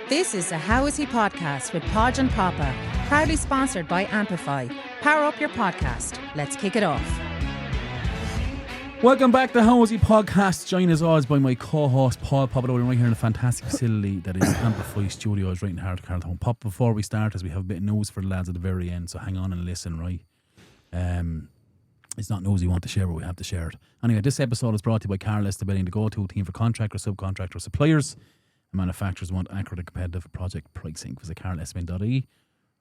This is a How Is He podcast with Podge and Popa, proudly sponsored by Ampifi. Power up your podcast. Let's kick it off. Welcome back to How Is He podcast. Joined as always by my co-host Paul Popa. We're right here in a fantastic facility that is Ampifi Studios right in the heart of Carlow. Pop, before we start, as we have a bit of news for the lads at the very end, so hang on and listen, right? It's not news you want to share, but we have to share it. Anyway, this episode is brought to you by Carlow, the go-to team for contractors, subcontractors, suppliers, and manufacturers want accurate and competitive project pricing. Visit carlowsmin.ie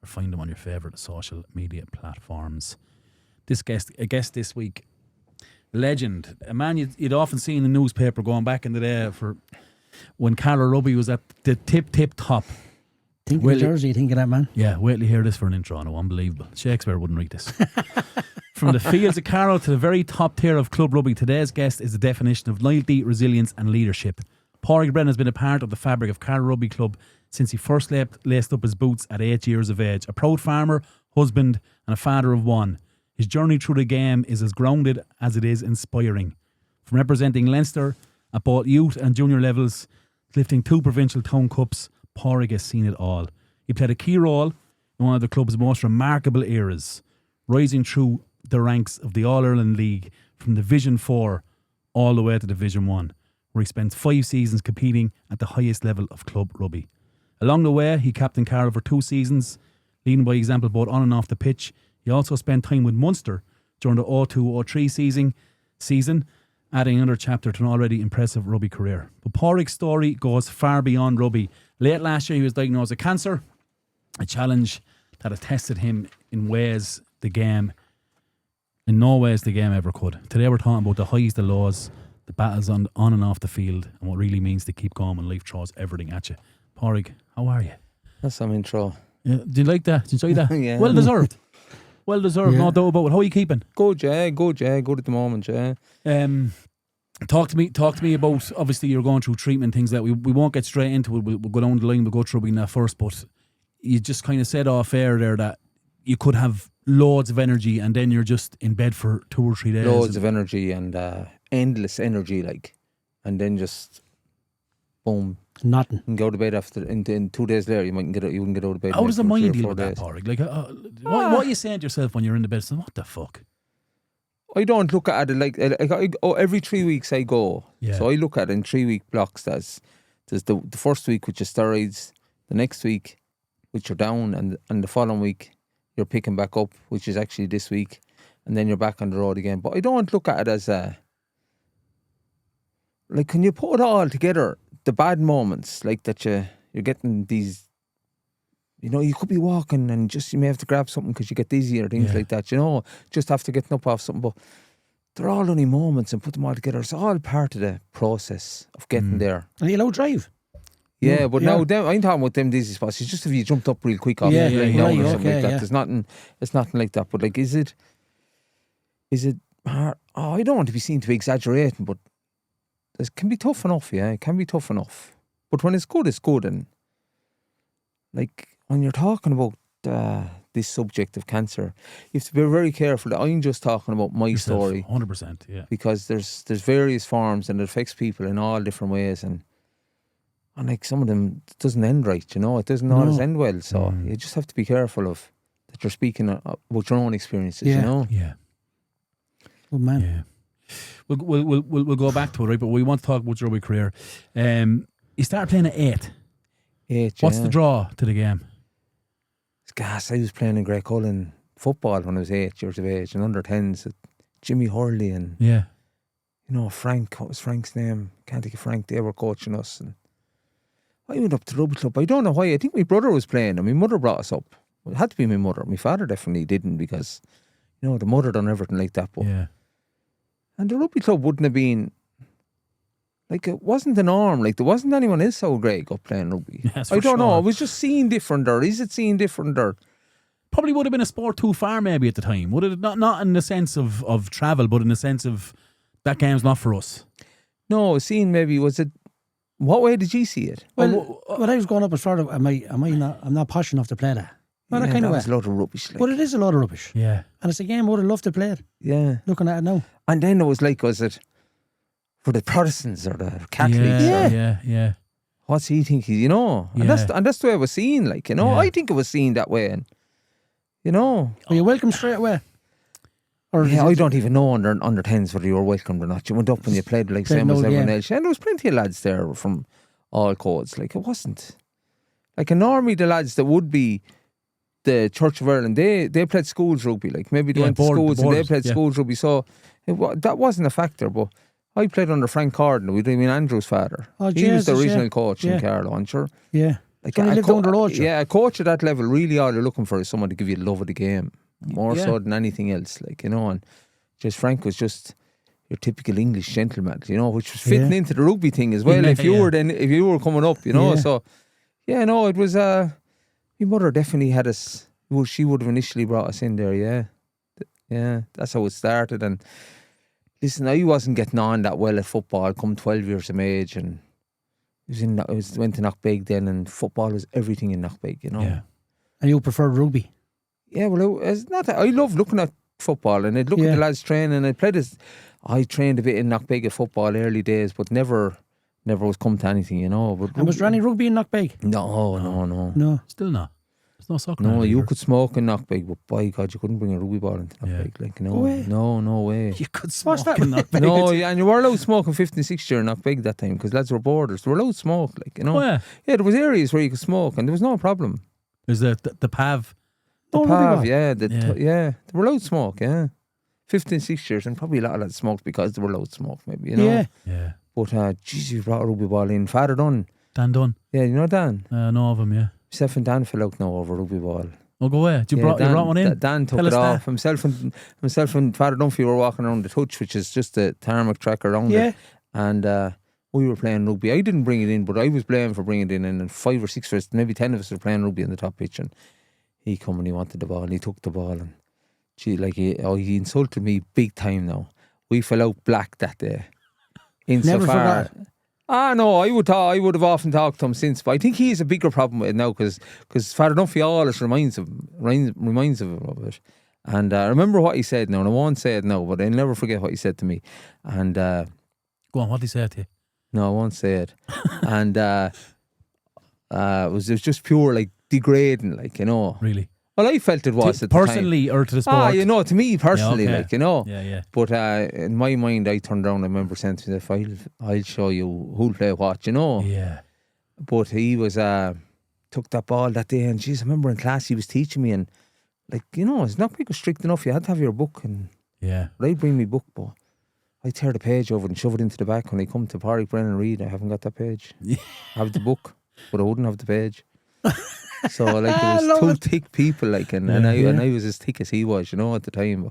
or find them on your favourite social media platforms. A guest this week, legend, a man you'd often see in the newspaper going back in the day for when Carlow Rugby was at the tip top. Think of the jersey, think of that, man. Yeah, wait till you hear this for an intro. No, unbelievable. Shakespeare wouldn't write this. From the fields of Carlow to the very top tier of club rugby, today's guest is the definition of loyalty, resilience and leadership. Padraig Brennan has been a part of the fabric of Carlow Rugby Club since he first laced up his boots at 8 years of age. A proud farmer, husband and a father of one. His journey through the game is as grounded as it is inspiring. From representing Leinster at both youth and junior levels, lifting 2 provincial town cups, Padraig has seen it all. He played a key role in one of the club's most remarkable eras, rising through the ranks of the All-Ireland League from Division 4 all the way to Division 1, where he spent 5 seasons competing at the highest level of club rugby. Along the way, he captained Carlow for 2 seasons, leading by example both on and off the pitch. He also spent time with Munster during the 02-03 season, adding another chapter to an already impressive rugby career. But Padraig's story goes far beyond rugby. Late last year, he was diagnosed with cancer, a challenge that has tested him in no ways the game ever could. Today we're talking about the highs, the lows, the battles on and off the field, and what it really means to keep going when life throws everything at you. Padraig, how are you? That's some intro. Yeah, do you like that? Did you enjoy that? Yeah. Well deserved. Well deserved, Yeah. no doubt about it. How are you keeping? Good at the moment, yeah. Talk to me about, obviously you're going through treatment, things that we won't get straight into it. We'll go down the line, we'll go through that first, but you just kind of said off air there that you could have loads of energy and then you're just in bed for 2 or 3 days. Loads of energy and endless energy, like, and then just boom, Nothing. and go to bed after. In 2 days later, you wouldn't get out of bed. How does the for 3 mind or deal 4 with that, days. Padraig? Like, what are you saying to yourself when you're in the bed? Saying, what the fuck? I don't look at it like every 3 weeks I go. Yeah. So I look at it in 3-week blocks. There's the first week with your steroids, the next week which you're down, and the following week you're picking back up, which is actually this week, and then you're back on the road again. But I don't look at it as like, when you put it all together, the bad moments, like that you're getting these, you could be walking and just you may have to grab something because you get dizzy or things like that, just after getting up off something. But they're all only moments, and put them all together, it's all part of the process of getting there. Are you allowed to drive? Yeah, but Yeah. now I'm talking about them dizzy spots. It's just if you jumped up real quick off Yeah, the plane yeah, down or right, something like okay, that. yeah. There's nothing. It's nothing like that. But like, is it hard? Oh, I don't want to be seen to be exaggerating, but it can be tough enough. Yeah, it can be tough enough. But when it's good, and like when you're talking about this subject of cancer, you have to be very careful. I'm just talking about my story, 100%, yeah. because there's various forms and it affects people in all different ways, and like some of them it doesn't end right, it doesn't always end well. So you just have to be careful of that you're speaking about your own experiences. Yeah. Good man. Yeah. We'll go back to it, right? But we want to talk about your rugby career. You started playing at 8. 8. What's the draw to the game? It's gas. I was playing in Grey Cullen football when I was 8 years of age, and under 10s at Jimmy Hurley and Frank. What was Frank's name? Can't think of Frank. They were coaching us, and I went up to the rugby club. I don't know why. I think my brother was playing and my mother brought us up. It had to be my mother. My father definitely didn't, because the mother done everything like that. But and the rugby club wouldn't have been, like, it wasn't the norm. Like, there wasn't anyone else so great up playing rugby. Yes, I don't know. sure. It was just seen different, or is it seen different, or Probably would have been a sport too far maybe at the time. Would it not in the sense of travel, but in the sense of that game's not for us? no? Seen maybe, was it? What way did you see it? Well, when I was growing up, as far as I'm not posh enough to play that. Well, that kind that of was a way. lot of rubbish. Like. But it is a lot of rubbish. Yeah. And it's a game I would have loved to play it, Yeah. looking at it now. And then it was like, was it for the Protestants or the Catholics? Yeah. Yeah. what's he thinking, you know? And that's the way it was seen, like, you know. I think it was seen that way, and you know. Were you welcome straight away? Or I don't even know under 10s whether you were welcomed or not. You went up and you played like same as everyone else. And there was plenty of lads there from all codes. Like, it wasn't like normally the lads that would be the Church of Ireland, they played schools rugby. Like, maybe they went to schools and they played schools rugby. So that wasn't a factor. But I played under Frank Corden, we mean Andrew's father. He was the original coach in Carlow, I'm sure. Yeah. Like, so he lived down the road. Yeah, a coach at that level, really all you're looking for is someone to give you the love of the game. More so than anything else, like, you know. And just Frank was just your typical English gentleman, you know, which was fitting into the rugby thing as well. If you were coming up, you know. So it was my mother definitely had us. Well, she would have initially brought us in there. Yeah, that's how it started. And listen, I wasn't getting on that well at football. I'd come 12 years of age, and went to Knockbeg then, and football was everything in Knockbeg, you know. Yeah. And you preferred rugby? Yeah, well, it's not that I love looking at football, and I'd look at the lads training. I trained a bit in Knockbeg at football early days, but never was come to anything, you know. But and was there any rugby in Knockbeg? No. Still not. There's no soccer. No, you could smoke in Knockbeg, but by God, you couldn't bring a rugby ball into Knockbeg. Like, no way. You could smoke in Knockbeg. No, and you were allowed smoking 5th and 6th year in Knockbeg that time, because lads were borders. They were allowed to smoke, like, you know. Yeah, there was areas where you could smoke, and there was no problem. There's the PAV. The PAV, they were allowed to smoke, 5th and 6th years, and probably a lot of lads smoked because they were allowed to smoke, maybe, you know. Yeah. But, Jesus, you brought a rugby ball in. Father Dunn. Dan Dunn. Yeah, you know Dan? I know of him, yeah. Myself and Dan fell out now over a rugby ball. Oh, go away. You brought one in? Dan took it off. Himself and Father Dunphy were walking around the touch, which is just a tarmac track around it. And we were playing rugby. I didn't bring it in, but I was blamed for bringing it in. And 5 or 6 of us, maybe 10 of us were playing rugby on the top pitch. And he come and he wanted the ball, and he took the ball. And he insulted me big time now. We fell out black that day. Never forgot. No, I would have often talked to him since, but I think he has a bigger problem with it now, because Father Duffy always reminds him of it. And I remember what he said now, and I won't say it now, but I'll never forget what he said to me. And go on, what did he say to you? No, I won't say it. And it was just pure, like, degrading, like, you know. Really? Well, I felt it was at personally the time. Or to the sport? You know, to me personally, like, you know. Yeah. But in my mind, I turned around. I remember saying to him, I'll show you who'll play what, you know. Yeah. But he was took that ball that day, and geez, I remember in class he was teaching me, and like, you know, it's not quite strict enough. You had to have your book, and I'd bring me book, but I tear the page over and shove it into the back when I come to Padraig Brennan and read. I haven't got that page. I have the book, but I wouldn't have the page. So like, it was two thick people, like, and I was as thick as he was, you know, at the time.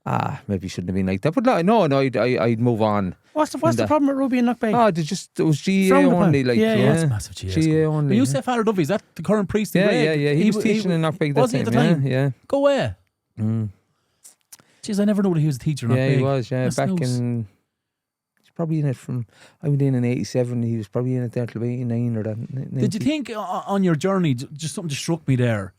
But, maybe shouldn't have been like that. But no, I'd move on. What's the problem with rugby in Knockbeg? It was GA only, like, It's massive GA only. You say Father Duffy, is that the current priest? Yeah. He was teaching in Knockbeg that time. Was he at the time? Yeah. Go away. Jeez, I never knew that he was a teacher in Knockbeg. Yeah, he was. Yeah, back in. Probably in it from, I went in 87, he was probably in it there till 89 or that. 90. Did you think on your journey, just something just struck me there,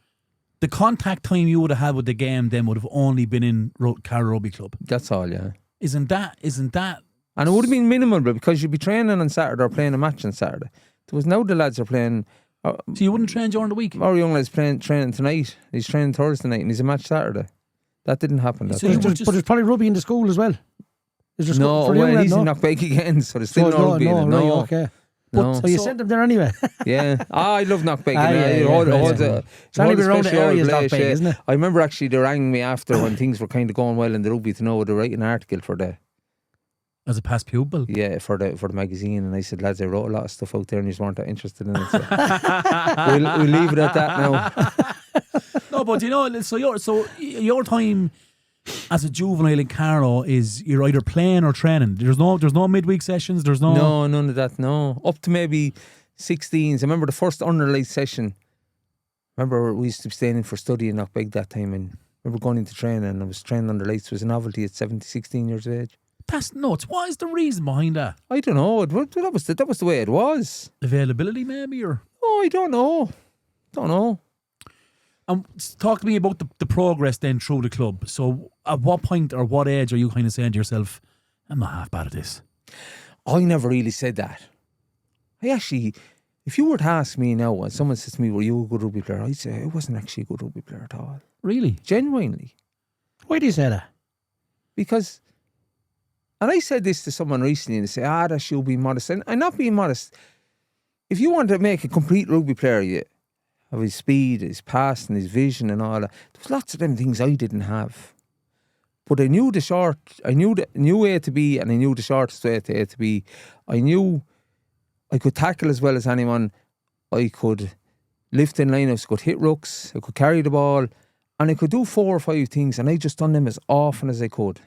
the contact time you would have had with the game then would have only been in Carlow Rugby Club? That's all, yeah. Isn't that? And it would have been minimal, but because you'd be training on Saturday or playing a match on Saturday. There was now the lads are playing. So you wouldn't train during the week? Our young lad's training tonight. He's training Thursday night and he's a match Saturday. That didn't happen. But there's probably rugby in the school as well. He's in Knockbeg again, so there's still no rugby. Okay. No. So you sent them there anyway? Yeah. I love Knockbeg. It's only been around the areas Knockbeg, isn't it? I remember actually they rang me after when things were kind of going well in the rugby to know to write an article for the... As a past pupil? Yeah, for the magazine. And I said, lads, I wrote a lot of stuff out there and you just weren't that interested in it. So we'll leave it at that now. No, but you know, so your time as a juvenile in Carlow is you're either playing or training. There's no midweek sessions. There's no none of that. No, up to maybe 16s. I remember the first underlight session. Remember we used to be staying in for study in Knockbeg that time, and I remember going into training. And I was training under lights. It was a novelty at 16 years of age. That's nuts. What is the reason behind that? I don't know. That was the way it was. Availability, maybe, or I don't know. Talk to me about the progress then through the club. So at what point or what age are you kind of saying to yourself, I'm not half bad at this? I never really said that. I actually, If you were to ask me now, and someone says to me, were you a good rugby player? I'd say I wasn't actually a good rugby player at all. Really? Genuinely. Why do you say that? Because, and I said this to someone recently, and they say, that should be modest. And I'm not being modest. If you want to make a complete rugby player, you have his speed, his passing, his vision and all that. There's lots of them things I didn't have. But I knew the short, knew A to B, and I knew the shortest way to A to B. I knew I could tackle as well as anyone. I could lift in lineups, I could hit rucks, I could carry the ball, and I could do 4 or 5 things, and I just done them as often as I could.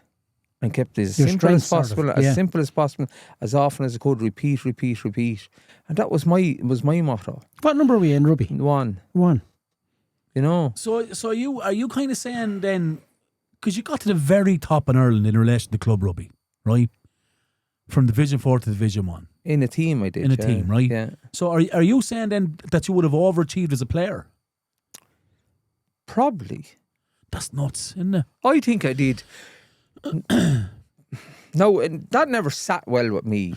And kept it as simple as possible, simple as possible, as often as I could. Repeat. And that was my motto. What number were you in rugby? 1. You know. So are you kind of saying then, because you got to the very top in Ireland in relation to club rugby, right? From Division 4 to Division 1. In a team, I did. In a team, right? Yeah. So are you saying then that you would have overachieved as a player? Probably. That's nuts, isn't it? I think I did. No, and that never sat well with me.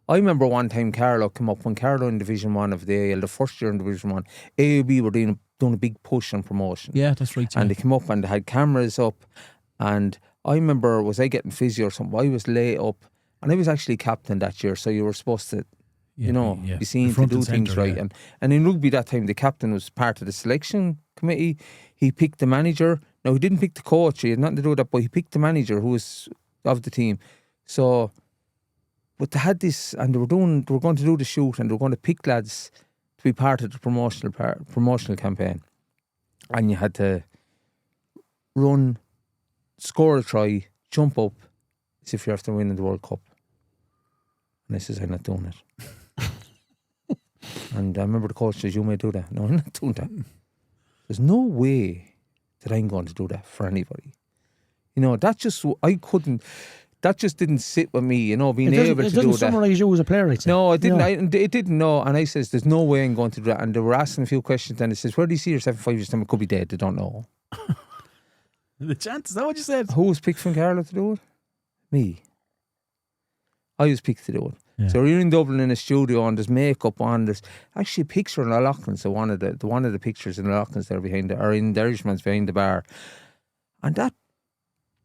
I remember one time Carlow came up, when Carlow in Division 1 of the AL, the first year in Division 1, AUB were doing a big push on promotion. Yeah, that's right. Yeah. And they came up and they had cameras up, and I remember, was I getting physio or something? I was laid up, and I was actually captain that year, so you were supposed to, be seen to do things right. Yeah. And in rugby that time, the captain was part of the selection committee. He picked the manager. No, he didn't pick the coach. He had nothing to do with that, but he picked the manager who was of the team. So, but they had this, and they were going to do the shoot, and they were going to pick lads to be part of the promotional campaign. And you had to run, score a try, jump up, as if you're after winning the World Cup. And I says, I'm not doing it. And I remember the coach says, you may do that. No, I'm not doing that. There's no way that I'm going to do that for anybody. That just didn't sit with me, being able to do that. It doesn't summarise you as a player, I'd say. No, it didn't. It didn't, no. And I says, there's no way I'm going to do that. And they were asking a few questions, and it says, where do you see yourself in 5 years' time? It could be dead, they don't know. The chance, is that what you said? Who was picked from Carlow to do it? Me. I was picked to do it. Yeah. So you're in Dublin in a studio, and there's makeup on. There's actually a picture in Loughlin. So one of the pictures in Loughlin's there or in the Irishman's behind the bar. And that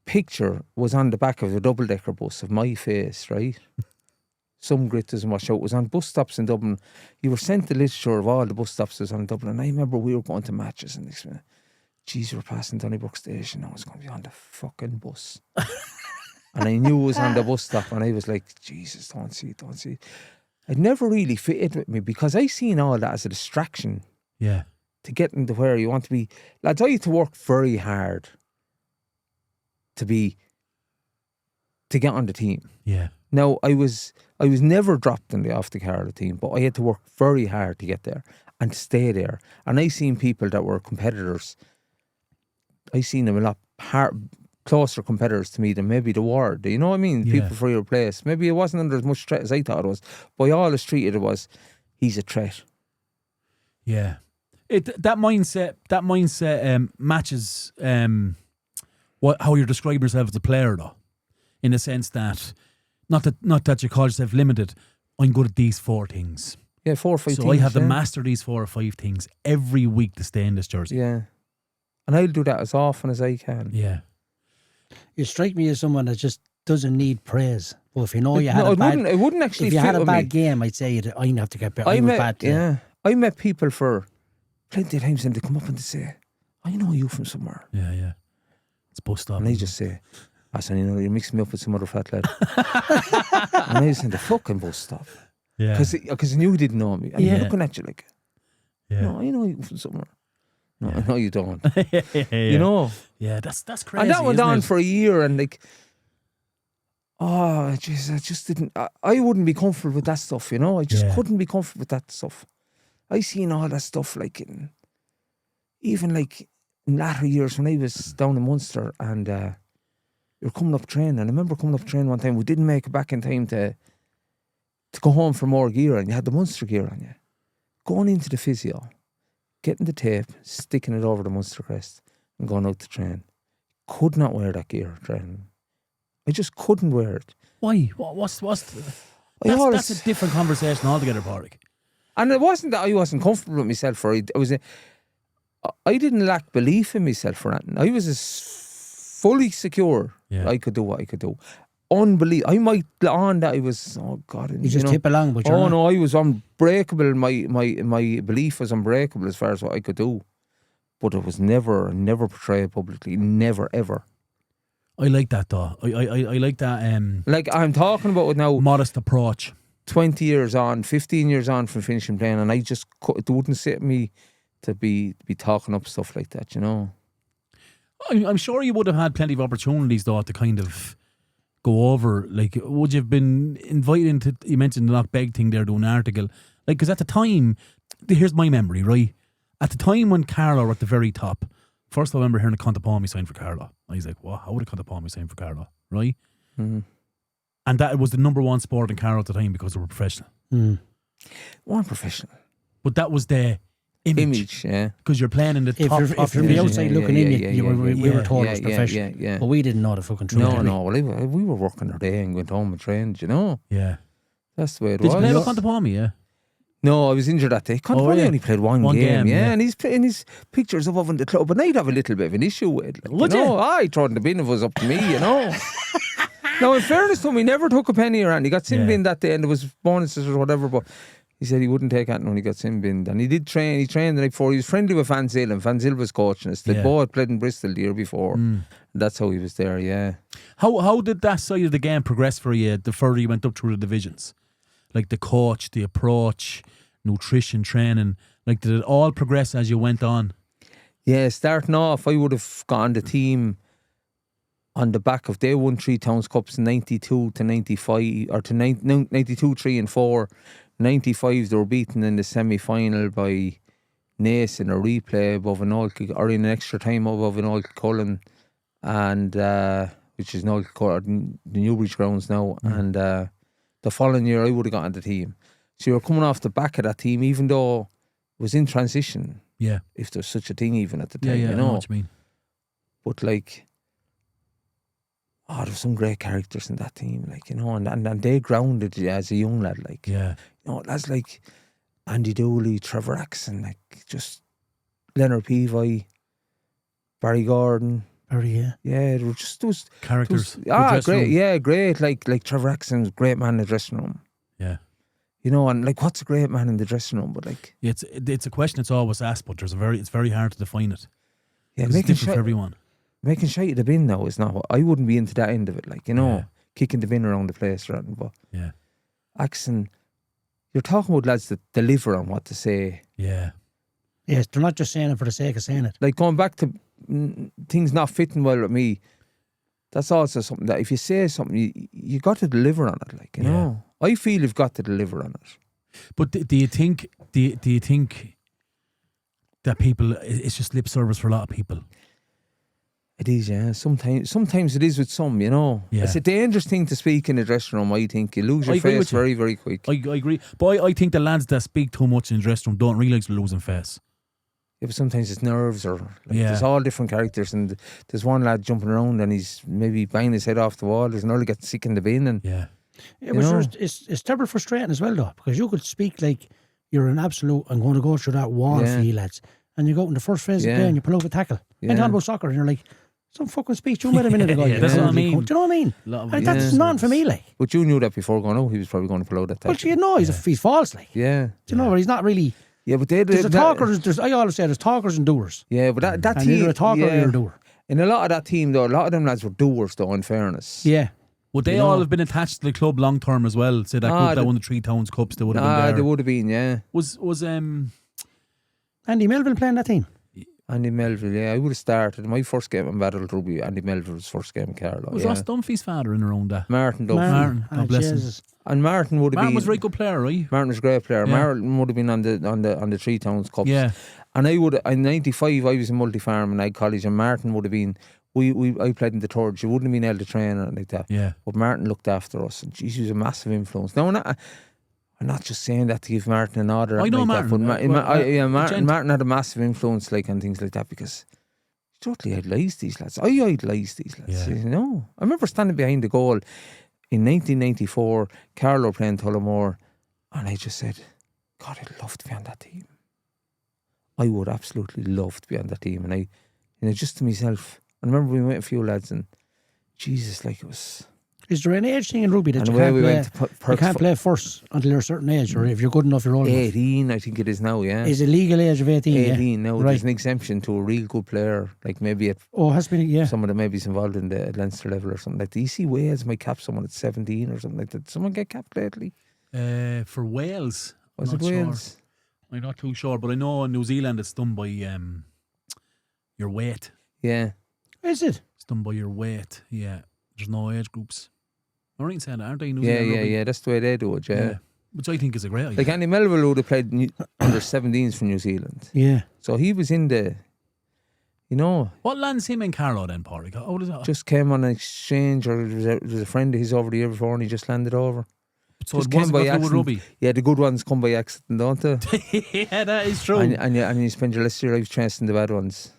picture was on the back of a double-decker bus of my face, right? Some grit doesn't wash out. It was on bus stops in Dublin. You were sent the literature of all the bus stops that was on Dublin. And I remember we were going to matches, and next minute, geez, you were passing Donnybrook Station. I was going to be on the fucking bus. And I knew it was on the bus stop, and I was like, Jesus, don't see it. It never really fitted with me, because I seen all that as a distraction. Yeah. To get into where you want to be. Lads, I had to work very hard to get on the team. Yeah. Now, I was never dropped off the Carlow team, but I had to work very hard to get there and to stay there. And I seen people that were competitors. I seen them a lot closer competitors to me than maybe the ward. You know what I mean? Yeah. People for your place. Maybe it wasn't under as much threat as I thought it was. But I always treated it was, he's a threat. Yeah. That mindset matches how you're describing yourself as a player, though, in the sense that not that you call yourself limited. I'm good at these 4 things. Yeah, 4 or 5 things. So I have to master these 4 or 5 things every week to stay in this jersey. Yeah, and I'll do that as often as I can. Yeah. You strike me as someone that just doesn't need praise. Well, if you know it wouldn't actually. If you had a bad game, I'd say I'd have to get better. I met people for plenty of times, and they come up and they say, I know you from somewhere. Yeah. It's bus stop. And I just say, son, you're mixing me up with some other fat lad. And I was in the fucking bus stop. Yeah. Because I knew he didn't know me. And you're looking at you like, no, I know you from somewhere. No, I know you don't. You know? Yeah, that's crazy. And that went on for a year, and like, oh, jeez, I just didn't. I wouldn't be comfortable with that stuff, I just couldn't be comfortable with that stuff. I seen all that stuff, like, even like in latter years when I was down in Munster, and you're coming up training. And I remember coming up training one time, we didn't make it back in time to go home for more gear, and you had the Munster gear on you. Going into the physio, getting the tape, sticking it over the Munster crest, and going out to train. Could not wear that gear training. I just couldn't wear it. Why? That's a different conversation altogether, Padraig. And it wasn't that I wasn't comfortable with myself, or I didn't lack belief in myself or anything. I was as fully secure I could do what I could do. Unbelievable. I might on that I was, oh God. You just tip along, but you're no, I was unbreakable. My belief was unbreakable as far as what I could do. But it was never portrayed publicly. Never, ever. I like that though. I like that. Like I'm talking about it now. Modest approach. 20 years on, 15 years on from finishing playing, and I just it wouldn't sit me to be talking up stuff like that, you know. I'm sure you would have had plenty of opportunities though to kind of go over. Like, would you have been invited into? You mentioned the Knockbeg thing there, doing an article. Like, because at the time, here's my memory, right? At the time when Carlow were at the very top, first I remember hearing a Contapalmy sign for Carlow. I was like, what? How would a Contapalmy sign for Carlow? Right? Mm-hmm. And that was the number one sport in Carlow at the time because they were professional. Weren't professional. But that was the image, yeah. Because you're playing in the top. If from the outside looking in, we were told it was professional. Yeah. But we didn't know the fucking truth. No. Well, we were working our day and went home and trained, you know. Yeah. That's the way it was. Did you play with Contapalmy, yeah? No, I was injured that day. Contapalmy only played one game, and he's putting his pictures up in the club, and I'd have a little bit of an issue with it. Like, would you? I throw in the bin if it was up to me, you know. Now, in fairness to him, he never took a penny around. He got sin binned that day, and there was bonuses or whatever, but he said he wouldn't take anything when he got sin binned. And he did train. He trained the night before. He was friendly with Van Zyl, and Van Zyl was coaching us. They both played in Bristol the year before. And that's how he was there, yeah. How did that side of the game progress for you the further you went up through the divisions? Like the coach, the approach, nutrition, training. Like, did it all progress as you went on? Yeah, starting off, I would have gone the team on the back of, they won 3 Towns Cups 92 to 95, or to 92, 3 and 4. 95 they were beaten in the semi-final by Naas in a replay above an old, or in an extra time above an old Cullen, and which is now the Newbridge grounds now. And the following year I would have gotten the team. So you were coming off the back of that team, even though it was in transition. Yeah. If there's such a thing even at the time, you know. I know what you mean. But like, there were some great characters in that team, like, you know, and they grounded you as a young lad, like, you know, lads like Andy Dooley, Trevor Axon, like, just Leonard Peavy, Barry Gordon. Yeah, there were just those characters. Great. Like Trevor Axon's great man in the dressing room. Yeah. You know, and like, what's a great man in the dressing room? But like, it's a question that's always asked, but it's very hard to define it. Yeah, it's different for everyone. Making shite of the bin now is not what I wouldn't be into that end of it, like, you know, kicking the bin around the place, right? But Axon, you're talking about lads that deliver on what to say. Yeah. Yes, they're not just saying it for the sake of saying it. Like, going back to things not fitting well with me, that's also something that if you say something, you got to deliver on it, like, you know. I feel you've got to deliver on it. But do you think that people, it's just lip service for a lot of people? It is, yeah. Sometimes it is with some, you know. Yeah. It's a dangerous thing to speak in a dressing room, I think. You lose your face very, very quick. I agree. But I think the lads that speak too much in the dressing room don't realise they're losing face. Yeah, but sometimes it's nerves, or there's all different characters, and there's one lad jumping around and he's maybe banging his head off the wall. There's another getting sick in the bin, and but sure, it's terribly frustrating as well, though, because you could speak like you're an absolute, I'm going to go through that wall for you lads, and you go in the first phase of play and you pull over a tackle. And talking about soccer, and you're like, some fucking speech you made a minute ago. That's what I mean. Do you know what I mean? That's not for me, like. But you knew that before going out, he was probably going to pull out that tackle. Well, you know, he's false, like. Yeah. Do you know, but he's not really. Yeah, but there's talkers. I always say there's talkers and doers. Yeah, but that and team, you're a talker or you're a doer. In a lot of that team, though, a lot of them lads were doers, though, in fairness. Yeah. Would they all have been attached to the club long term as well? Say that group that won the 3 Towns Cups, they would have been there. They would have been, yeah. Was Andy Melville playing that team? Andy Melville, yeah. I would have started. My first game in Battle Rugby, Andy Melville's first game in Carlow. Was Ross Dunphy's father in around that? Martin Dunphy. Martin, God bless him. And Martin would have been. Martin was a very good player, right? Martin was a great player. Yeah. Martin would have been on the 3 Towns Cups. Yeah. And I would, in 95, I was in multi-farm and I college, and Martin would have been. I played in the third. You wouldn't have been able to train or like that. Yeah. But Martin looked after us, and geez, he was a massive influence. Now, I'm not just saying that to give Martin an order. I know like Martin. Martin had a massive influence, like, on things like that, because he totally idolised these lads. I idolised these lads. You know, I remember standing behind the goal in 1994, Carlow playing Tullamore, and I just said, God, I'd love to be on that team. I would absolutely love to be on that team. And I, just to myself, I remember we met a few lads and Jesus, like it was... Is there an age thing in rugby that you can't play first until you're a certain age, or if you're good enough, you're old 18, enough? I think it is now, yeah. Is it legal age of 18? 18 now. Right. There's an exemption to a real good player, like maybe at has been, yeah. someone that maybe is involved in the Leinster level or something like that. Do you see Wales might cap someone at 17 or something like that? Did someone get capped lately? For Wales, was it Wales? Sure. I'm not too sure, but I know in New Zealand it's done by your weight. Yeah. Is it? It's done by your weight, yeah. There's no age groups. I'm right in saying that, aren't they? New Zealand rugby? Yeah. That's the way they do it, yeah. Which I think is a great idea. Like Andy Melville would have played under 17s for New Zealand. Yeah. So he was in the, What lands him in Carlow then, Padraig? How does that? Just came on an exchange, or there was a friend of his over the year before and he just landed over. So it wasn't got to do with rugby? Yeah, the good ones come by accident, don't they? Yeah, that is true. And you spend your rest of your life chasing the bad ones.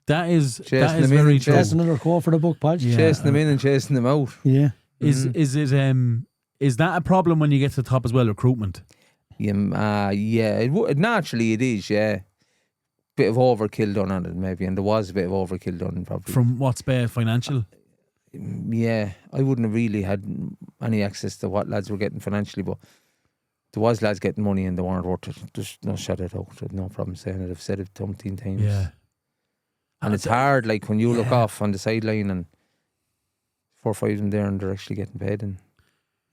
That is very true. That's another quote for the book, Podge. Yeah. Chasing them in and chasing them out. Yeah. Is that a problem when you get to the top as well, recruitment? Yeah, naturally it is, yeah. Bit of overkill done on it maybe, and there was a bit of overkill done probably. From what's financial? Yeah, I wouldn't have really had any access to what lads were getting financially, but there was lads getting money and they weren't worth it. Just no shut it out. I've no problem saying it. I've said it 17 times. Yeah. And it's hard, like when you look off on the sideline and 4 or 5 of them there and they're actually getting paid. And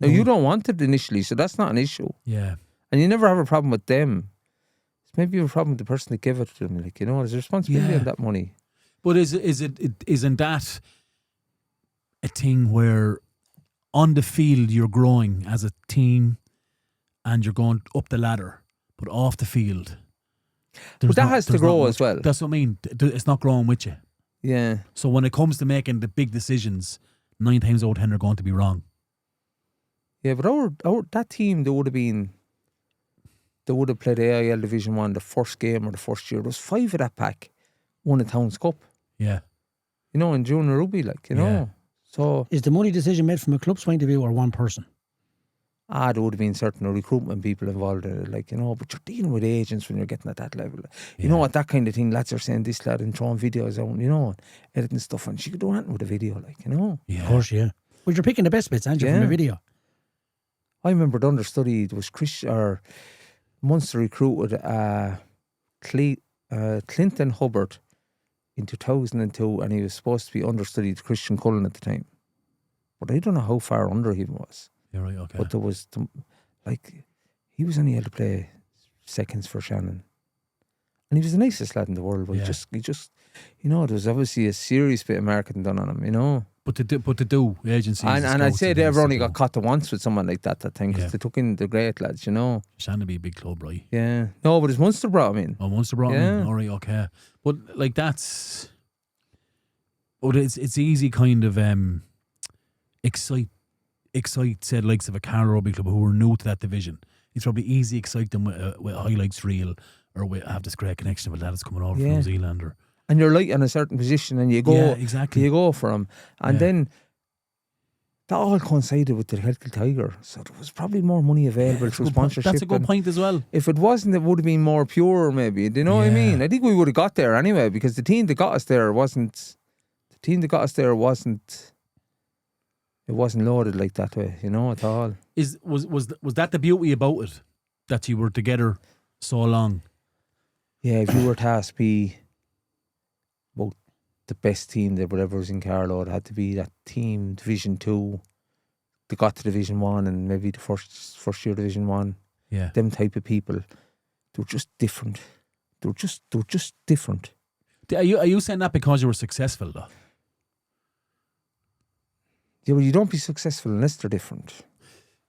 now you don't want it initially, so that's not an issue. Yeah. And you never have a problem with them. It's maybe you have a problem with the person that gave it to them. Like, there's a responsibility on that money. But isn't that a thing where on the field you're growing as a team and you're going up the ladder, but off the field... But that has to grow as well. That's what I mean. It's not growing with you. Yeah. So when it comes to making the big decisions, 9 times out of 10 are going to be wrong. Yeah, but our that team, they would have played AIL Division 1 the first game or the first year. There was 5 of that pack won a Towns Cup. Yeah. In junior rugby, Yeah. So is the money decision made from a club's point of view or one person? There would have been certain recruitment people involved in it, but you're dealing with agents when you're getting at that level. You know what, that kind of thing, lads are saying this lad and throwing videos out, editing stuff, and she could do anything with a video, Yeah. Of course, yeah. Well, you're picking the best bits, aren't you, from a video? I remember the understudy, there was Munster recruited Clinton Hubbard in 2002, and he was supposed to be understudy to Christian Cullen at the time. But I don't know how far under he was. You're right, okay. But there was, he was only able to play seconds for Shannon. And he was the nicest lad in the world, but he just, there was obviously a serious bit of marketing done on him, But to do agencies. And I'd say they ever only got caught once with someone like that thing, because they took in the great lads, Shannon would be a big club, right? Yeah. No, but it's Munster brought him in. Oh, Munster brought him in. All right, okay. But that's... But it's easy kind of excite said likes of a Carlow Rugby club who are new to that division. It's probably easy to excite them with highlights reel or have this great connection with lads coming over from New Zealand. And you're light in a certain position and you go you go for them. And then that all coincided with the Celtic Tiger. So there was probably more money available through sponsorship. That's a good point as well. If it wasn't, it would have been more pure maybe. Do you know what I mean? I think we would have got there anyway, because the team that got us there wasn't it wasn't loaded like that way, at all. Was that the beauty about it? That you were together so long? Yeah, if you were to ask me about the best team that whatever was in Carlow, it had to be that team, Division 2. They got to Division 1 and maybe the first year Division 1. Yeah. Them type of people. They were just different. They were just different. Are you saying that because you were successful though? Yeah, well, you don't be successful unless they're different.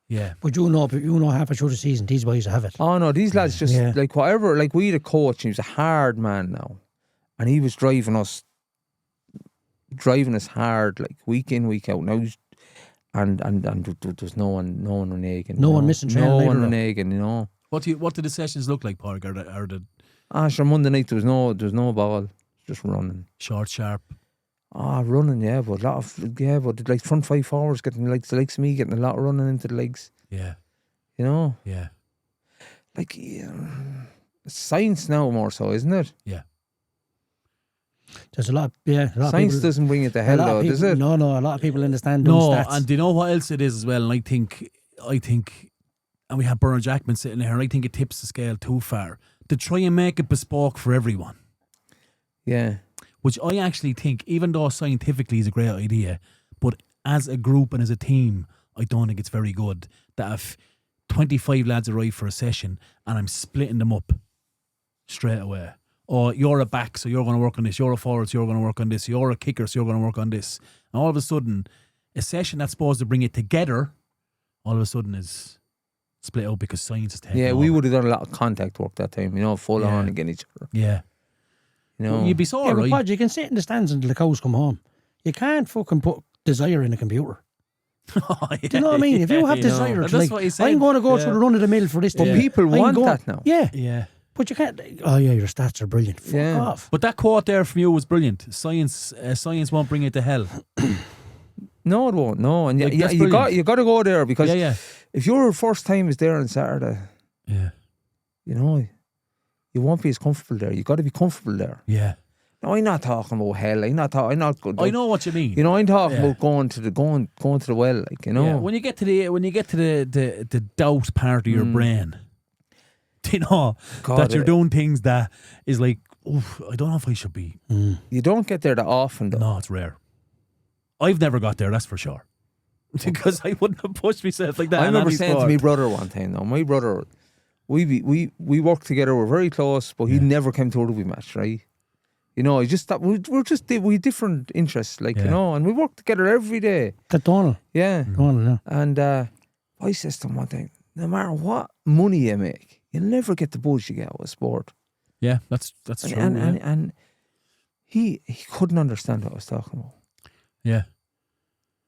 Yeah. But you know halfway through the season, these boys have it. Oh no, these lads just whatever, we had a coach, and he was a hard man now. And he was driving us hard, week in, week out. Now and there's no one reneging. No one missing training. No one reneging, What did the sessions look like, Padraig? Sure, Monday night there was no ball, just running. Short, sharp. Running, but front 5 forwards getting the likes of me getting a lot of running into the legs. Yeah. Yeah. like it's science now more so, isn't it? Yeah. There's a lot of Science people, doesn't bring it to hell though, does it? No, a lot of people in the stand No, doing stats. and do you know what else it is as well? And I think, and we have Bernard Jackman sitting there, and I think it tips the scale too far to try and make it bespoke for everyone. Yeah. Which I actually think, even though scientifically is a great idea, but as a group and as a team, I don't think it's very good that if 25 lads arrive for a session and I'm splitting them up straight away. Or you're a back, so you're going to work on this. You're a forward, so you're going to work on this. You're a kicker, so you're going to work on this. And all of a sudden, a session that's supposed to bring it together, all of a sudden is split up because science is taking over. We would have done a lot of contact work that time, full on against each other. Yeah. Well, you'd be sore, right? Podge, you can sit in the stands until the cows come home. You can't fucking put desire in a computer. Oh, yeah, do you know what I mean? If you have desire, it's like, I'm going to go through the run of the mill for this. But people want that now. Yeah. Yeah. But you can't. Oh yeah, your stats are brilliant. Fuck off. But that quote there from you was brilliant. Science won't bring it to hell. No, it won't. No, and Like, you got to go there because if your first time is there on Saturday, you won't be as comfortable there. You got to be comfortable there. Yeah. No, I'm not talking about hell. I'm not good. I know what you mean. I'm talking about going to the well, like Yeah. When you get to the doubt part of your brain. That you're doing things that is like, I don't know if I should be. You don't get there that often though. No, it's rare. I've never got there, that's for sure. Because I wouldn't have pushed myself like that. I remember saying to my brother one time though, my brother, we worked together, we're very close, but he never came to a rugby match, right? I just thought we had different interests, like, and we worked together every day. That Donald. Yeah. Donald, yeah. And I says to him one time, no matter what money you make, you'll never get the buzz you get out of sport. Yeah, that's true. And he couldn't understand what I was talking about. Yeah.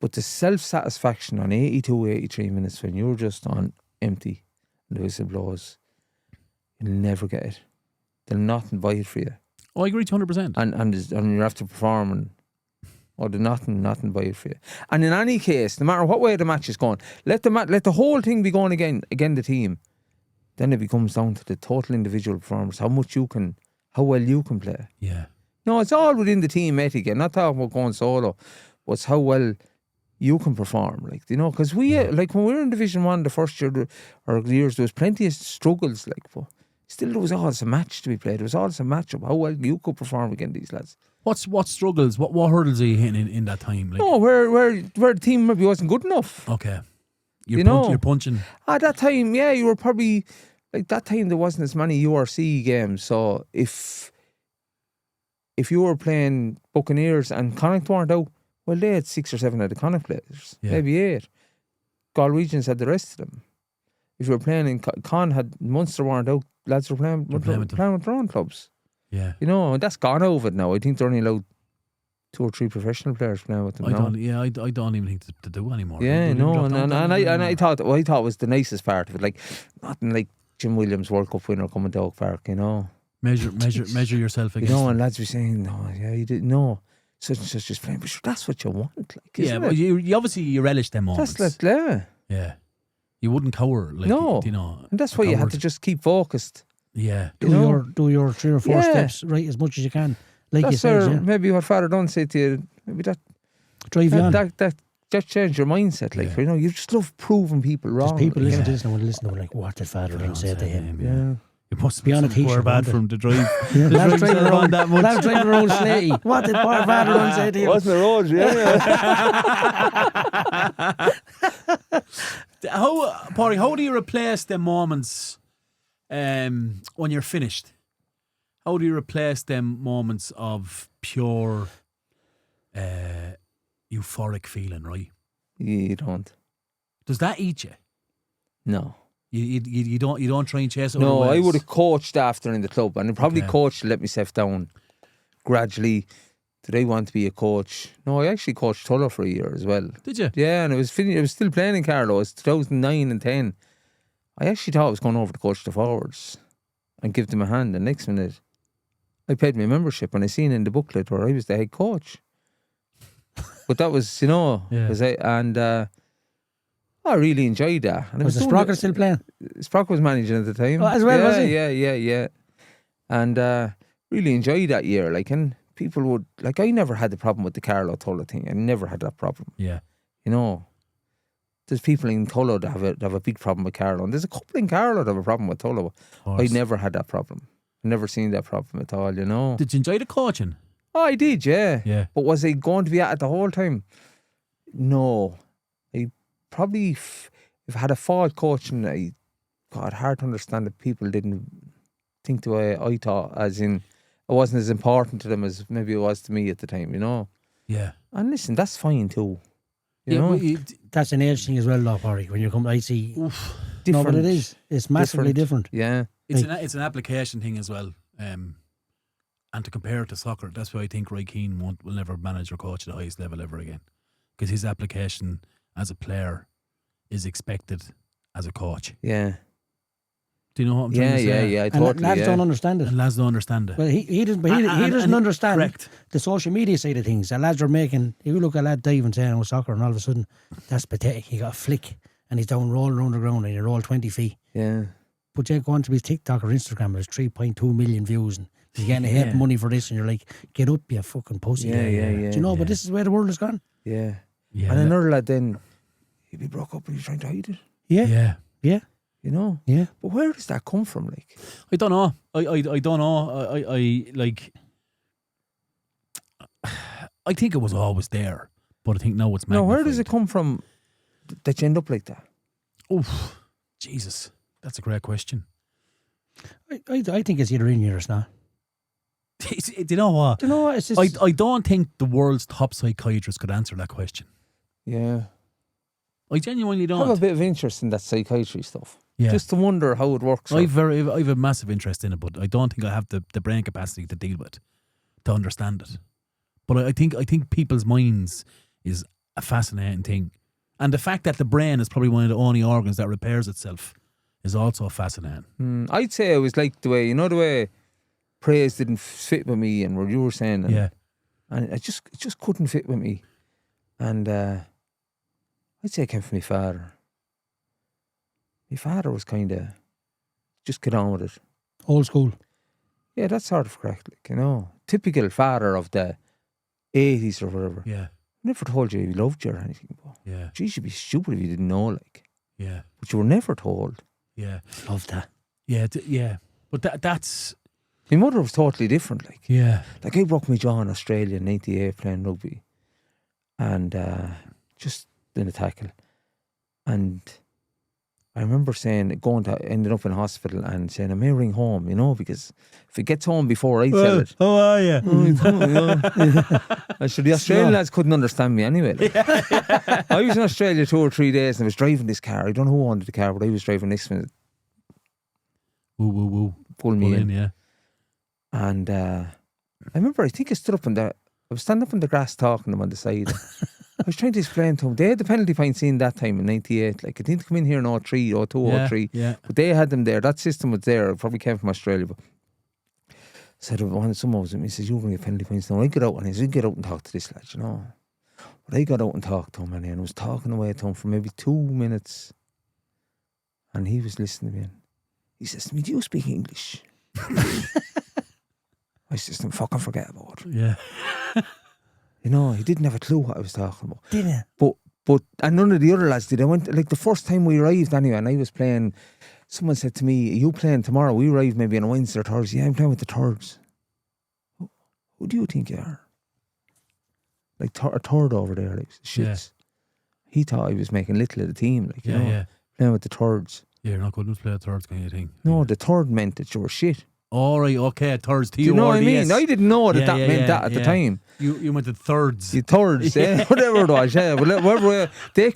But the self-satisfaction on 82, 83 minutes when you're just on empty, and the whistle blows, you'll never get it. They'll not invite for you. Oh, I agree 100%. And you have to perform and they'll nothing buy it for you. And in any case, no matter what way the match is going, let the whole thing be going again the team. Then it becomes down to the total individual performance, how well you can play. Yeah. No, it's all within the team etiquette. Not talking about going solo, but it's how well you can perform. Like, because like when we were in Division 1 the first year or years, there was plenty of struggles. Like, but still there was always a match to be played. There was always a match of how well you could perform against these lads. What struggles? What hurdles are you hitting in that time? Like? No, where the team maybe wasn't good enough. Okay. You're punching. At that time, you were probably like that time there wasn't as many URC games. So if you were playing Buccaneers and Connacht weren't out, well, they had 6 or 7 of the Connacht players, maybe 8. Galwegians had the rest of them. If you were playing in Munster weren't out, lads were playing with their own clubs. Yeah. And that's gone over it now. I think they're only allowed 2 or 3 professional players playing with them I now. don't even think to do anymore. Yeah, no, and I thought was the nicest part of it, like nothing like Jim Williams World Cup winner coming to Oak Park, Measure yourself against. And lads be saying, no, you didn't know. Such and such is playing, but sure, that's what you want, like, isn't it? Well, you obviously relish them moments. That's yeah. You wouldn't cower, like, no, and that's why you had to just keep focused. Yeah, do your 3 or 4 steps right as much as you can, like that's you said. Maybe what Father Dunn said to you, maybe that drive you on. That changed your mindset, like you just love proving people wrong. People listen to this and when they listen to it, like, what did Father Dunn say to him? Yeah. You must be on a t-shirt. Bad for him to drive. Lads driving around that much. Lads driving around Slatey. What did poor Father Dunn say to him? Wasn't the road, How do you replace them moments when you're finished? How do you replace them moments of pure euphoric feeling, right? You don't. Does that eat you? No. You don't try and chase it. No, I would have coached after in the club, and I probably coached to let myself down gradually. Did I want to be a coach? No, I actually coached Tuller for a year as well. Did you? Yeah, and I was still playing in Carlow. It was 2009 and 10. I actually thought I was going over to coach the forwards and give them a hand. The next minute, I paid my membership, and I seen in the booklet where I was the head coach. But that was, I really enjoyed that. And Was the Sprocket still playing? Sprocket was managing at the time. Oh, as well, was he? Yeah. And really enjoyed that year. Like, and people would, like, I never had the problem with the Carlow Tulla thing. I never had that problem. Yeah. You know, there's people in Tulla that have a big problem with Carlow. And there's a couple in Carlow that have a problem with Tulla. I never had that problem. I never seen that problem at all, you know. Did you enjoy the coaching? Oh, I did, yeah. Yeah. But was I going to be at it the whole time? No. I probably, if I had a fault coaching, God, hard to understand that people didn't think the way I thought, as in, it wasn't as important to them as maybe it was to me at the time, you know. Yeah. And listen, that's fine too. You Yeah, know? That's an age thing as well, though, Padraig. When you come, I see. Different. No, but it is. It's massively different. Yeah. It's an application thing as well. And to compare it to soccer, that's why I think Roy Keane will never manage or coach at the highest level ever again. Because his application as a player is expected as a coach. Yeah. Do you know what I'm trying to say? Yeah, And totally. lads don't understand it. And lads don't understand it. Well, he doesn't. But he doesn't understand correct. the social media side of things. And lads are making. If you look at a lad diving saying with soccer, and all of a sudden, that's pathetic. He got a flick, and he's down rolling around the ground, and he rolled 20 feet. Yeah. But you go onto his TikTok or Instagram, there's 3.2 million views, and he's getting a heap of money for this, and you're like, get up, you fucking pussy. Yeah. Do you know? But this is where the world has gone. Yeah. Yeah. And another lad then, he'd be broke up and he's trying to hide it. Yeah. You know? Yeah. But where does that come from, like? I don't know. I don't know. I like. I think it was always there, but I think now it's magnified. No, where does it come from that you end up like that? Oof, Jesus, that's a great question. I think it's either in you or it's not. Do you know what? Do you know what? It's just, I don't think the world's top psychiatrist could answer that question. Yeah. I genuinely I don't. have a bit of interest in that psychiatry stuff. Yeah. Just to wonder how it works. I have a massive interest in it, but I don't think I have the brain capacity to deal with, to understand it. But I think people's minds is a fascinating thing. And the fact that the brain is probably one of the only organs that repairs itself is also fascinating. I'd say it was like the way praise didn't fit with me and what you were saying. And, and it just couldn't fit with me. And I'd say it came from my father. My father was kind of just get on with it. old school. Yeah, that's sort of correct. Like, you know, typical father of the 80s or whatever. Yeah. Never told you he loved you or anything. But Yeah. geez, you'd be stupid if you didn't know, like. Yeah. But you were never told. Yeah. Love that. Yeah. Yeah. But that's... My mother was totally different, like. Yeah. Like, I broke my jaw in Australia in 88 playing rugby. And just in a tackle. And I remember saying, ended up in hospital and saying, I may ring home, you know, because if it gets home before I tell it. How are you? I said, the Australian lads couldn't understand me anyway. Like. I was in Australia 2 or 3 days and I was driving this car. I don't know who owned the car, but I was driving next to me. Woo, woo, woo. Pull me in. Yeah. And I remember, I think I stood up I was standing up in the grass talking to them on the side. I was trying to explain to them, they had the penalty points in that time in 98. Like, I didn't come in here in 03, 02, 03. Yeah. But they had them there. That system was there. It probably came from Australia. But said, someone was with me, he says, you're going to get penalty points now. I get out and he said, get out and talk to this lad, you know. But I got out and talked to him and I was talking away to him for maybe 2 minutes. And he was listening to me. And he says to me, do you speak English? I says to him, fucking forget about it. Yeah. You know, he didn't have a clue what I was talking about. Didn't But and none of the other lads did. I went, like, the first time we arrived anyway, and I was playing, someone said to me, are you playing tomorrow? We arrived maybe on a Wednesday or Thursday. Yeah, I'm playing with the thirds. Who do you think you are? Like, a third over there, like, shits. Yeah. He thought I was making little of the team, like, you know, Yeah. playing with the thirds. Yeah, you're not good enough to play a third kind of thing. No, the third meant that you were shit. All right, okay, thirds. Do you know what I mean? I didn't know that meant that at the time. You went to thirds. The thirds, whatever it was, whatever, they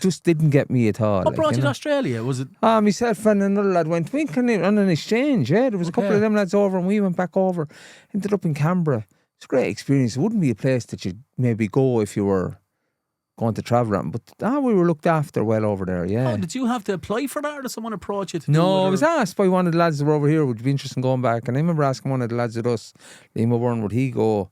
just didn't get me at all. What brought you to Australia? Was it? Myself and another lad went, we can on an exchange, yeah. There was a couple of them lads over and we went back over. Ended up in Canberra. It's a great experience. It wouldn't be a place that you'd maybe go if you were going to travel around. But we were looked after well over there, yeah. Oh, did you have to apply for that or did someone approach you to do No, it? I was asked by one of the lads that were over here, would you be interested in going back? And I remember asking one of the lads with us, Liam O'Byrne, would he go?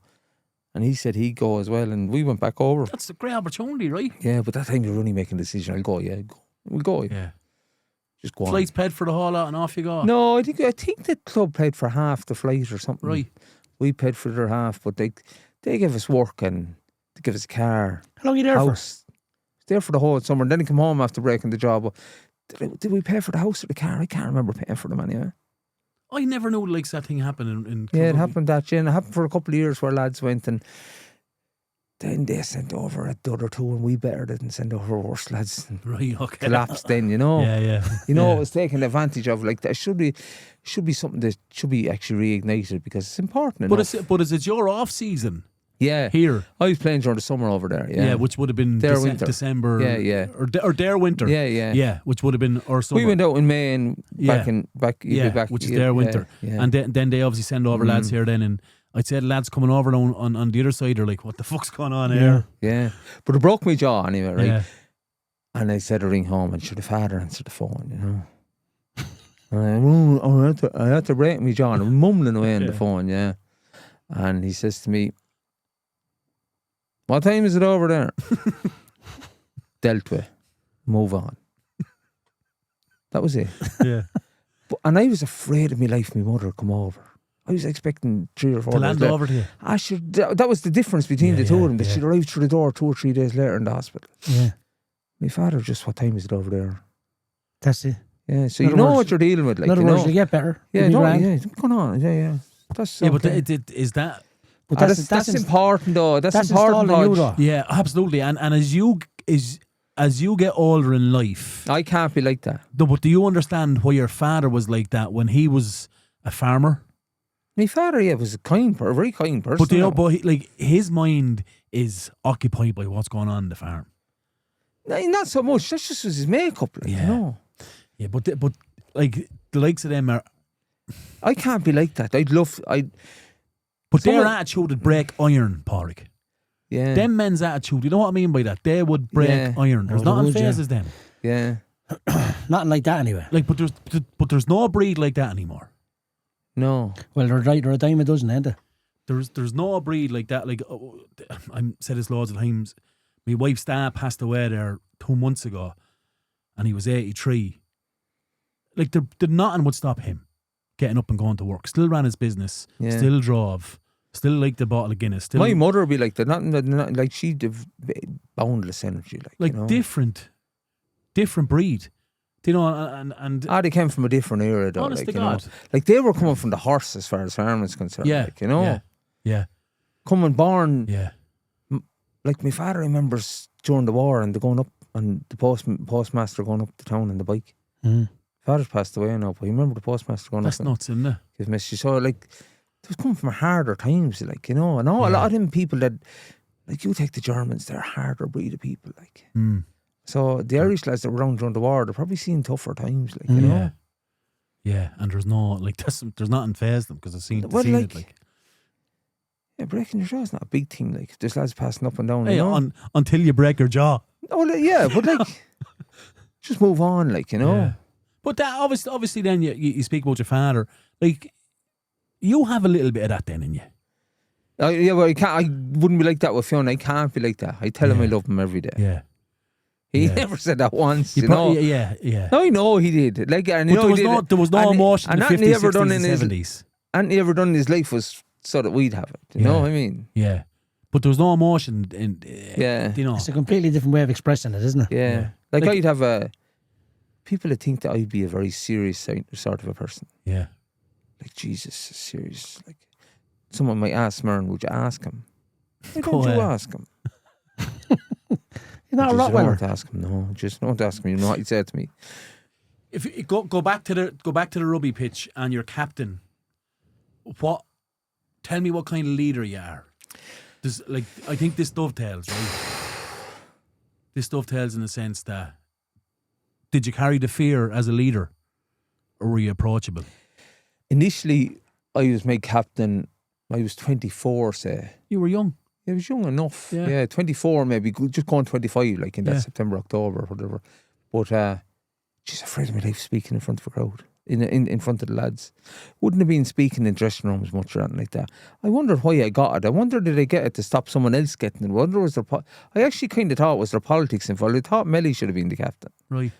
And he said he'd go as well, and we went back over. That's a great opportunity, right? Yeah, but that time you were only making a decision. I'll go, yeah. We'll go. Yeah. Just go Flights paid for the whole lot and off you go. No, I think the club paid for half the flight or something. Right. We paid for their half, but they gave us work and they gave us a car. How long are you there house. There for the whole summer. And then he come home after breaking the job. Did we pay for the house or the car? I can't remember paying for them anyway. I never knew like that thing happened in Yeah, it happened that year. And it happened for a couple of years where lads went and then they sent over the other two and we better didn't send over worse lads. Right, okay. Collapsed then, you know. Yeah. You know, it was taken advantage of. Like that should be something that should be actually reignited because it's important. But is it your off season? Yeah. Here. I was playing during the summer over there. Yeah, which would have been their winter. December. Yeah. Or their winter. Yeah, which would have been our summer. We went out in May and back, which is their winter. Yeah. And then they obviously send over lads here then, and I'd say the lads coming over on the other side are like, what the fuck's going on here? Yeah. But it broke my jaw anyway, right? Yeah. And I said to ring home and should the father answer the phone, you know. And I had to break my jaw and I'm mumbling away on the phone, yeah. And he says to me, what time is it over there? Dealt with. Move on. That was it. Yeah. And I was afraid of my life my mother would come over. I was expecting 3 or 4 to days land later. over to you. That was the difference between the two of them. That she'd arrive through the door 2 or 3 days later in the hospital. Yeah. My father just, what time is it over there? That's it. Yeah, so you know what you're dealing with. Like, in other words, you get better. Yeah, what's going on? Yeah. That's but is that... But that's important though. That's important. You, though. Yeah, absolutely. And as you get older in life, I can't be like that. No, but do you understand why your father was like that when he was a farmer? My father, was a very kind person. But his mind is occupied by what's going on in the farm. No, not so much. That's just his makeup, like, you know. Yeah, but like the likes of them are. I can't be like that. But their attitude would break iron, Padraig. Yeah. Them men's attitude, you know what I mean by that? They would break iron. There's nothing phases them. Yeah. Nothing like that anyway. But there's no breed like that anymore. No. Well, they're a dime a dozen, ain't they? There's no breed like that. Like I've said this loads of times. My wife's dad passed away there 2 months ago, and he was 83. Like nothing would stop him getting up and going to work. Still ran his business. Yeah. Still drove. Still liked the bottle of Guinness. Still, my mother would be like that. Not like she'd have boundless energy. Like you know? different breed. You know, and they came from a different era though. Honest like, to God. Like they were coming from the horse as far as farming is concerned. Yeah. Like, you know? Yeah. Coming born. Yeah. Like my father remembers during the war and they're going up and the postmaster going up the town on the bike. Mm. Father's passed away now, but you remember the postmaster going That's up. That's nuts, isn't it? His message. So like they was coming from harder times, like, you know, and a lot of them people that, like, you take the Germans, they're a harder breed of people, like. Mm. So the Irish lads that were around during the war, they're probably seen tougher times, like, you know. Yeah, and there's nothing phased them because I've seen it, like. Yeah, breaking your jaw is not a big thing, like. There's lads passing up and down, you know. Until you break your jaw. Oh, yeah, but like, just move on, like, you know. Yeah. But that obviously then you speak about your father, like, you have a little bit of that then in you. Well, I wouldn't be like that with Fionn. I can't be like that. I tell him I love him every day. Yeah. He never said that once, you know. Yeah. No, I know he did. Like, and but there was no emotion in the 50s, 60s and 70s. And he ever done in his life was so that we'd have it. You know what I mean? Yeah. But there was no emotion in you know. It's a completely different way of expressing it, isn't it? Yeah. Like I'd have people that think that I'd be a very serious sort of a person. Yeah. Like, Jesus, serious. Like, someone might ask Mern, would you ask him? Why Go don't you ahead. ask him? You're not a Rottweiler. Don't ask him. No, just don't ask him. You know what he said to me. If you go back to the rugby pitch and you're captain, tell me what kind of leader you are. I think this dovetails, right? This dovetails in the sense that, did you carry the fear as a leader, or were you approachable? Initially, I was made captain. I was 24, say. You were young. I was young enough. Yeah. 24 maybe, just going 25, like in that September, October, whatever. But just afraid of my life speaking in front of a crowd. in front of the lads. Wouldn't have been speaking in dressing rooms much or anything like that. I wondered why I got it. I wondered, did I get it to stop someone else getting it? I wonder, was there I actually kind of thought, was there politics involved? I thought Melly should have been the captain. Right.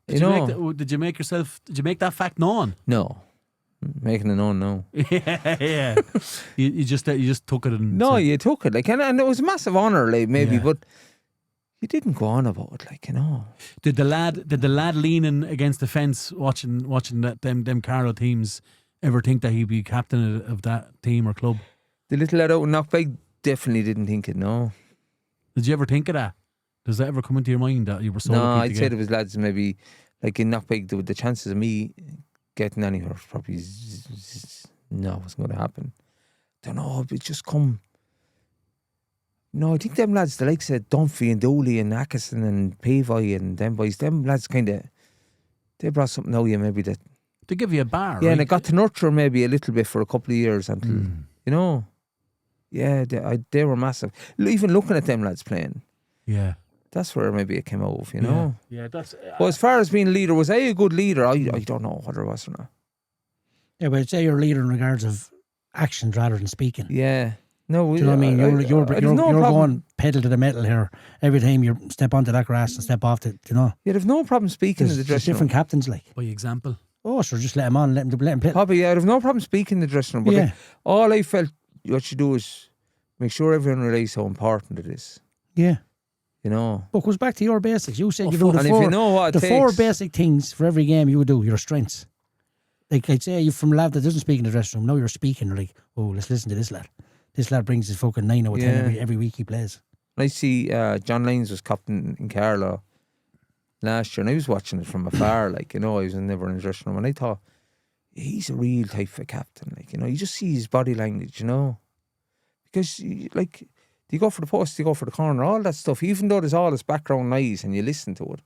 Did you make that fact known? No. Making it known, no. yeah. You just took it and... No, you took it. Like, and it was a massive honour, like, maybe, but you didn't go on about it, like, you know. Did the lad leaning against the fence watching them Carlow teams ever think that he'd be captain of that team or club? The little lad out in Knockbeg definitely didn't think it, no. Did you ever think of that? Does that ever come into your mind that you were so lucky? No, I'd say there was lads maybe, like in Knockbeg, the chances of me getting anywhere was probably no, it wasn't going to happen. Don't know, it just come. No, I think them lads, the likes of Dunphy and Dooley and Atkinson and Pavey and them boys, them lads kind of, they brought something out of you maybe that. To give you a bar, yeah, right? and it got to nurture maybe a little bit for a couple of years until, you know, yeah, they were massive. Even looking at them lads playing. Yeah. That's where maybe it came out of, you know. Yeah, that's... But as far as being a leader, was I a good leader? I don't know whether it was or not. Yeah, but I'd say you're a leader in regards of actions rather than speaking. Yeah. No, do you know what I mean? You're going pedal to the metal here every time you step onto that grass and step off it, you know. You'd have no problem speaking in the dressing room. Different captains, like. By example. Oh, sure, just let him on, let him play. Probably, yeah, I'd have no problem speaking in the dressing room. But like, all I felt what you do is make sure everyone realises how important it is. Yeah. You know. But it goes back to your basics. You said you do the four basic things for every game you would do, your strengths. Like I'd say, you're from a lad that doesn't speak in the dressing room. Now you're speaking, like, oh, let's listen to this lad. This lad brings his fucking 9 out of 10 every week he plays. I see John Lyons was captain in Carlow last year, and I was watching it from afar, like, you know, I was never in the dressing room, and I thought, he's a real type of captain, like, you know, you just see his body language, you know, because, like, do you go for the post, do you go for the corner, all that stuff, even though there's all this background noise and you listen to it,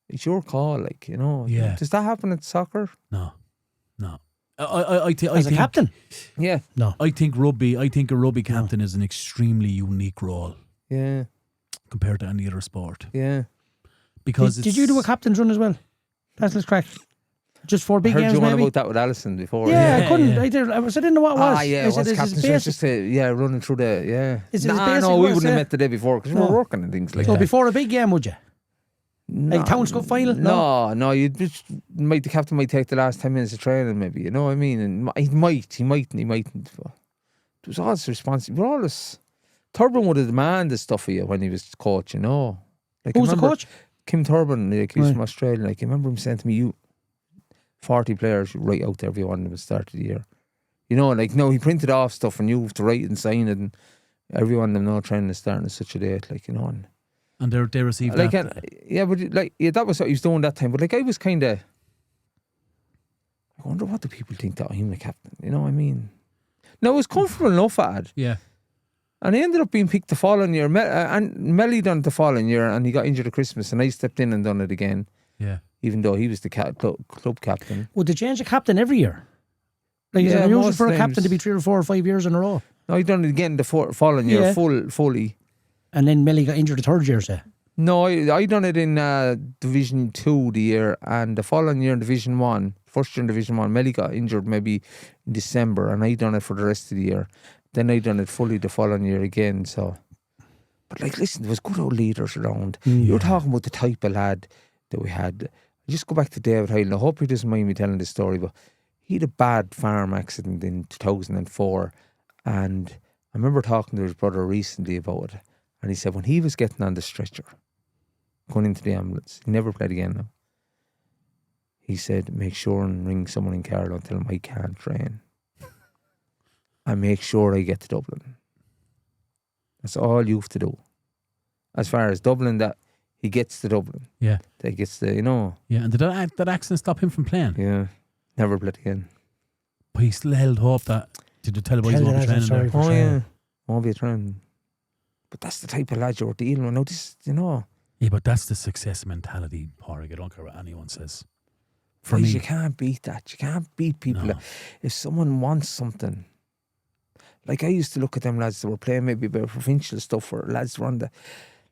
it's your call, like, you know. Yeah. Does that happen at soccer? No. I think a captain? Yeah. No. I think a rugby captain is an extremely unique role. Yeah. Compared to any other sport. Yeah. Because did you do a captain's run as well? Let's crack. Just 4 big games, I heard you maybe? on about that with Alison before. Yeah, I couldn't. Yeah. I didn't know what it was. Ah, yeah, what's captain's run? Just running through the, no, we wouldn't have met the day before because we were working and things like that. So before a big game, would you? Like Town Cup final? No, you just the captain might take the last 10 minutes of training, maybe, you know what I mean? And he mightn't. But it was always responsible. We're always Turban would have demanded stuff of you when he was coach, you know. Like, who was the coach? Kim Turban, like, he's from Australia. Like, I remember him saying to me, you 40 players, you write out every one of them at the start of the year. You know, like, no, he printed off stuff and you have to write and sign it, and every one of them know training is starting at such a date, like, you know. And they received like, that. That was what he was doing that time. But like, I was kind of, I wonder what do people think that I'm the captain. You know what I mean? No, it was comfortable enough, Ad. Yeah. And he ended up being picked the following year. And Melly done it the following year, and he got injured at Christmas, and I stepped in and done it again. Yeah. Even though he was the club captain. Would they change a captain every year? Like, is it unusual for a captain to be 3 or 4 or 5 years in a row? No, he done it again the following year, fully. And then Melly got injured the 3rd year, say? No, I done it in Division 2 the year, and the following year in Division 1, first year in Division 1, Melly got injured maybe in December, and I done it for the rest of the year. Then I done it fully the following year again, so. But like, listen, there was good old leaders around. You were talking about the type of lad that we had. I just go back to David Hyland. I hope he doesn't mind me telling this story, but he had a bad farm accident in 2004, and I remember talking to his brother recently about it. And he said when he was getting on the stretcher, going into the ambulance, he never played again now. He said, make sure and ring someone in Carlow and tell him I can't train. And make sure I get to Dublin. That's all you have to do. As far as Dublin, that he gets to Dublin. Yeah. That he gets to, you know. Yeah, and did that accident stop him from playing? Yeah. Never played again. But he still held hope that, did you tell the boys he won't be training there? Oh, yeah. Won't be training. But that's the type of lad you're dealing with. Now, this, you know. Yeah, but that's the success mentality, Padraig. I don't care what anyone says. For me, you can't beat that. You can't beat people. No. If someone wants something, like I used to look at them lads that were playing maybe about provincial stuff, or lads were on the,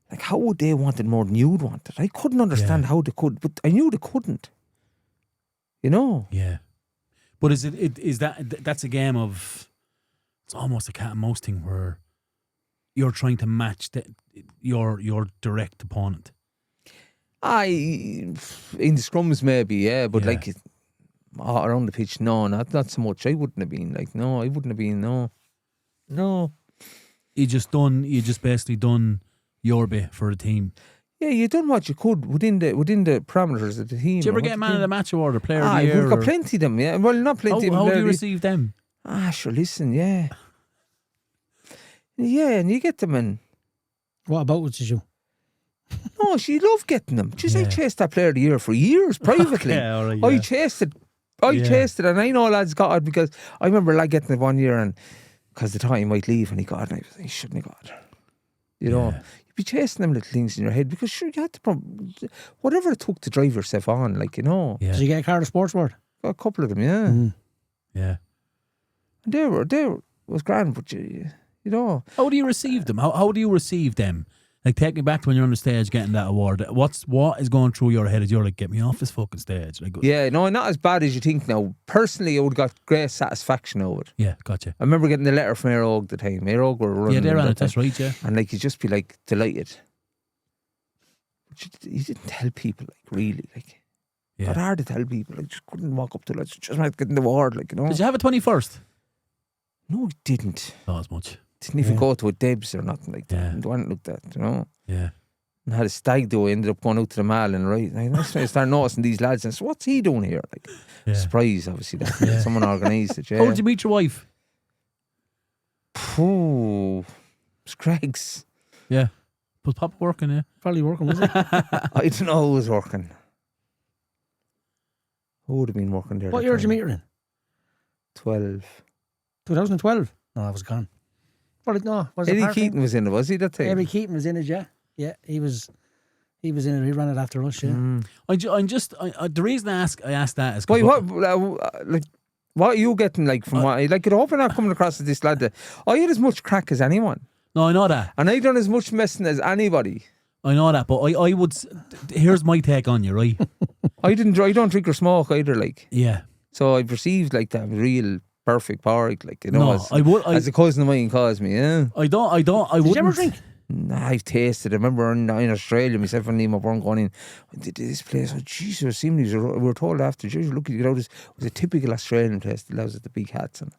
like, how would they want it more than you'd want it? I couldn't understand how they could, but I knew they couldn't. You know? Yeah. But that's a game of, it's almost a cat and mouse thing where you're trying to match your direct opponent. In the scrums maybe, yeah, but like around the pitch, no, not so much. I wouldn't have been like, no, I wouldn't have been, no. You just basically done your bit for the team. Yeah, you done what you could within the parameters of the team. Did you ever get man of the match award or player of the year? We've got plenty of them, yeah. Well, not plenty. How do you receive them? Sure, listen, yeah. Yeah, and you get them in. What about what you? No, she loved getting them. I chased that player of the year for years privately. I chased it. And I know lads got it because I remember a lad getting it one year, and because they thought he might leave, and he got it, and I was like, he shouldn't have got it. You know, you'd be chasing them little things in your head because sure you had to whatever it took to drive yourself on, like, you know. Yeah. Did you get a Carlow Sports Award? Got a couple of them, yeah. Mm. Yeah. And they was grand, but you know. How do you receive them? How do you receive them? Like, take me back to when you're on the stage getting that award. What is going through your head as you're like, get me off this fucking stage? Like, yeah, no, not as bad as you think now. Personally, I would have got great satisfaction over it. Yeah, gotcha. I remember getting the letter from Éire Óg the time. Éire Óg were running. Yeah, they ran it, that's right, yeah. And like, you'd just be like delighted. But you didn't tell people, like, really, like. Yeah. Got hard to tell people. I just couldn't walk up to lads. Just might get in the award, like, you know. Did you have a 21st? No, I didn't. Not as much. Didn't even go to a Debs or nothing like that. Yeah. It wasn't like that, you know. Yeah. And had a stag do. I ended up going out to the mall and I started noticing these lads and I said, what's he doing here? Like, surprise, obviously, that someone organised it. Yeah. How did you meet your wife? It was Craig's. Yeah. Was Papa working, yeah? Probably working, was he? I don't know who was working. Who would have been working there? What year did you meet her in? 2012. No, I was gone. Probably no. Eddie Keaton was in it, was he? That time? Eddie Keaton was in it, yeah. Yeah, he was in it. He ran it after us, yeah. The reason I asked that is why, what are you getting like from what? Like, I hope you're not coming across as this lad that I had as much crack as anyone. No, I know that, and I done as much messing as anybody. I know that, but I would. Here's my take on you, right? I don't drink or smoke either, like. Yeah. So I perceived like that real perfect Padraig, like, you know, as a cousin of mine calls me, yeah. I wouldn't. Did you ever drink? Nah, I've tasted it. I remember in Australia, myself and Liam weren't going in. Went to this place. Oh, Jesus, we were told after, Jesus, look, you know, it was a typical Australian place that allows at the big hats and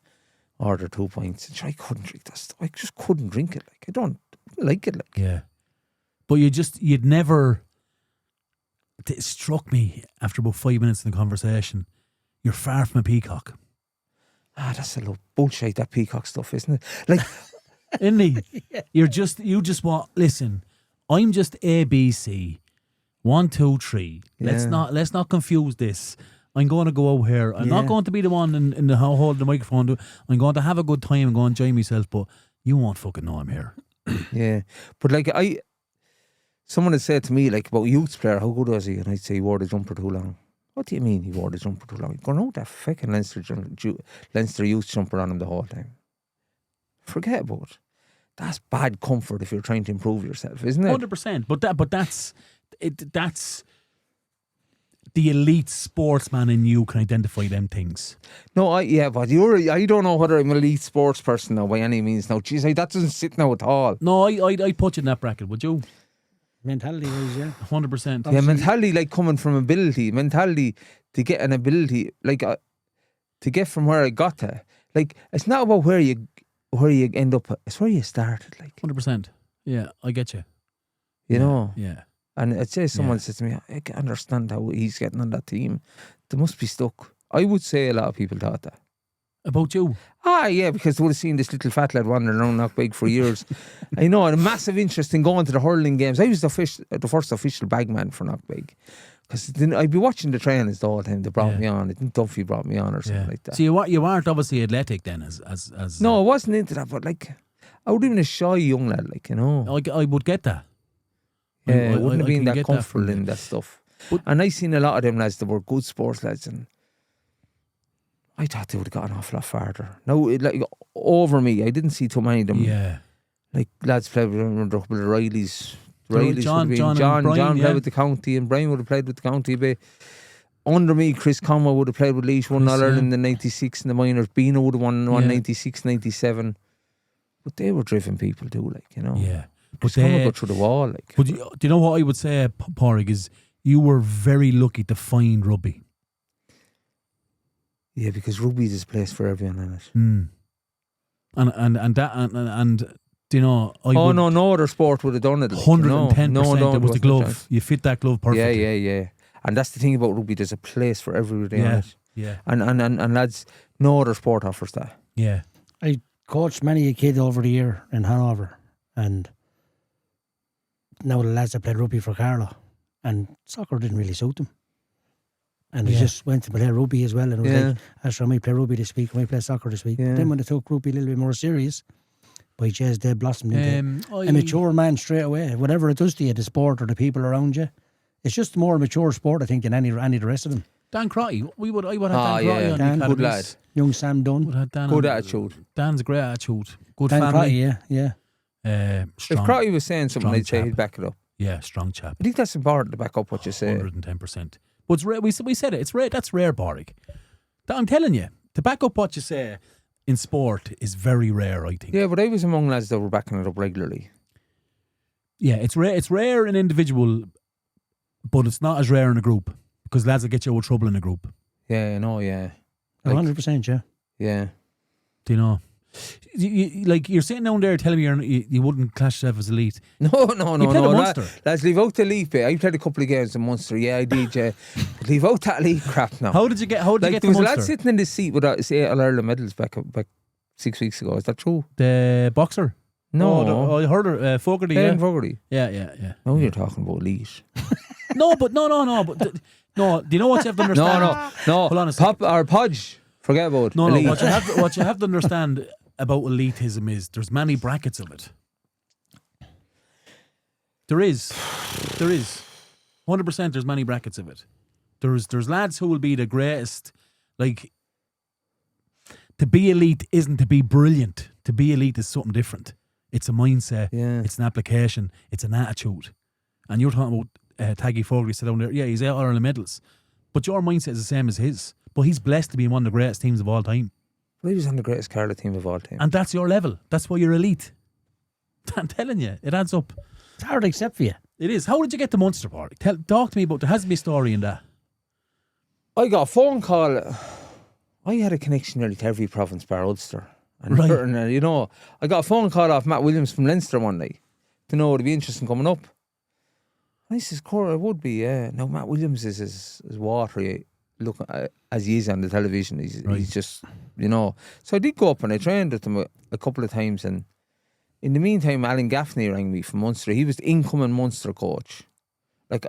order 2 pints. And I couldn't drink that stuff. I just couldn't drink it. Like, I don't like it. Like, yeah. But you'd never. It struck me after about 5 minutes in the conversation. You're far from a peacock. That's a lot of bullshit, that peacock stuff, isn't it? Like, isn't he? Yeah. You just want. Listen, I'm just ABC, 1, 2, 3. Let's not confuse this. I'm going to go out here. I'm not going to be the one in the hold the microphone. I'm going to have a good time and go and enjoy myself. But you won't fucking know I'm here. Yeah, but like someone had said to me like about a youth player, how good was he? And I'd say he wore the jumper too long. What do you mean he wore the jumper too long? Going out that fucking Leinster youth jumper on him the whole time. Forget about it. That's bad comfort if you're trying to improve yourself, isn't it? 100%. But that's the elite sportsman in you can identify them things. No, but I don't know whether I'm an elite sports person now by any means. Now, geez, that doesn't sit now at all. No, I'd put you in that bracket. Would you? Mentality wise, yeah. 100%. Yeah, mentality like coming from ability. Mentality to get an ability, like to get from where I got to. Like, it's not about where you end up, it's where you started. Like 100%. Yeah, I get you. You know? Yeah. And I'd say someone says to me, I can understand how he's getting on that team. They must be stuck. I would say a lot of people thought that. About you? Yeah, because they would have seen this little fat lad wandering around Knockbeg for years. I know, and a massive interest in going to the hurling games. I was the first official bagman for Knockbeg. Because I'd be watching the trainings the whole time. They brought me on. I think Duffy brought me on or something like that. So you weren't obviously athletic then as No, I wasn't into that, but like, I would have been a shy young lad, like, you know. I would get that. Yeah, I wouldn't have been that comfortable in that stuff. And I seen a lot of them lads that were good sports lads, and I thought they would have got an awful lot farther. No, like, over me, I didn't see too many of them. Yeah. Like, lads played with the Rileys. John John Brian, played with the county, and Brian would have played with the county a bit. under me, Chris Conway would have played with Laois, won All Ireland in '96 in the minors. Beano would have won 96, 97. But they were driven people too, like, you know. Yeah. But they go through the wall, like. But do you know what I would say, Padraig, is you were very lucky to find rugby. Yeah, because rugby is a place for everyone in it. And you know, no other sport would have done it. Like, 110%. No, it was the glove. You fit that glove perfectly. Yeah. And that's the thing about rugby. There's a place for everybody in it. Yeah. And lads, no other sport offers that. Yeah. I coached many a kid over the year in Hanover, and now the lads that played rugby for Carlow, and soccer didn't really suit them. And they just went to play rugby as well. And it was like, Ashra, I might play rugby this week, I might play soccer this week. But then when they took rugby a little bit more serious, by Jez, they blossomed into a mature man straight away. Whatever it does to you, the sport or the people around you, it's just a more mature sport, I think, than any of the rest of them. Dan Crotty, I would have Dan Crotty on Dan, the good lad. Young Sam Dunn. Would have Dan good attitude. Dan's a great attitude. Good Dan family. Crotty, yeah. Strong, if Crotty was saying something, I'd say he'd back it up. Yeah, strong chap. I think that's important to back up what you say. 110%. But it's rare, we said it. It's rare. That's rare, Padraig. I'm telling you, to back up what you say in sport is very rare, I think. Yeah, but I was among lads that were backing it up regularly. Yeah, it's rare. It's rare in individual, but it's not as rare in a group because lads will get you out of trouble in a group. Yeah, no, yeah. 100%, yeah. Yeah. Do you know? You're sitting down there telling me you wouldn't clash yourself as elite. No. You played at Munster. Lads, leave out the elite bit. I played a couple of games in Munster. Yeah, I did. But leave out that elite crap now. How did you get to Munster? There was a lad sitting in this seat with say All Ireland medals back 6 weeks ago. Is that true? The boxer? No. I heard her. Fogarty. Fogarty. Yeah. Now you're talking about elite. No. But do you know what you have to understand? No. Hold on a second. Or Podge. Forget about No. elite. What you have to understand about elitism is there's many brackets of it. There is 100%. There's many brackets of it. There's lads who will be the greatest. Like, to be elite isn't to be brilliant. To be elite is something different. It's a mindset. Yeah. It's an application. It's an attitude. And you're talking about Taggy Fogarty sit down there. Yeah, he's out All Ireland medals, but your mindset is the same as his. But he's blessed to be in one of the greatest teams of all time. He was on the greatest Carlow team of all time. And that's your level. That's why you're elite. I'm telling you, it adds up. It's hard to accept for you. It is. How did you get to Munster, Padraig? Talk to me about, there has to be a story in that. I got a phone call. I had a connection nearly to every province bar Ulster. And right. I got a phone call off Matt Williams from Leinster one night to know it'd be interesting coming up. And I says, Cora, it would be, yeah. Now, Matt Williams is as watery look as he is on the television. He's just, So I did go up and I trained with him a couple of times. And in the meantime, Alan Gaffney rang me from Munster. He was the incoming Munster coach. Like,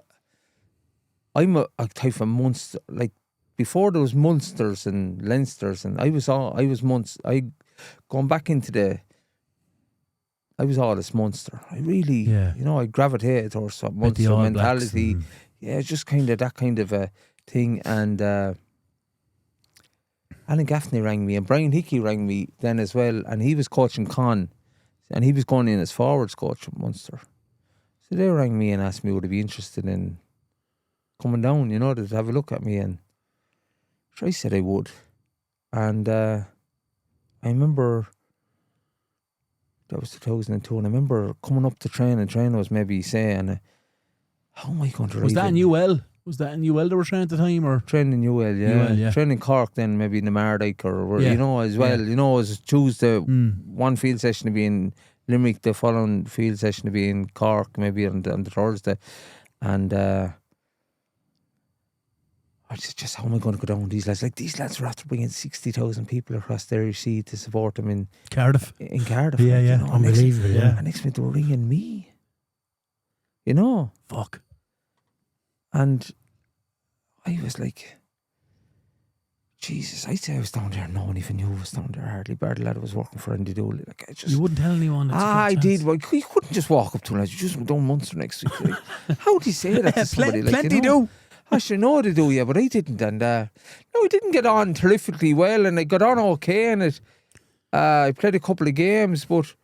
I'm a type of Munster. Like, before there was Munsters and Leinsters, and I was Munster. Going back into I was all this Munster. I really, I gravitated towards some Munster mentality. Yeah, just kind of that kind of a thing. And Alan Gaffney rang me, and Brian Hickey rang me then as well, and he was coaching Con, and he was going in as forwards coach at Munster. So they rang me and asked me would I be interested in coming down, to have a look at me, and I said I would. And I remember that was 2002, and I remember coming up to train, and training was maybe saying, how am I going to Was that in UL? Was that in UL they were training at the time? Or training in UL, yeah. UL, yeah. Training in Cork then, maybe in the Mardyke or as well. Yeah. As choose the one field session to be in Limerick, the following field session to be in Cork, maybe on the Thursday. And I said, just how am I going to go down with these lads? Like, these lads were after bringing 60,000 people across the Irish Sea to support them in Cardiff. In Cardiff. Yeah. Unbelievable, yeah. And next minute they were ringing me. Fuck. And I was like, Jesus, I'd say I was down there. No one even knew I was down there. Hardly. Barry lad was working for Andy Dooley. Like, you wouldn't tell anyone. I did. Well, you couldn't just walk up to them. You just went down Munster next week. Like, how do you say that to somebody? Plenty do. I should know they do, yeah, but I didn't. And I didn't get on terrifically well, and I got on okay in it. I played a couple of games, but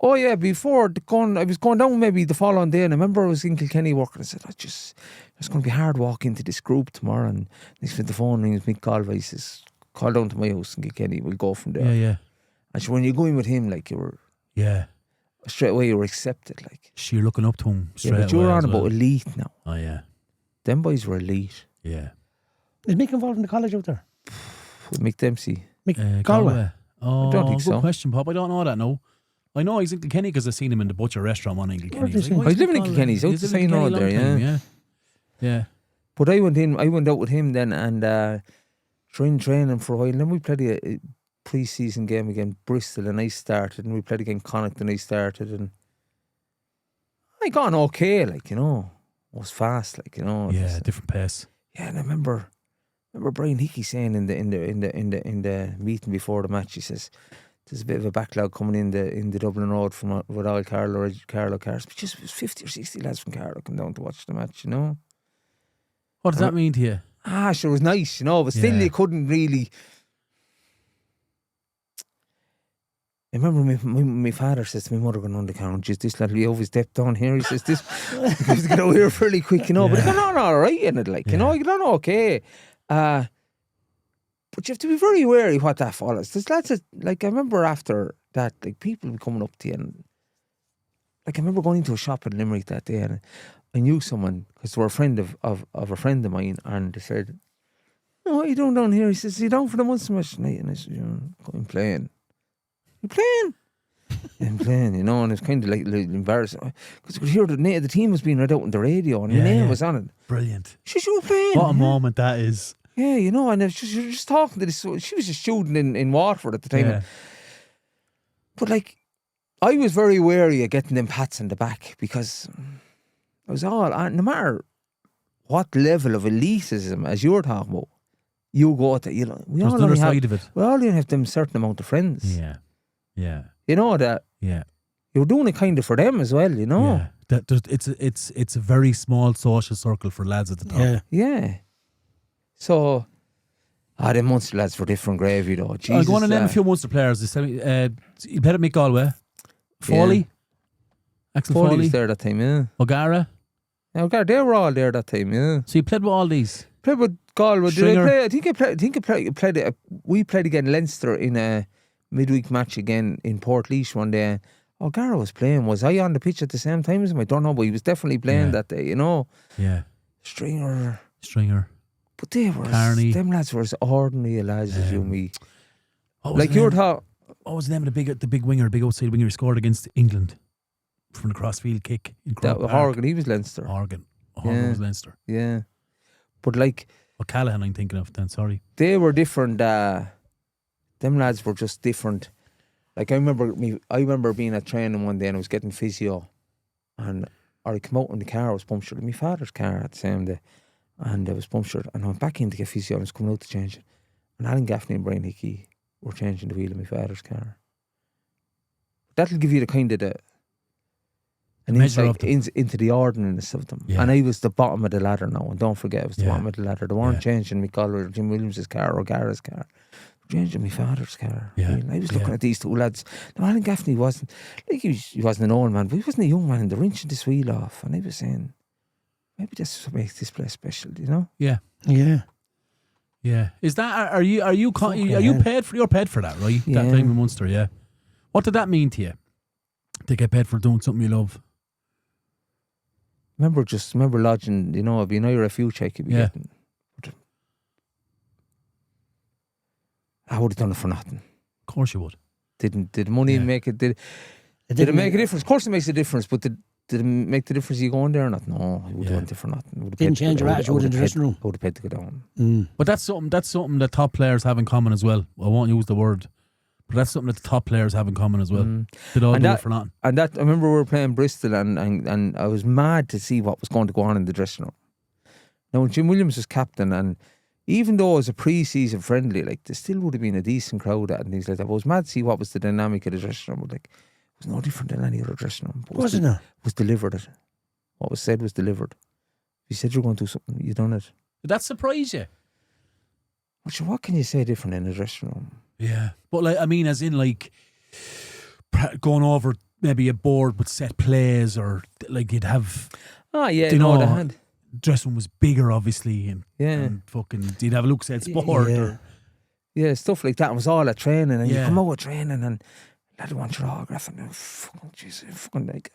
Oh yeah, before I was going down maybe the following day, and I remember I was in Kilkenny working. I said, it's going to be hard walking into this group tomorrow. And next minute the phone rings, Mick Galway, he says, call down to my house in Kilkenny, we'll go from there. Yeah. And so when you're going with him, like, you were straight away you were accepted, like. So you're looking up to him straight away. But you're on about elite now. Oh yeah. Them boys were elite. Yeah. Is Mick involved in the college out there? With Mick Dempsey. Mick Galway? Oh, I don't think good so. question, Pop. I don't know that, no. I know he's in Kilkenny because I've seen him in the butcher restaurant one in Kilkenny. He's living in Kilkenny. He's out the same road there, yeah. But I went out with him then and training for a while. And then we played a pre-season game against Bristol and I started, and we played against Connacht and I started, and I got on okay, like, you know. It was fast, like, you know. Yeah, different pace. Yeah, and I remember Brian Hickey saying in the meeting before the match, he says, there's a bit of a backlog coming in the Dublin Road from with all Carlow cars. But just it was 50 or 60 lads from Carlow come down to watch the match, you know. What does that mean to you? Sure, it was nice, you know, but still you couldn't really. I remember my father says to my mother going on the car, just this lad will be always stepped down here. He says this because to get out here fairly quick, you know. But he got on all right in it, like, you know, he got on okay. But you have to be very wary what that follows. There's lots of, like, I remember after that, like, people were coming up to you, and like, I remember going into a shop in Limerick that day, and I knew someone because they were a friend of a friend of mine, and they said, "Oh, what are you doing down here?" He says, "You down for the Munster match tonight?" And I said, "I'm playing." "You're playing?" I'm playing, you know, and it's kind of like embarrassing because I could hear the team was being read out on the radio, and your name was on it. Brilliant. She said, "You were playing." What a moment that is. Yeah, you know, and it was just, you're just talking to this. She was a student in Waterford at the time. Yeah. But like, I was very wary of getting them pats in the back because I was all, no matter what level of elitism, as you're talking about, you go to, you know, we all only have them certain amount of friends. Yeah. Yeah. You know that. Yeah. You're doing it kind of for them as well, you know. Yeah. It's a very small social circle for lads at the top. Yeah. So, them Munster lads for different gravy though. Jesus, I'll go on and name a few Munster players. You played at Mick Galway. Foley. Axel Foley was there that time, yeah. O'Gara. Yeah, O'Gara, they were all there that time, yeah. So you played with all these? Played with Galway. Stringer. We played against Leinster in a midweek match again in Portlaoise one day. O'Gara was playing. Was I on the pitch at the same time as him? I don't know, but he was definitely playing that day, you know. Yeah. Stringer. But they were, them lads were as ordinary lads as you and me. Like you were taught. What was the name of the big winger, big outside winger who scored against England from the crossfield kick in Croke Park? Horgan, he was Leinster. Horgan was Leinster. Yeah. But like... O'Callaghan I'm thinking of then, sorry. They were different. Them lads were just different. Like I remember being at training one day and I was getting physio, and I came out in the car, I was punctured in my father's car at the same day, and I was punctured, and I went back in to get physio and I was coming out to change it, and Alan Gaffney and Brian Hickey were changing the wheel of my father's car. That'll give you the kind of an insight into the ordinariness of them. Yeah. And I was the bottom of the ladder now, and don't forget I was the bottom of the ladder. They weren't changing Mick Galway or Jim Williams' car or Gara's car. Changing my father's car. Yeah. I was looking at these two lads. Now Alan Gaffney wasn't, like he wasn't an old man, but he wasn't a young man, and they're wrenching this wheel off. And I was saying, maybe this is what makes this place special, you know? Yeah. Yeah. Yeah. Is that, are you paid for that, right? Yeah. That time in Munster, yeah. What did that mean to you? To get paid for doing something you love? Remember lodging, you know, it'd be an IRFU check you'd be getting. I would have done it for nothing. Of course you would. Did money make it? Did it make a difference? Of course it makes a difference, but did it make the difference you going there or not? No, I would have done it for nothing. Didn't change your attitude in the dressing room. I would have paid to go down. But that's something that top players have in common as well. I won't use the word, but that's something that the top players have in common as well. Did all do it for nothing. And that, I remember we were playing Bristol and I was mad to see what was going to go on in the dressing room. Now when Jim Williams was captain, and even though it was a pre-season friendly, like there still would have been a decent crowd at and things like that. I was mad to see what was the dynamic of the dressing room. But like, it was no different than any other dressing room. Wasn't it? It was delivered. What was said was delivered. If you said you're going to do something, you done it. Did that surprise you? What can you say different in a dressing room? Yeah, but like, I mean, as in like going over maybe a board with set plays, or like you'd have. Oh yeah, you know, they had. Dressing room was bigger, obviously, and fucking you'd have a look said sport. Yeah, stuff like that. It was all at training, and you come out of training and lad want your autograph, and fucking Jesus, fucking like.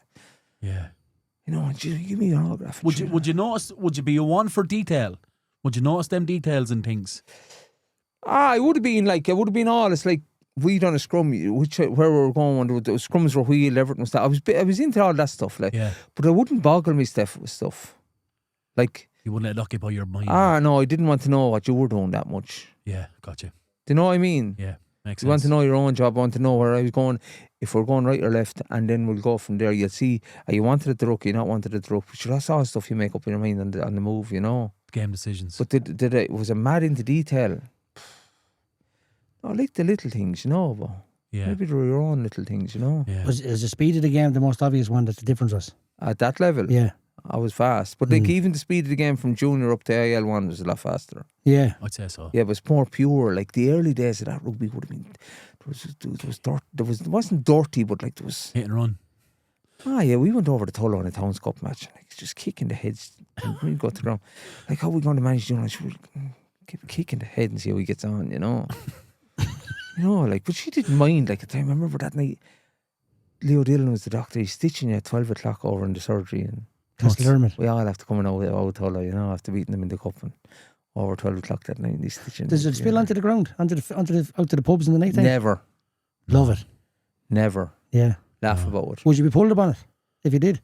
Yeah. You know, give me your autograph. Would you notice? Would you be a one for detail? Would you notice them details and things? It would have been all. It's like we done a scrum, where we were going. The scrums were wheeled, everything was that. I was into all that stuff, like. Yeah. But it wouldn't boggle me stuff. Like you wouldn't let it occupy your mind. No, I didn't want to know what you were doing that much. Yeah, gotcha. Do you know what I mean? Yeah, makes sense. You want to know your own job. I want to know where I was going. If we're going right or left, and then we'll go from there. You'll see, are you wanted it to ruck, you not wanted it to ruck. But that's all stuff you make up in your mind on the move, you know. Game decisions. But was it mad into detail? I like the little things, you know. But maybe there were your own little things, you know. Yeah. Was the speed of the game the most obvious one that the difference was? At that level? Yeah. I was fast. But like even the speed of the game from junior up to AL1 was a lot faster. Yeah. I'd say so. Yeah, it was more pure. Like the early days of that rugby would have been, it wasn't dirty, but like there was... Hit and run. Yeah, we went over to Tullow on a Towns Cup match. Like just kicking the heads. And we'd go to the ground. Like, how are we going to manage junior? She would keep kicking the head and see how he gets on, you know. You know, like, but she didn't mind. Like, at the time, I remember that night, Leo Dillon was the doctor. He's stitching you at 12 o'clock over in the surgery, and we all have to come in out Tullow, you know, after beating them in the cup, and over 12 o'clock that night, he's stitching. Does it spill onto the ground, out to the pubs in the night time? Never. Love it. Never. Yeah. Laugh about it. Would you be pulled upon it if you did?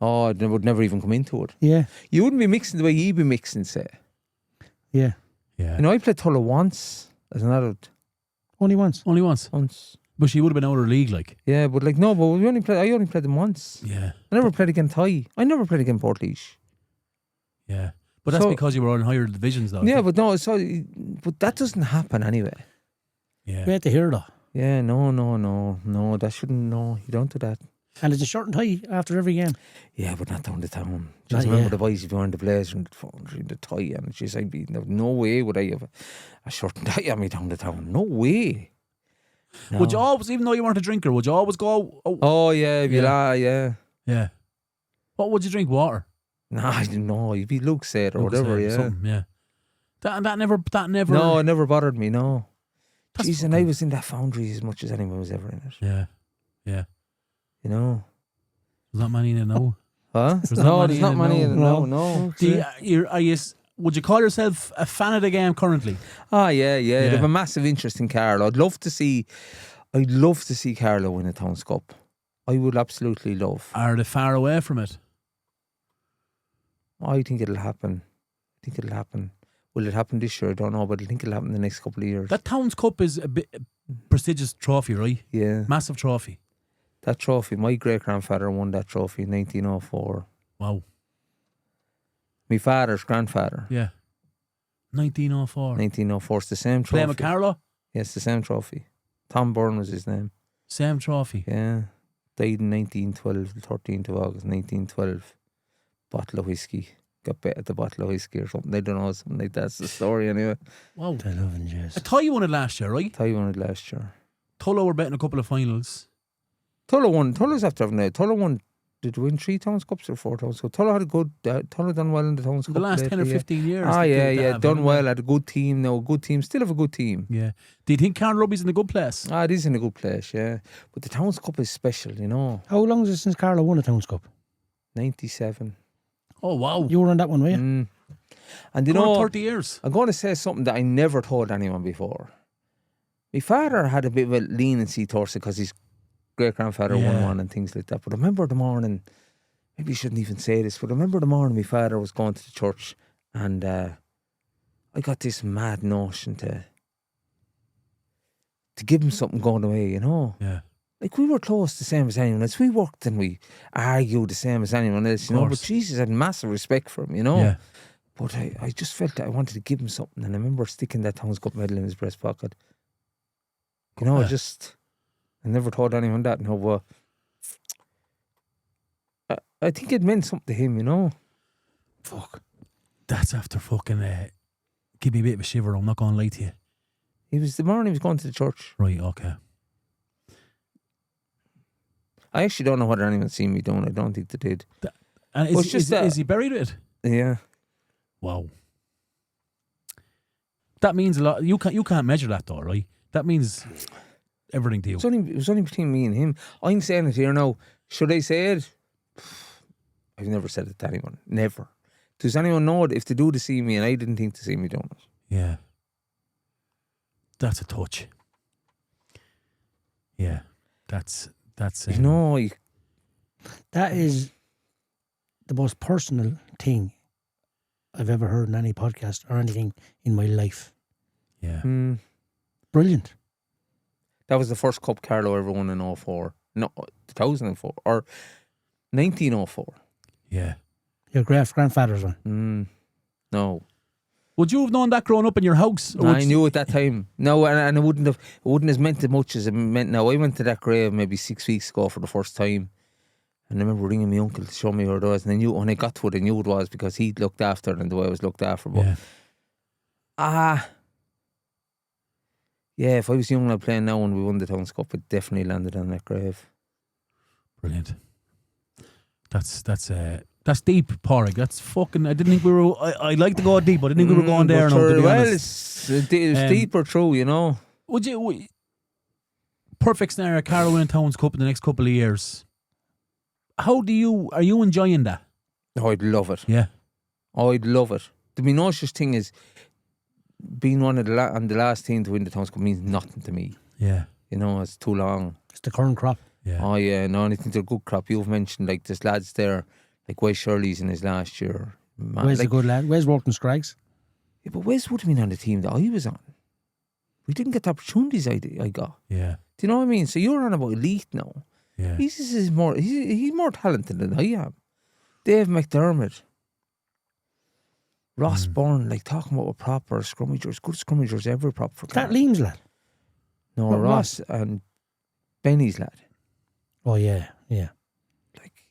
Oh, they would never even come into it. Yeah. You wouldn't be mixing the way you'd be mixing, say. Yeah. Yeah. You know, I played Tullow once as an adult. Only once? Only once. But she would have been out of league, like. Yeah, but like, no, but I only played them once. Yeah. I never played against Thai. I never played against Portlaoise. Yeah. But that's because you were on higher divisions, though. Yeah, but no, but that doesn't happen anyway. Yeah. We had to hear that. Yeah, no, that shouldn't, no, you don't do that. And it's a shirt and tie after every game. Yeah, but not down the town. Just remember the boys, if you're wearing the blazer and the tie, and she's like, no way would I have a shirt and tie on me down the town. No way. No. Would you always, even though you weren't a drinker, would you always go? Oh yeah, yeah. What would you drink? Water? Nah, I didn't know. You'd be Luke said or whatever. Yeah. That never. No, it never bothered me. No. Jeez, and I was in that foundry as much as anyone was ever in it. Yeah. You know. There's not many in it now. Huh? There's not many in it now. No. Would you call yourself a fan of the game currently? Oh yeah. They have a massive interest in Carlow. I'd love to see Carlow win a Towns Cup. I would absolutely love. Are they far away from it? I think it'll happen. Will it happen this year? I don't know, but I think it'll happen in the next couple of years. That Towns Cup is a bit prestigious trophy, right? Yeah. Massive trophy. That trophy, my great-grandfather won that trophy in 1904. Wow. My father's grandfather. Yeah. 1904. 1904. It's the same trophy. Playing with Carlow? Yeah, it's the same trophy. Tom Byrne was his name. Same trophy? Yeah. Died in 1912, the 13th of August, 1912. Bottle of whiskey. Got bet at the bottle of whiskey or something. I don't know, something like that's the story anyway. Wow. I love it, Thai won it last year, right? Thai won it last year. Tullow were betting a couple of finals. Tullow won. Tullow's after having it. Tullow won. Did win 3 Towns Cups or 4 Towns Cups? Tullow had a good. Tullow done well in the Towns Cup. The last 10 or 15 years. Done well. Had a good team now. A good team. Still have a good team. Yeah. Do you think Carlow Rugby's in a good place? It is in a good place, yeah. But the Towns Cup is special, you know. How long is it since Carlow won a Towns Cup? 97. Oh, wow. You were on that one, were you? And you know, 30 years. I'm going to say something that I never told anyone before. My father had a bit of a leniency towards it because his great-grandfather won one and things like that. But I remember the morning, maybe you shouldn't even say this, but I remember the morning my father was going to the church and I got this mad notion to give him something going away, you know? Yeah. Like, we were close the same as anyone else. We worked and we argued the same as anyone else, you know? But Jesus, I had massive respect for him, you know? Yeah. But I just felt that I wanted to give him something, and I remember sticking that Towns Cup medal in his breast pocket. You know, I never told anyone that. No, but I think it meant something to him, you know? Fuck. That's after fucking give me a bit of a shiver, I'm not going to lie to you. The morning he was going to the church. Right, okay. I actually don't know whether anyone's seen me doing. I don't think they did. And is he buried with it? Yeah. Wow. That means a lot. You can't measure that though, right? That means everything to you. It was only between me and him. I'm saying it here now. Should I say it? I've never said it to anyone. Never. Does anyone know it? If they do to see me, and I didn't think to see me doing it. Yeah. That's a touch. Yeah. That's you know, that is the most personal thing I've ever heard in any podcast or anything in my life. Yeah. Brilliant. That was the first cup Carlow ever won in 04. No, 2004 or 1904. Yeah. Your grandfather's one. No. Would you have known that growing up in your house? I knew at that time. No, and it wouldn't have meant as much as it meant now. I went to that grave maybe 6 weeks ago for the first time. And I remember ringing my uncle to show me where it was. And I knew when I got to it, I knew it was because he'd looked after it and the way I was looked after. But yeah, if I was young and playing now and we won the Towns Cup, it definitely landed on that grave. Brilliant. That's deep, Padraig. That's fucking. I didn't think we were. I like to go deep, but I didn't think we were going there. Sure, to be well, honest. it's deeper, true. You know. Would you? Perfect scenario. Carlow winning Towns Cup in the next couple of years. Are you enjoying that? Oh, I'd love it. Yeah. Oh, I'd love it. The obnoxious thing is being one of the last team to win the Towns Cup means nothing to me. Yeah. You know, it's too long. It's the current crop. Yeah. Oh yeah, no, I think they're good crop. You've mentioned like there's lads there, like Wes Shirley's in his last year. Man, Wes a good lad. Wes worked in Scraggs. Yeah, but Wes would have been on the team that I was on. We didn't get the opportunities I got. Yeah. Do you know what I mean? So you're on about elite now. Yeah. He's more talented than I am. Dave McDermott, Ross Byrne, like talking about a proper scrummagers, good scrummagers ever proper for That Liam's lad. No, What, Ross and Benny's lad. Oh yeah, yeah. Like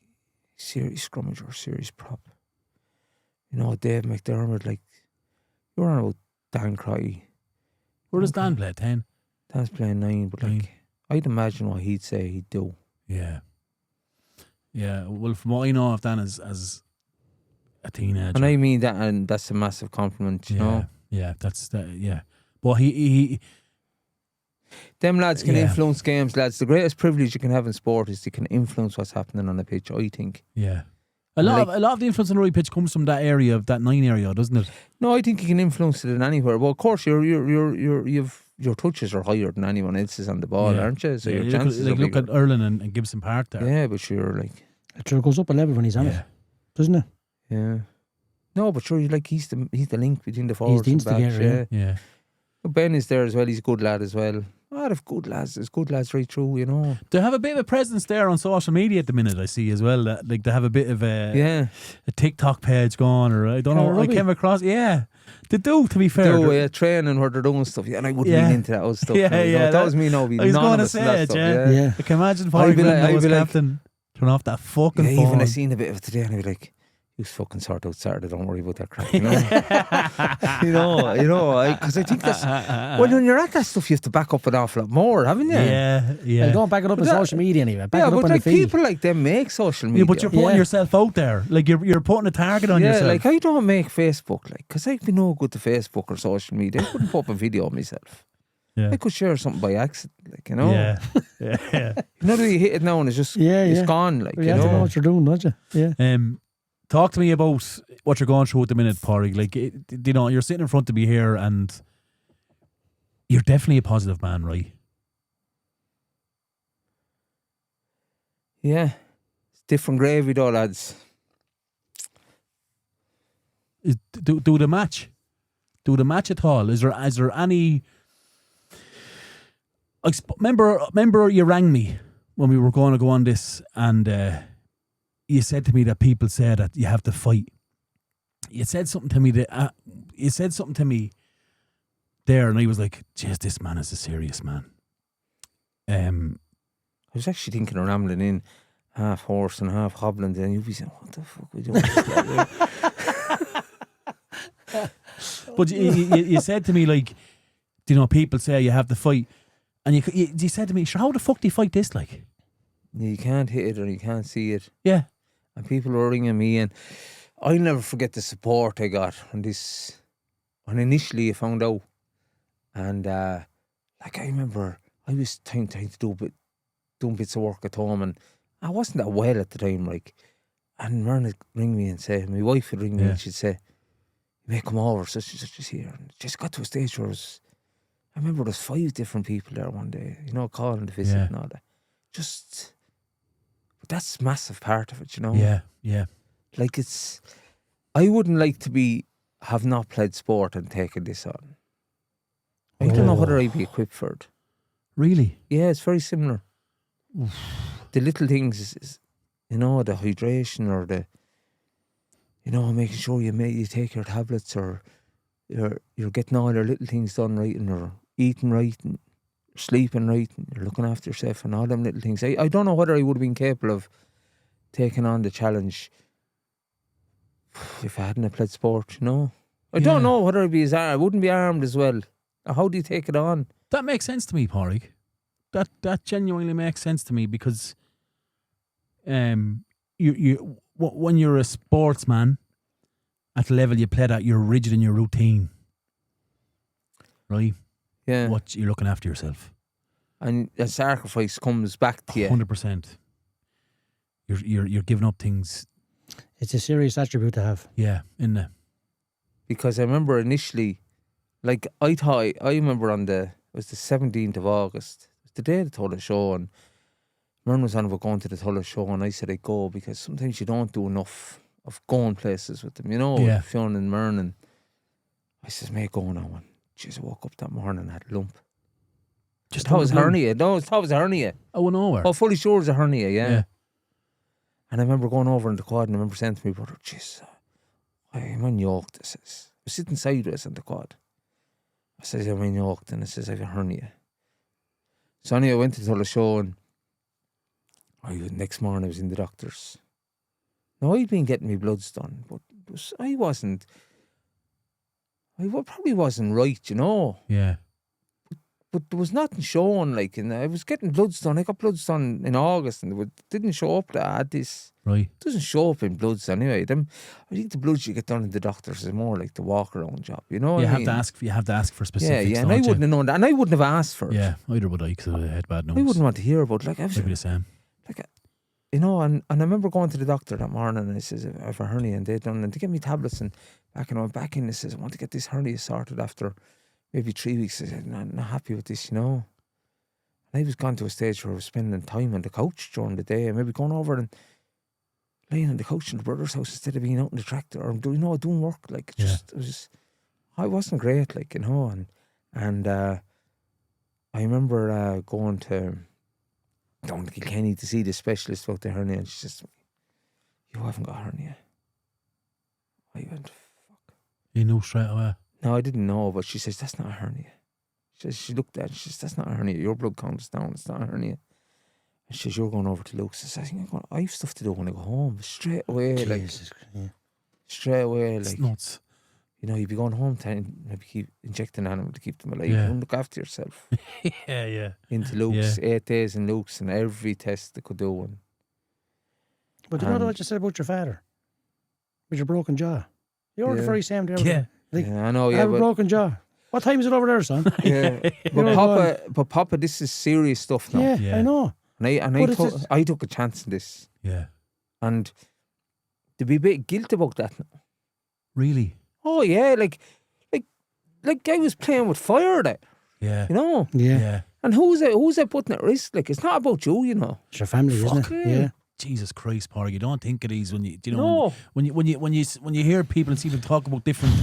serious scrummager, serious prop. You know, Dave McDermott, like you're on about Dan Cry. Where does Dan play? 10? Dan's playing 9, but like I'd imagine what he'd say he'd do. Yeah. Yeah. Well, from what I know of Dan as a teenager, and I mean that, and that's a massive compliment, you know. Yeah, that's that. Yeah, but he them lads can influence games, lads. The greatest privilege you can have in sport is they can influence what's happening on the pitch, I think. Yeah. A lot of the influence on the rugby pitch comes from that area, of that 9 area, doesn't it? No, I think you can influence it in anywhere. Well, of course, your touches are higher than anyone else's on the ball, aren't you? So your chances are look at Erlin and Gibson Park there. Yeah, but you're like it goes up a level when he's on it, doesn't it? Yeah. No, but sure, he's the link between the forwards. He's the instigator. Yeah. But Ben is there as well. He's a good lad as well. A lot of good lads. There's good lads right through, you know. They have a bit of a presence there on social media at the minute, I see as well. That, like they have a bit of a TikTok page going, or I don't know. I came across, they do. To be fair, they do training where they're doing stuff. Yeah, and I wouldn't be into that old stuff. That was me. No, I was going to say it. I can imagine Padraig Brennan was captain. Turn off that fucking phone. Even I seen a bit of it today, and I'd be like, "You fucking sort out Saturday. Don't worry about that crap." You know, because I think that's when you're at that stuff, you have to back up an awful lot more, haven't you? Yeah. Well, don't back it up on social media anyway. Back it up but on like the feed. people like them make social media. Yeah, but you're putting yourself out there. Like you're putting a target on yourself. Yeah, like I don't make Facebook, like, because I'd be no good to Facebook or social media. I couldn't put up a video of myself. Yeah. I could share something by accident, like, you know. Yeah. You know that you hit it now and it's just it's gone, like, you have to know what you're doing, don't you? Yeah. Talk to me about what you're going through at the minute, Padraig. Like, you know, you're sitting in front of me here, and you're definitely a positive man, right? Yeah, it's different gravy, though, lads. Do the match? Do the match at all? Is there any? Remember you rang me when we were going to go on this, and you said to me that people say that you have to fight. You said something to me there, and I was like, "Jeez, this man is a serious man." I was actually thinking of rambling in, half horse and half hobbling, and you'd be saying, "What the fuck are we doing?" But you said to me, like, you know, people say you have to fight. And you said to me, "Sure, how the fuck do you fight this?" Like, You can't hit it or you can't see it. Yeah. And people were ringing me, and I'll never forget the support I got when initially I found out. And like I remember, I was trying to doing bits of work at home, and I wasn't that well at the time, like. And Myrna would ring me and say, my wife would ring me and she'd say, you may come over, such and such is here. And it just got to a stage where I remember there was 5 different people there one day, you know, calling to visit and all that. But that's a massive part of it, you know. Yeah, yeah. Like I wouldn't like to have not played sport and taken this on. I don't know whether I'd be equipped for it. Really? Yeah, it's very similar. The little things is you know, the hydration or making sure you take your tablets, or you're getting all your little things done right, and you're eating right and sleeping right and you're looking after yourself and all them little things. I don't know whether I would have been capable of taking on the challenge if I hadn't played sport, you know. I don't know whether I wouldn't be armed as well. How do you take it on? That makes sense to me, Padraig. That genuinely makes sense to me, because you when you're a sportsman at the level you played at, you're rigid in your routine, right? Yeah. What you're looking after yourself, and the sacrifice comes back to you. 100%. You're giving up things. It's a serious attribute to have. Yeah, in the. Because I remember initially, like I remember it was the 17th of August. It was the day of the Tulla show, and Mern was on about going to the Tulla show, and I said I'd go, because sometimes you don't do enough of going places with them, you know, with Fionn and Mern. And I says, mate, go now. And jeez, I woke up that morning and had a lump. Just thought it was hernia. No, I thought it was a hernia. Oh, nowhere. Oh, fully sure it was a hernia, yeah. And I remember going over in the quad, and I remember saying to my brother, jeez, I'm unyoked. I says, I was sitting sideways in the quad. I says, I'm unyoked, and I says, I have a hernia. So anyway, I went to the Tulla show, and next morning I was in the doctor's. Now, I'd been getting my bloods done, but I probably wasn't right, you know. Yeah. But there was nothing showing, like, and I was getting bloods done. I got bloods done in August, and it didn't show up that I had this. Right. It doesn't show up in bloods anyway. I think the bloods you get done in the doctors is more like the walk around job, you know. You have to ask for specifics. Yeah, and I wouldn't have known that, and I wouldn't have asked for it. Yeah, either would I, because I had bad nose. I wouldn't want to hear about it. Like, I'd be the same. Like, you know, and I remember going to the doctor that morning, and I says, I have a hernia, and they gave me tablets, and I went back in and says, I want to get this hernia sorted after maybe 3 weeks. I said, I'm not happy with this, you know. And I was gone to a stage where I was spending time on the couch during the day, and maybe going over and laying on the couch in the brother's house instead of being out in the tractor or doing work. Like, I wasn't great, like, you know. And I remember going to Kilkenny to see the specialist about the hernia, and she says to me, you haven't got a hernia. I went, fuck. You knew straight away? No, I didn't know, but she says, that's not a hernia. She looked at it, she says, that's not a hernia. Your blood count is down, it's not a hernia. And she says, you're going over to Luke's. I said, I have stuff to do when I go home. Straight away, Jesus, straight away, it's nuts. You know, you'd be going home to maybe keep injecting animal to keep them alive. You don't look after yourself. Yeah. Into Luke's, 8 days in Luke's, and every test they could do. But you know what you said about your father? With your broken jaw. You're the very same to everything. I know, I have a broken jaw. What time is it over there, son? Yeah. But Papa, this is serious stuff now. Yeah. I know. And I took a chance in this. Yeah. And to be a bit guilty about that now. Really? Oh yeah, like I was playing with fire there. Yeah. You know? Yeah. And who's that putting at risk? Like, it's not about you, you know. It's your family, isn't it? Yeah. Jesus Christ, Paul, you don't think of these when you hear people and see them talk about different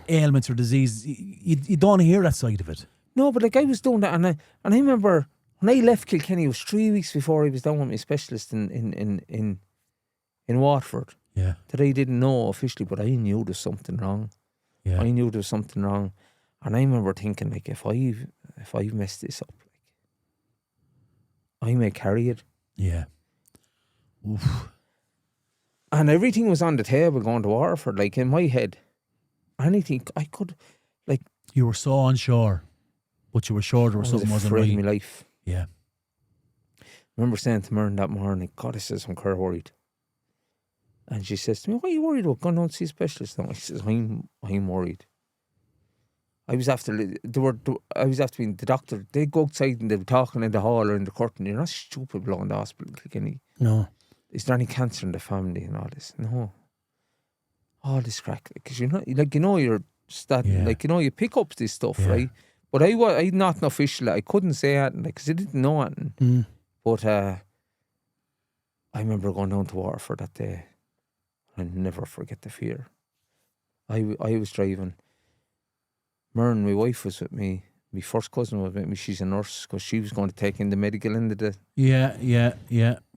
ailments or diseases, you don't hear that side of it. No, but like I was doing that, and I remember when I left Kilkenny, it was 3 weeks before I was down with my specialist in Waterford. Yeah. That I didn't know officially, but I knew there was something wrong. Yeah. I knew there was something wrong. And I remember thinking, like, if I've messed this up, like, I may carry it. Yeah. Oof. And everything was on the table going to Waterford, like, in my head. Anything I could, like... You were so unsure, but you were sure there was something wasn't right. In my life. Yeah. remember saying to Mern that morning, God, I says, I'm quite worried. And she says to me, what are you worried about? Going down to see a specialist now. I says, I'm worried. I was after being the doctor. They go outside and they were talking in the hall or in the curtain. You're not stupid blowing the hospital. Like No. Is there any cancer in the family and all this? No. All this crack. Because you're not, like, you're starting, like, you pick up this stuff, right? But I'm not an official. I couldn't say anything, because I didn't know anything. But I remember going down to Waterford that day. I'll never forget the fear. I was driving. Mern, my wife, was with me. My first cousin was with me. She's a nurse, because she was going to take in the medical end of the... Yeah.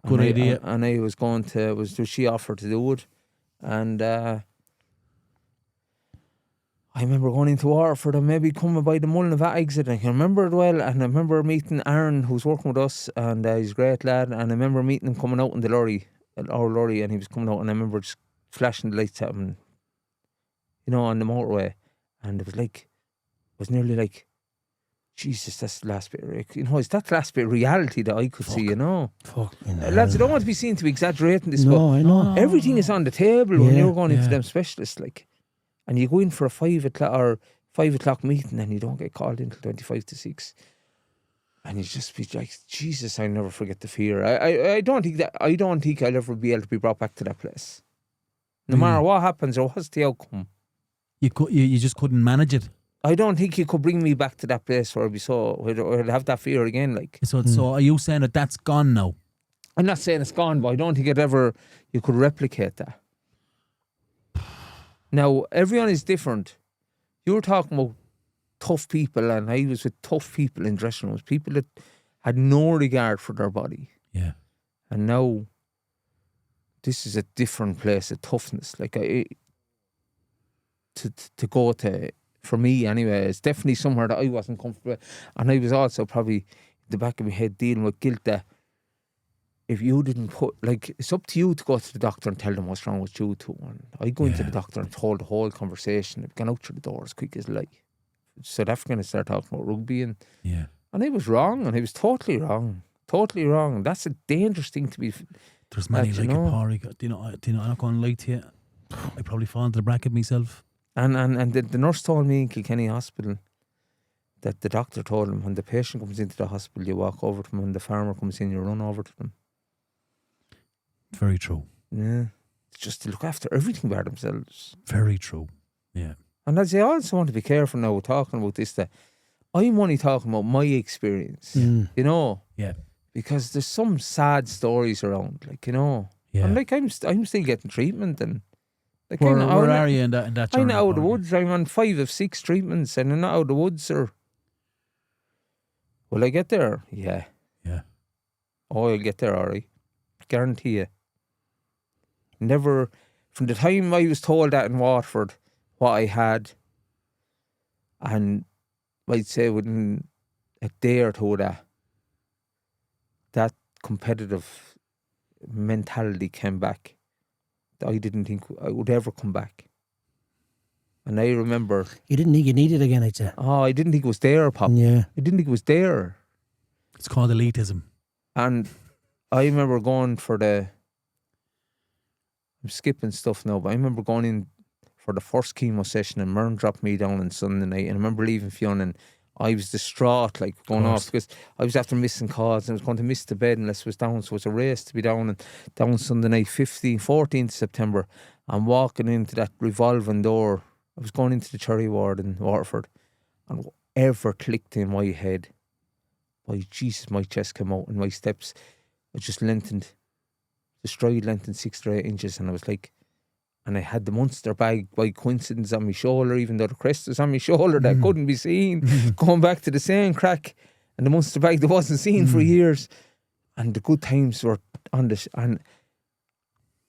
Good idea. And I was going to... she offered to do it. And I remember going into Waterford and maybe coming by the Mullinavat exit. I can remember it well. And I remember meeting Aaron, who's working with us, and he's a great lad. And I remember meeting him coming out in the lorry, our lorry, and he was coming out, and I remember just flashing the lights at him, on the motorway. And it was nearly like, Jesus, that's the last bit. It's that last bit of reality that I could see, Fuck. Lads, I don't want to be seen to be exaggerating this, No, I know. Everything is on the table when you're going into them specialists, like, and you go in for a 5 o'clock meeting and you don't get called in till 25 to 6. And you just be like, Jesus, I'll never forget the fear. I don't think I'll ever be able to be brought back to that place. No matter what happens or what's the outcome. You just couldn't manage it. I don't think you could bring me back to that place where I'd have that fear again. Like, so are you saying that that's gone now? I'm not saying it's gone, but I don't think you could replicate that. Now, everyone is different. You were talking about tough people, and I was with tough people in dressing rooms, people that had no regard for their body. Yeah. And now, this is a different place of toughness. Like, to go to, for me anyway, it's definitely somewhere that I wasn't comfortable with. And I was also probably in the back of my head dealing with guilt that if you didn't it's up to you to go to the doctor and tell them what's wrong with you too. And I go into the doctor and told the whole conversation. I've gone out through the door as quick as light. South African, I started talking about rugby, and I was wrong, and I was totally wrong. That's a dangerous thing to be. There's many like a Padraig. Do you know? I'm not going to lie to you. I probably fall into the bracket myself. And the nurse told me in Kilkenny Hospital that the doctor told him when the patient comes into the hospital, you walk over to them, and the farmer comes in, you run over to them. Very true. Yeah. It's just to look after everything by themselves. Very true. Yeah. And as I also want to be careful now talking about this, that I'm only talking about my experience, Yeah. Because there's some sad stories around, like, Yeah. And like I'm still getting treatment, and like, where are you in that journey? I'm not out of the woods. I'm on 5 of 6 treatments, and I'm not out of the woods, or will I get there? Yeah. Oh, I'll get there, alright. Guarantee you. Never, from the time I was told that in Waterford, what I had, and I'd say within a day or two of that competitive mentality came back. I didn't think I would ever come back. And I remember... You didn't think you needed it again, I'd say. Oh, I didn't think it was there, Pop. Yeah. I didn't think it was there. It's called elitism. And I remember going for I'm skipping stuff now, but I remember going in for the first chemo session, and Mern dropped me down on Sunday night, and I remember leaving Fionn, and I was distraught, like, going off, because I was after missing calls, and I was going to miss the bed unless it was down, so it was a race to be down Sunday night, 14th September, and walking into that revolving door. I was going into the cherry ward in Waterford, and whatever clicked in my head, by Jesus, my chest came out, and my steps, I just lengthened, the stride lengthened 6 to 8 inches, and I was like, and I had the Munster bag by coincidence on my shoulder, even though the crest was on my shoulder that couldn't be seen, going back to the same crack, and the Munster bag that wasn't seen for years, and the good times were on this, and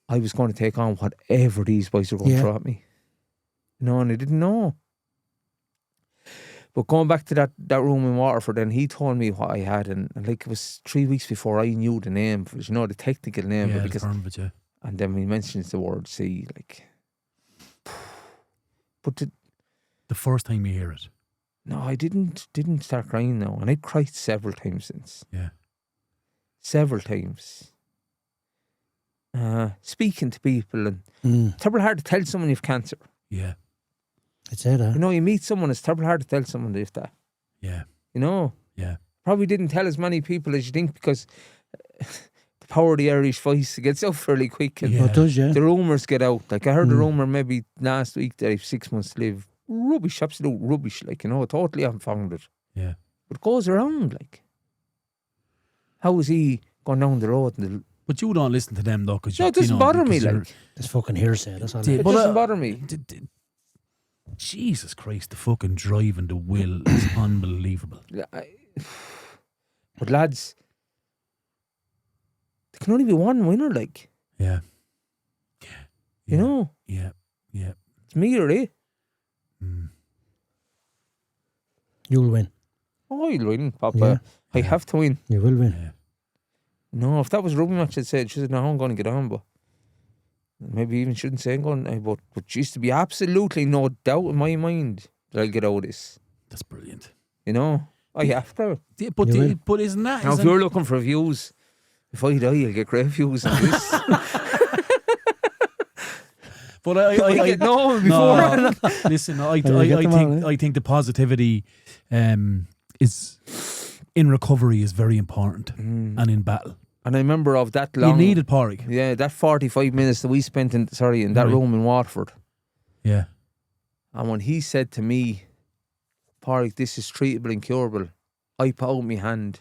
I was going to take on whatever these boys were going to throw at me, and I didn't know. But going back to that room in Waterford, then he told me what I had, and like, it was 3 weeks before I knew the name, the technical name, and then he mentions the word C, like. But the first time you hear it, no, I didn't start crying now, and I cried several times since. Yeah, several times. Speaking to people, and terrible hard to tell someone you've cancer. Yeah. I'd say that. You know, you meet someone, it's terrible hard to tell someone they've that. Yeah. You know? Yeah. Probably didn't tell as many people as you think, because the power of the Irish voice gets out fairly quick. And It does, yeah. the rumours get out. Like, I heard a rumour maybe last week that I've 6 months to live. Rubbish, absolute rubbish. Like, you know, totally unfounded. Yeah. But it goes around, like. How is he going down the road? But you don't listen to them, though, because No, it doesn't bother me, like. It's fucking hearsay, that's all. It doesn't bother me. Jesus Christ, the fucking drive and the will is unbelievable. But lads, there can only be one winner, like. Yeah. You know? Yeah. It's me or they. You'll win. Oh, you'll win, Papa. Yeah. I have to win. You will win. Yeah. No, if that was a rugby match, I'd say, she said, no, I'm going to get on, but maybe even shouldn't say I'm going, but used to be absolutely no doubt in my mind that I'll get out of this. That's brilliant. You know? I have to. Yeah, but isn't that... Now, if you're looking for views, if I die, you'll get great views on this. But I get no before. Listen, I think the positivity is in recovery is very important and in battle. And I remember of that long. You needed Padraig. Yeah, that 45 minutes that we spent in that room in Waterford. Yeah. And when he said to me, Padraig, this is treatable and curable, I put out my hand.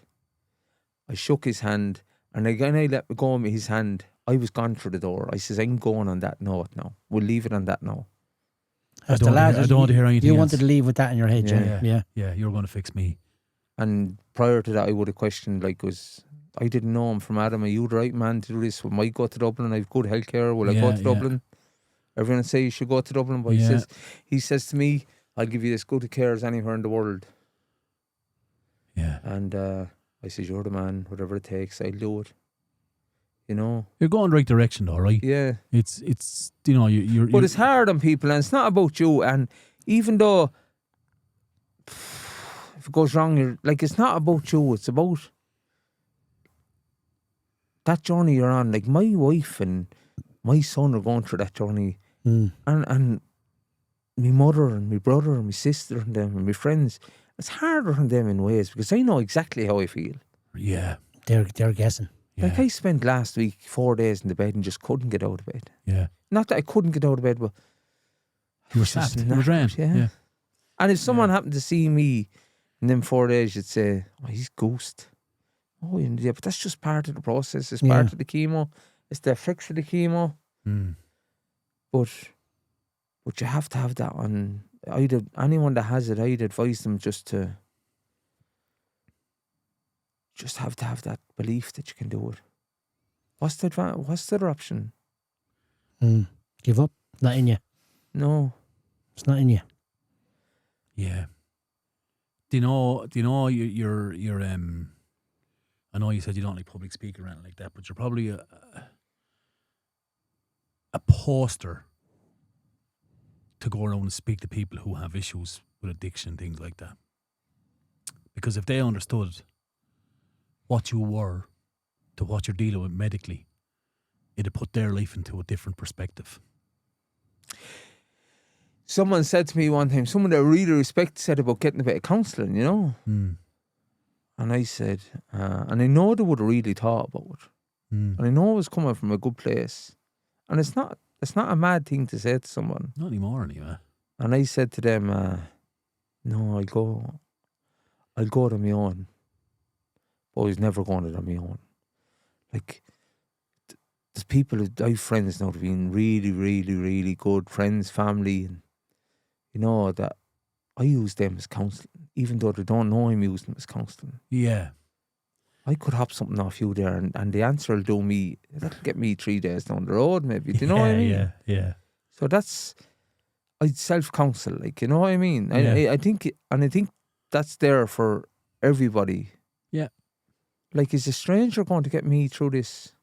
I shook his hand, and again I let go of his hand. I was gone through the door. I says, I'm going on that note now. We'll leave it on that now. I don't want to hear anything You else. wanted to leave with that in your head, yeah. Yeah, you're going to fix me. And prior to that, I would have questioned, like, I didn't know him from Adam. Are you the right man to do this? Will I go to Dublin? I've good healthcare. Will I go to Dublin? Everyone say you should go to Dublin, but he says to me, I'll give you as good care as anywhere in the world. Yeah. And I says, you're the man, whatever it takes, I'll do it. You know? You're going the right direction though, right? Yeah. It's you know, you're But it's hard on people, and it's not about you. And even though if it goes wrong, you're like, it's not about you, it's about that journey you're on. Like, my wife and my son are going through that journey. And my mother and my brother and my sister and them and my friends, it's harder on them in ways, because I know exactly how I feel. Yeah. They're guessing. Yeah. Like, I spent last week 4 days in the bed and just couldn't get out of bed. Yeah. Not that I couldn't get out of bed, but You were sad. You were drained. Yeah. And if someone happened to see me in them 4 days, you'd say, oh, he's ghost. Oh, yeah, but that's just part of the process. It's part of the chemo. It's the effects of the chemo. But you have to have that on. Anyone that has it, I'd advise them just have to have that belief that you can do it. What's the other option? Give up. Not in you. No. It's not in you. Yeah. Do you know you're I know you said you don't like public speaking or anything like that, but you're probably a poster to go around and speak to people who have issues with addiction, things like that. Because if they understood what you were to what you're dealing with medically, it'd put their life into a different perspective. Someone said to me one time, someone that I really respect said about getting a bit of counselling, you know? And I said, and I know they would have really thought about it. And I know it was coming from a good place. And it's not a mad thing to say to someone. Not anymore, anyway. And I said to them, no, I'll go on my own. But I was never going it on my own. Like, there's people, I have friends now that have been really, really, really good friends, family, and you know, that I use them as counselling, even though they don't know I'm using them as counselling. Yeah. I could hop something off you there, and the answer will do me, that'll get me 3 days down the road, maybe. Do you know what I mean? Yeah. So I'd self-counsel, like, you know what I mean? Yeah. I think that's there for everybody. Yeah. Like, is a stranger going to get me through this?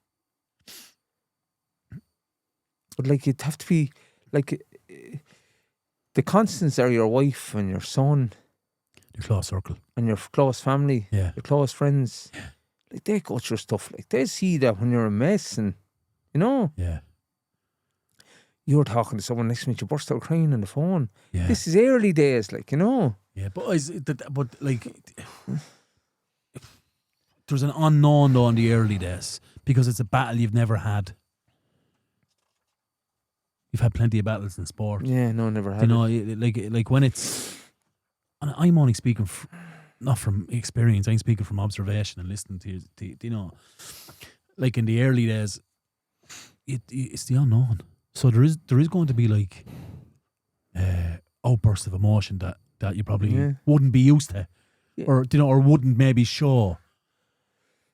But like, you'd have to be, like, the constants are your wife and your son. Your close circle. And your close family. Yeah. Your close friends. Yeah. like they go through stuff, like they see that when you're a mess, and you know, you're talking to someone next to me, you burst out crying on the phone. Yeah. This is early days, like, you know. Yeah, but like, there's an unknown though in the early days because it's a battle you've never had. You've had plenty of battles in sport. Yeah, no, never had. You know, like when it's, and I'm only speaking not from experience. I'm speaking from observation and listening to you know, like in the early days, it's the unknown. So there is going to be like outbursts of emotion that you probably wouldn't be used to, or you know, or wouldn't maybe show.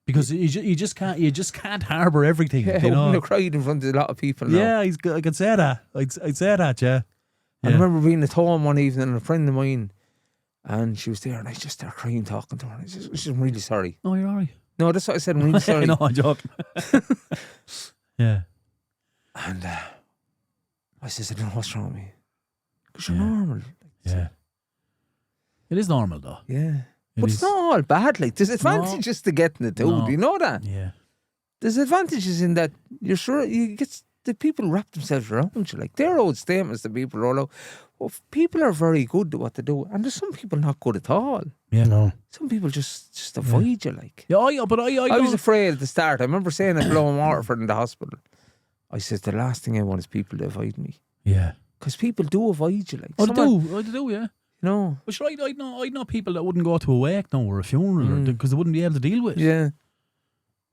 Because you just can't harbour everything. Yeah, you know? I wouldn't have cried in front of a lot of people now. Yeah, I could say that. I'd say that, yeah. I remember being at home one evening and a friend of mine, and she was there, and I just started crying, talking to her. And I was I'm really sorry. Oh, you're alright. No, that's what I said. I'm really sorry. No, I'm joking. Yeah. And I said, I don't know what's wrong with me. Because you're normal. Yeah. It is normal, though. Yeah. But it's not all bad. Like, there's advantages to getting it too. Do you know that? Yeah. There's advantages in that you're sure you get the people wrap themselves around you. Like, their old statements that people roll out. Well, people are very good at what they do, and there's some people not good at all. Yeah. No. Some people just avoid you. Like. Yeah, but I was afraid at the start. I remember saying at Blow and Waterford in the hospital, I said the last thing I want is people to avoid me. Yeah. Because people do avoid you. Like. Oh, they do, yeah. No. But sure, I'd know people that wouldn't go to a wake now or a funeral because they wouldn't be able to deal with it. Yeah.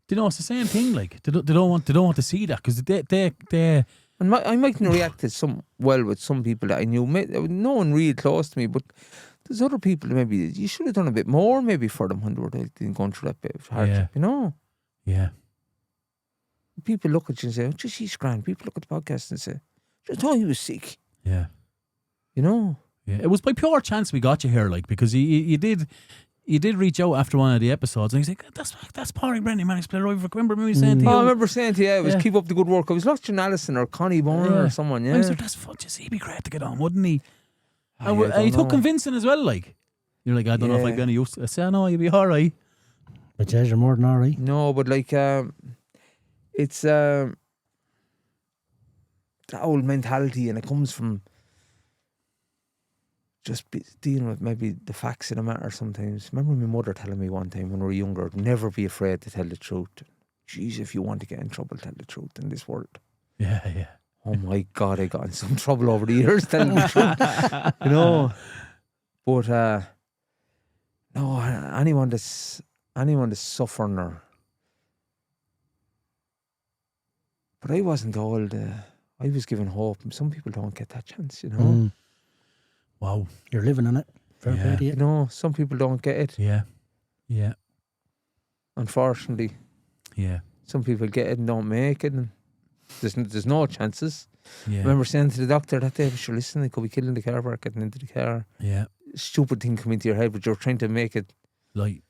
Do you know, it's the same thing. Like they don't want to see that because they. And I mightn't react to with some people that I knew. No one really close to me, but there's other people that maybe you should have done a bit more maybe for them when they were going through that bit of hardship. You know. Yeah. People look at you and say, "Oh, just he's grand." People look at the podcast and say, "I thought he was sick." Yeah. You know. Yeah, it was by pure chance we got you here, like, because you did reach out after one of the episodes, and he's like, "That's Padraig Brennan, man. He's played rugby." Remember me saying to you? I remember saying to you, it was keep up the good work. I was watching Allison or Connie Bourne or someone. Yeah, I was like, "That's fuck. Just he'd be great to get on, wouldn't he?" And he took convincing as well. Like, you're like, "I don't know if I'd be any use to." I say, "No, you'd be all right." But yeah, you're more than all right. No, but like, it's that old mentality, and it comes from. Just dealing with maybe the facts of the matter sometimes. Remember my mother telling me one time when we were younger, never be afraid to tell the truth. Jeez, if you want to get in trouble, tell the truth in this world. Yeah, yeah. Oh my God, I got in some trouble over the years telling the truth. You know. But no, anyone that's suffering or. But I wasn't old. I was given hope, and some people don't get that chance, you know. Mm. Wow, you're living in it. Fair play to you. No, some people don't get it. Yeah, yeah. Unfortunately, yeah. Some people get it and don't make it, and there's no chances. Yeah. I remember saying to the doctor that day, "Sure, listen, they could be killing the car park, getting into the car." Yeah. Stupid thing come into your head, but you're trying to make it like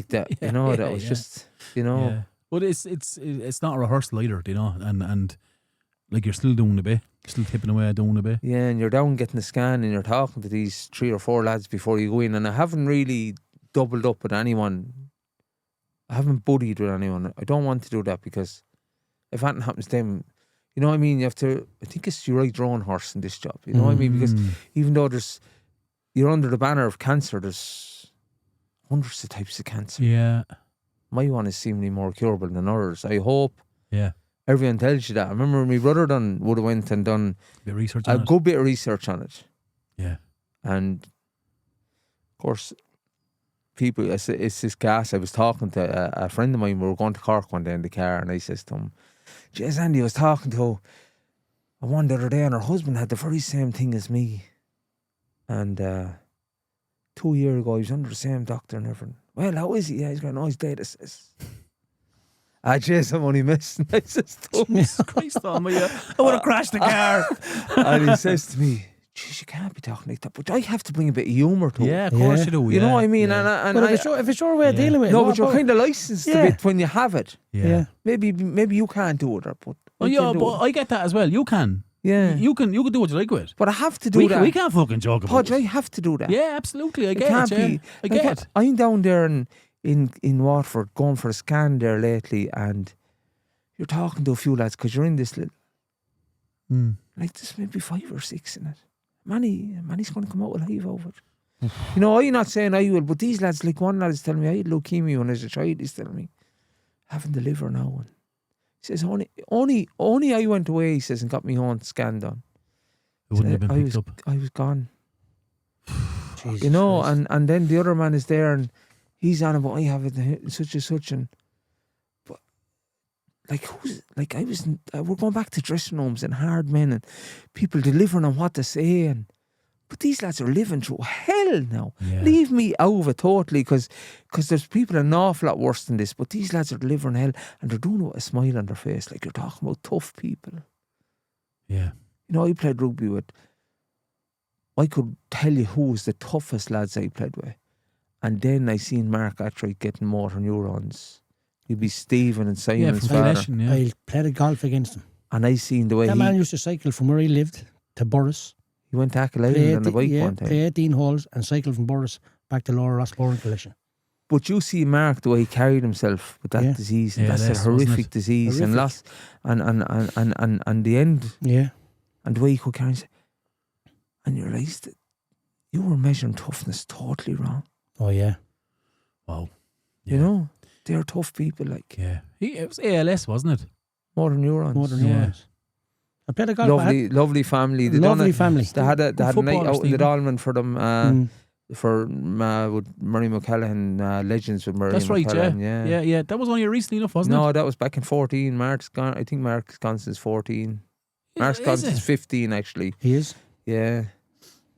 that. You know, that was just, you know. Yeah. But it's not a rehearsal either, you know, and like you're still doing a bit. Still tipping away, doing a bit. Yeah, and you're down getting the scan and you're talking to these 3 or 4 lads before you go in, and I haven't really doubled up with anyone. I haven't buddied with anyone. I don't want to do that because if anything happens to them, you know what I mean? You have to, I think it's you ride your own horse in this job. You know what I mean? Because even though you're under the banner of cancer, there's hundreds of types of cancer. Yeah. My one is seemingly more curable than others. I hope. Yeah. Everyone tells you that. I remember my brother would have went and done a good bit of research on it. Yeah. And of course, people, it's this gas. I was talking to a friend of mine. We were going to Cork one day in the car, and I says to him, "Jeez, Andy, I was talking to a one the other day, and her husband had the very same thing as me. And 2 years ago, he was under the same doctor and everything. Well, how is he? Yeah, he's got a nice day." This is. Jeez, I'm only missing. I says to him, Jesus Christ on me, I would have crashed the car. And he says to me, "Jeez, you can't be talking like that." But I have to bring a bit of humour to it. Yeah, of course you do. You know what I mean? Yeah. And but if it's your way of dealing with it. No, but you're kind of licensed a bit when you have it. Yeah. Maybe you can't do it, but I get that as well. You can. Yeah. You can do what you like with it. But I have to do that. We can't fucking joke about Podge, it. I have to do that. Yeah, absolutely. I get it. I get it. I'm down there and in Waterford going for a scan there lately, and you're talking to a few lads because you're in this little, like there's maybe 5 or 6 in it. Manny's going to come out alive over it. You know, I'm not saying I will, but these lads, like one lad is telling me, I had leukemia when I was a child, he's telling me, having the liver now. And he says, only I went away, he says, and got me own scan done. It wouldn't have been picked up. I was gone. Jesus you know, Christ. and then the other man is there and he's on about, I have it such and such, and but we're going back to dressing rooms and hard men and people delivering on what to say, but these lads are living through hell now. Yeah. Leave me out of it totally, because there's people an awful lot worse than this, but these lads are delivering hell and they're doing it with a smile on their face, like you're talking about tough people. Yeah. You know, I played rugby with, I could tell you who was the toughest lads I played with. And then I seen Mark Attright getting motor neurons. He'd be Stephen and Simon's father. Yeah. I played golf against him. And I seen the way that man used to cycle from where he lived to Borris. He went to Ackle Island on the bike one time. Play 18 holes and cycle from Borris back to Lower Rossbourne Collection. But you see Mark, the way he carried himself with that disease, and that's a horrific disease, and loss, and the end. Yeah. And the way he could carry himself. And you realised that you were measuring toughness totally wrong. Oh, yeah. Wow. Yeah. You know, they're tough people, like. Yeah. It was ALS, wasn't it? Motor neurons. Motor neurons. I played a golf. Lovely family. Lovely family. They had a night out in the Dalman for them. For with Murray McCallaghan, Legends with Murray. That's right, McCallaghan, yeah. That was only recently enough, wasn't it? No, that was back in 14. Mark's gone. I think Mark's gone since 14. Mark's gone since 15, actually. He is. Yeah,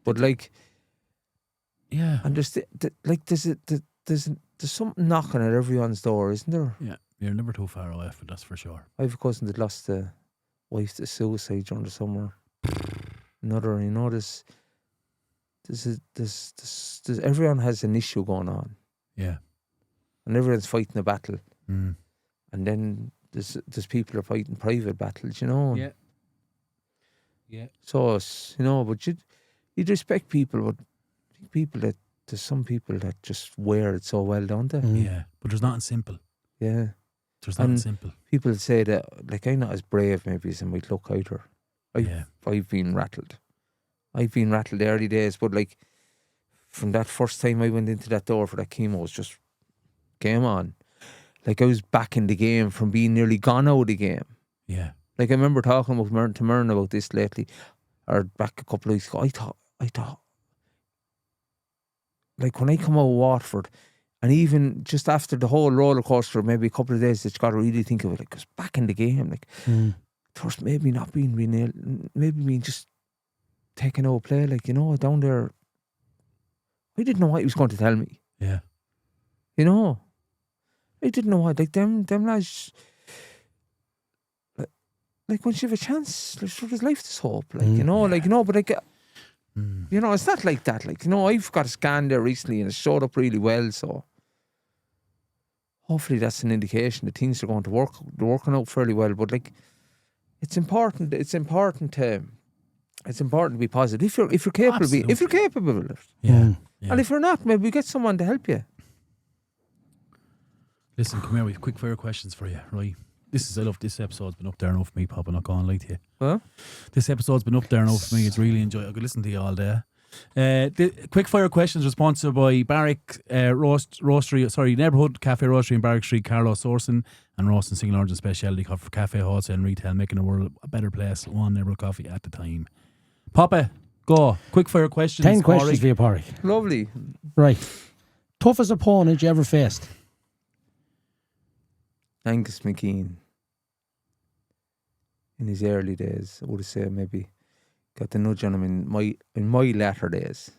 but like, yeah, and there's something knocking at everyone's door, isn't there? Yeah, you're never too far away from it, that's for sure. I have a cousin that lost a wife to suicide during the summer. Another, you know, there's everyone has an issue going on. Yeah, and everyone's fighting a battle. And then there's people are fighting private battles, you know. Yeah. Yeah. So you know, but you'd respect people, but there's some people that just wear it so well, don't they? Yeah, but there's nothing simple. Yeah, there's nothing simple. People say that, like, I'm not as brave maybe as I might look either. I've been rattled. I've been rattled the early days, but like from that first time I went into that door for that chemo, it was just game on. Like I was back in the game from being nearly gone out of the game. Yeah. Like I remember talking with to Mern about this lately, or back a couple of weeks ago. I thought, like when I come out of Waterford, and even just after the whole roller coaster, maybe a couple of days, that you got to really think of it. Like, because back in the game, like first maybe not being real, maybe being just taking out play, like, you know, down there. I didn't know what he was going to tell me. Yeah. You know, I didn't know what, like them lads. Like once you have a chance, like, sure, there's life, there's hope, like, you know, like, you know, but like, you know, it's not like that, like, you know, I've got a scan there recently and it showed up really well, so hopefully that's an indication that things are going to work, they're working out fairly well, but like, it's important to be positive, if you're capable of it, if you're capable of it. Yeah. And if you're not, maybe get someone to help you. Listen, come here, we have quick fire questions for you, right? I love this episode's been up there enough for me, Pop, I'm not going to lie to you. Huh? This episode's been up there enough for me. It's really enjoyable. I could listen to you all day. The Quickfire questions are sponsored by Barrick Roastery, Neighbourhood Cafe Roastery in Barrick Street, Carlow sourcing and roasting single origin specialty coffee for cafe, wholesale and retail, making the world a better place, one neighbourhood coffee at a time. Papa, go. Quickfire questions. 10 questions for you, Padraig. Lovely. Right. Toughest opponent you ever faced? Angus McKean. In his early days, I would have said maybe got the nudge on him in my latter days.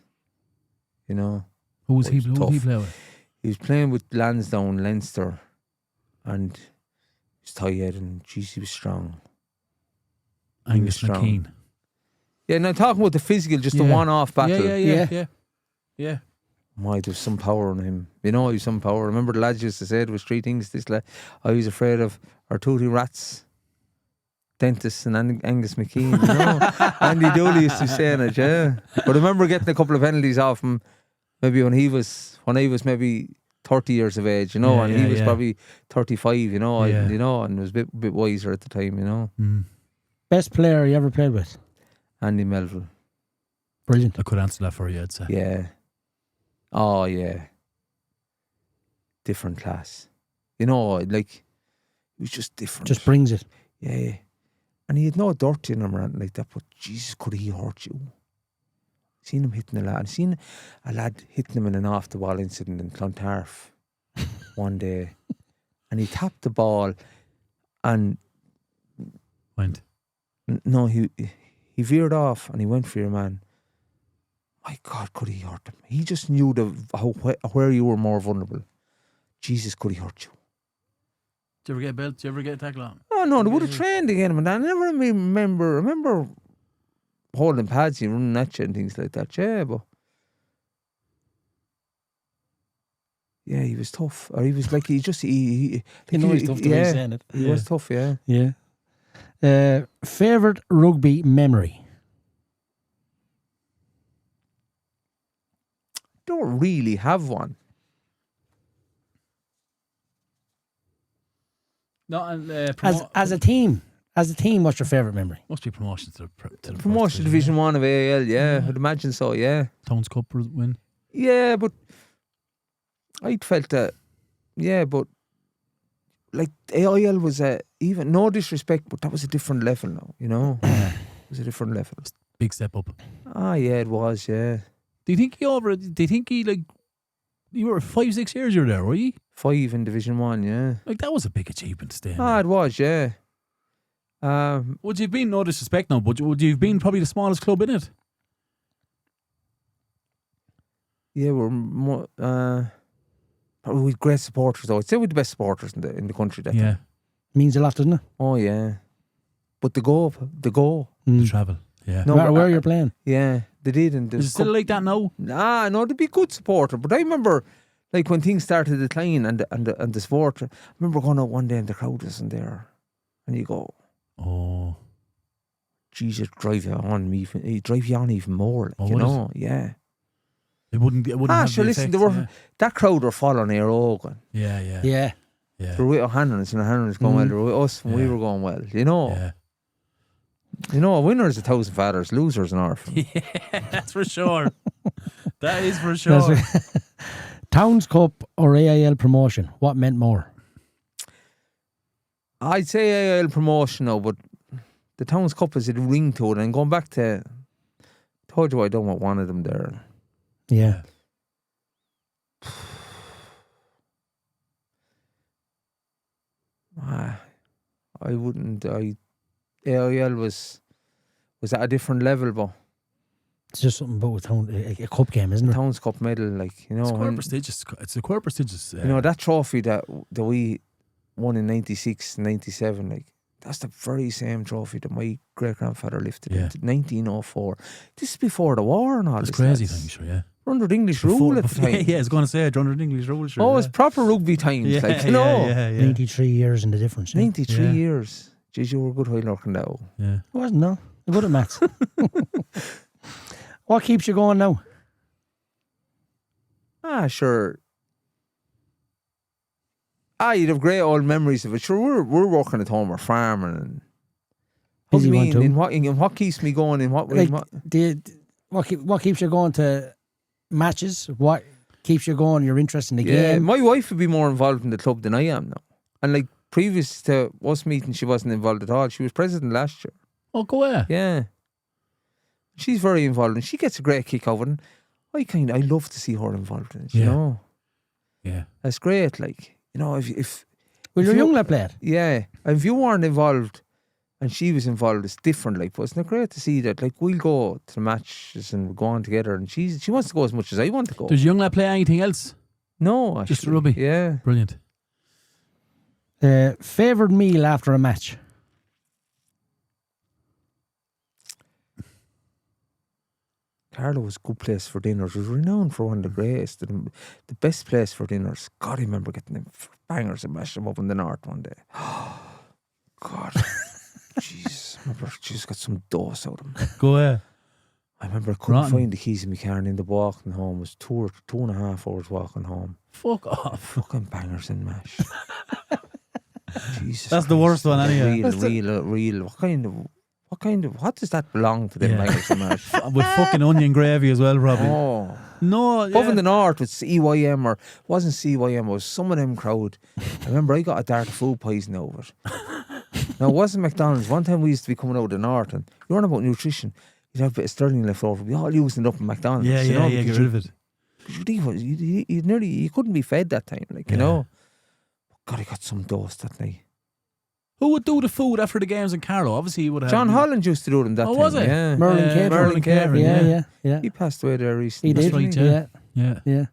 You know. Who was he play with? He was playing with Lansdowne, Leinster, and he was tired and geez, he was strong. Angus McKean. Yeah, now talking about the physical, just the one-off battle. Yeah. My, there's some power in him. You know, there's some power. Remember the lads used to say there was 3 things. I was afraid of our tooty rats, dentists, and Angus McKean. You know, Andy Dooley used to be saying it. Yeah, but I remember getting a couple of penalties off him. Maybe when I was maybe 30 years of age, you know, and he was yeah. probably 35, you know, Yeah. you know, and was a bit wiser at the time, you know. Best player you ever played with? Andy Melville. Brilliant. I could answer that for you, I'd say. Yeah. Oh, yeah. Different class. You know, like, he was just different. Just brings it. Yeah. And he had no dirt in him or anything like that, but Jesus, could he hurt you? Seen him hitting a lad. Seen a lad hitting him in an off-the-ball incident in Clontarf one day. And he tapped the ball and... Went. No, he veered off and he went for your man. My God, could he hurt him? He just knew where you were more vulnerable. Jesus, could he hurt you? Did you ever get belt? Did you ever get tackle on? Oh no, they would have trained again, but I never remember holding pads and running at you and things like that. Yeah, but yeah, he was tough. Or he was like he tough he's tough the way he's saying it. He was tough, yeah. Yeah. Favourite rugby memory? Don't really have one. No, and As a team, what's your favourite memory? must be promotion to the Promotion Division 1 of AIL, yeah. I'd imagine so, yeah. Towns Cup win. Yeah, but I felt that, but like AIL was even, no disrespect, but that was a different level now, you know? It was a different level. Big step up. Ah, yeah, it was, yeah. Do you think he like, you were 5-6 years you were there, were you? 5 in Division 1, yeah. Like, that was a big achievement to stay in Ah, there. it was, yeah. Would you have been, no disrespect now, but would you have been probably the smallest club in it? Yeah, we're more, probably with great supporters though. I'd say we're the best supporters in the country that time. Means a lot, doesn't it? Oh, yeah. But the go. The travel, yeah. No matter where you're playing. Yeah, they did. And Is it still like that now? Nah, no, they'd be good supporter. But I remember, like, when things started to decline and the sport, I remember going out one day and the crowd wasn't there. And you go, oh, Jesus, drive you on even more, like, you would know? Yeah. It wouldn't have sure, the listen, effect, that crowd were following Air Ogan. Yeah. They were with O'Hanlon's and O'Hanlon's going well. They were with us when we were going well, you know? Yeah. You know, a winner is 1,000 fathers, losers an orphan. Yeah, that's for sure. That is for sure. Towns Cup or AIL promotion, what meant more? I'd say AIL promotion now, but the Towns Cup has a ring to it. And going back to, told you I don't want one of them there. Yeah. I wouldn't. AIL was at a different level, but It's just something about a cup game, isn't it? Towns Cup medal, like, you know, It's quite prestigious. It's a quite prestigious. you know, that trophy that we won in 96, 97, like, that's the very same trophy that my great grandfather lifted in 1904. This is before the war and all. It's this. crazy thing, sure, yeah. Under English rule at the time. Yeah, I was going to say, under English rule, sure. Oh, it's proper rugby times, like, you know. Yeah. 93 years in the difference. Yeah. 93 years. Jeez, you were a good while looking now. Yeah. I wasn't, no. I'm good at maths. What keeps you going now? Sure. You'd have great old memories of it. Sure, we're working at home, we're farming. And what do you mean? In what keeps me going? In what way? Like, what keeps you going to matches? What keeps you going? You're interested in the game? My wife would be more involved in the club than I am now. And like, previous to us meeting, she wasn't involved at all. She was president last year. Oh, go ahead. Yeah. She's very involved and she gets a great kick out of it. And I love to see her involved in it, you know. Yeah. That's great, like, you know, if Well, you're young lad player. Yeah. And if you weren't involved and she was involved, it's different, like, but it's not great to see that, like, we'll go to the matches and go on together and she wants to go as much as I want to go. Does young lad play anything else? No, actually. Just rugby? Yeah. Brilliant. Favoured meal after a match? Carlow was a good place for dinners. It was renowned for one of the greatest, the best place for dinners. God, I remember getting them bangers and mashing them up in the north one day. God. Jeez. I remember she just got some dose out of them. Go ahead. I remember I couldn't find the keys in my car, and in the walking home was 2.5 hours walking home. Fuck off. Fucking bangers and mash. Jesus, that's the worst one anyway. Real. What does that belong to them bangers and mash? With fucking onion gravy as well, probably. Oh. No, Up in the north with CYM, or wasn't CYM, it was some of them crowd. I remember I got a dart of food poisoning over it. Now, it wasn't McDonald's. One time we used to be coming out of the north, and you learn about nutrition. You'd have a bit of sterling left over. We all using it up in McDonald's. Yeah, get rid of it. You couldn't be fed that time, you know. God, I got some dose that night. Who would do the food after the games in Carlow? Obviously, he would have. John Holland used to do them that time. Oh, was it? Yeah. Merlin Caver. Yeah. He passed away there recently. He did. Yeah.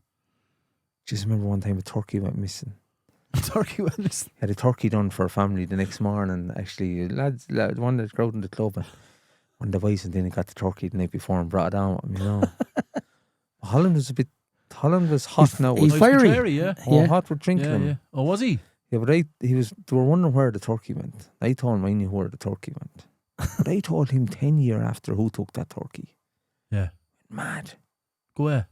Just remember one time a turkey went missing. Turkey went missing? Had a turkey done for a family the next morning. Actually, lads, one of the crowd in the club, and one of the boys and then he got the turkey the night before and brought it down with him, you know. Holland was hot now. He's fiery. Hot with drinking him. Yeah. Oh, was he? Yeah, but they were wondering where the turkey went. I told him I knew where the turkey went. But I told him 10 years after who took that turkey. Yeah. Mad. Go ahead.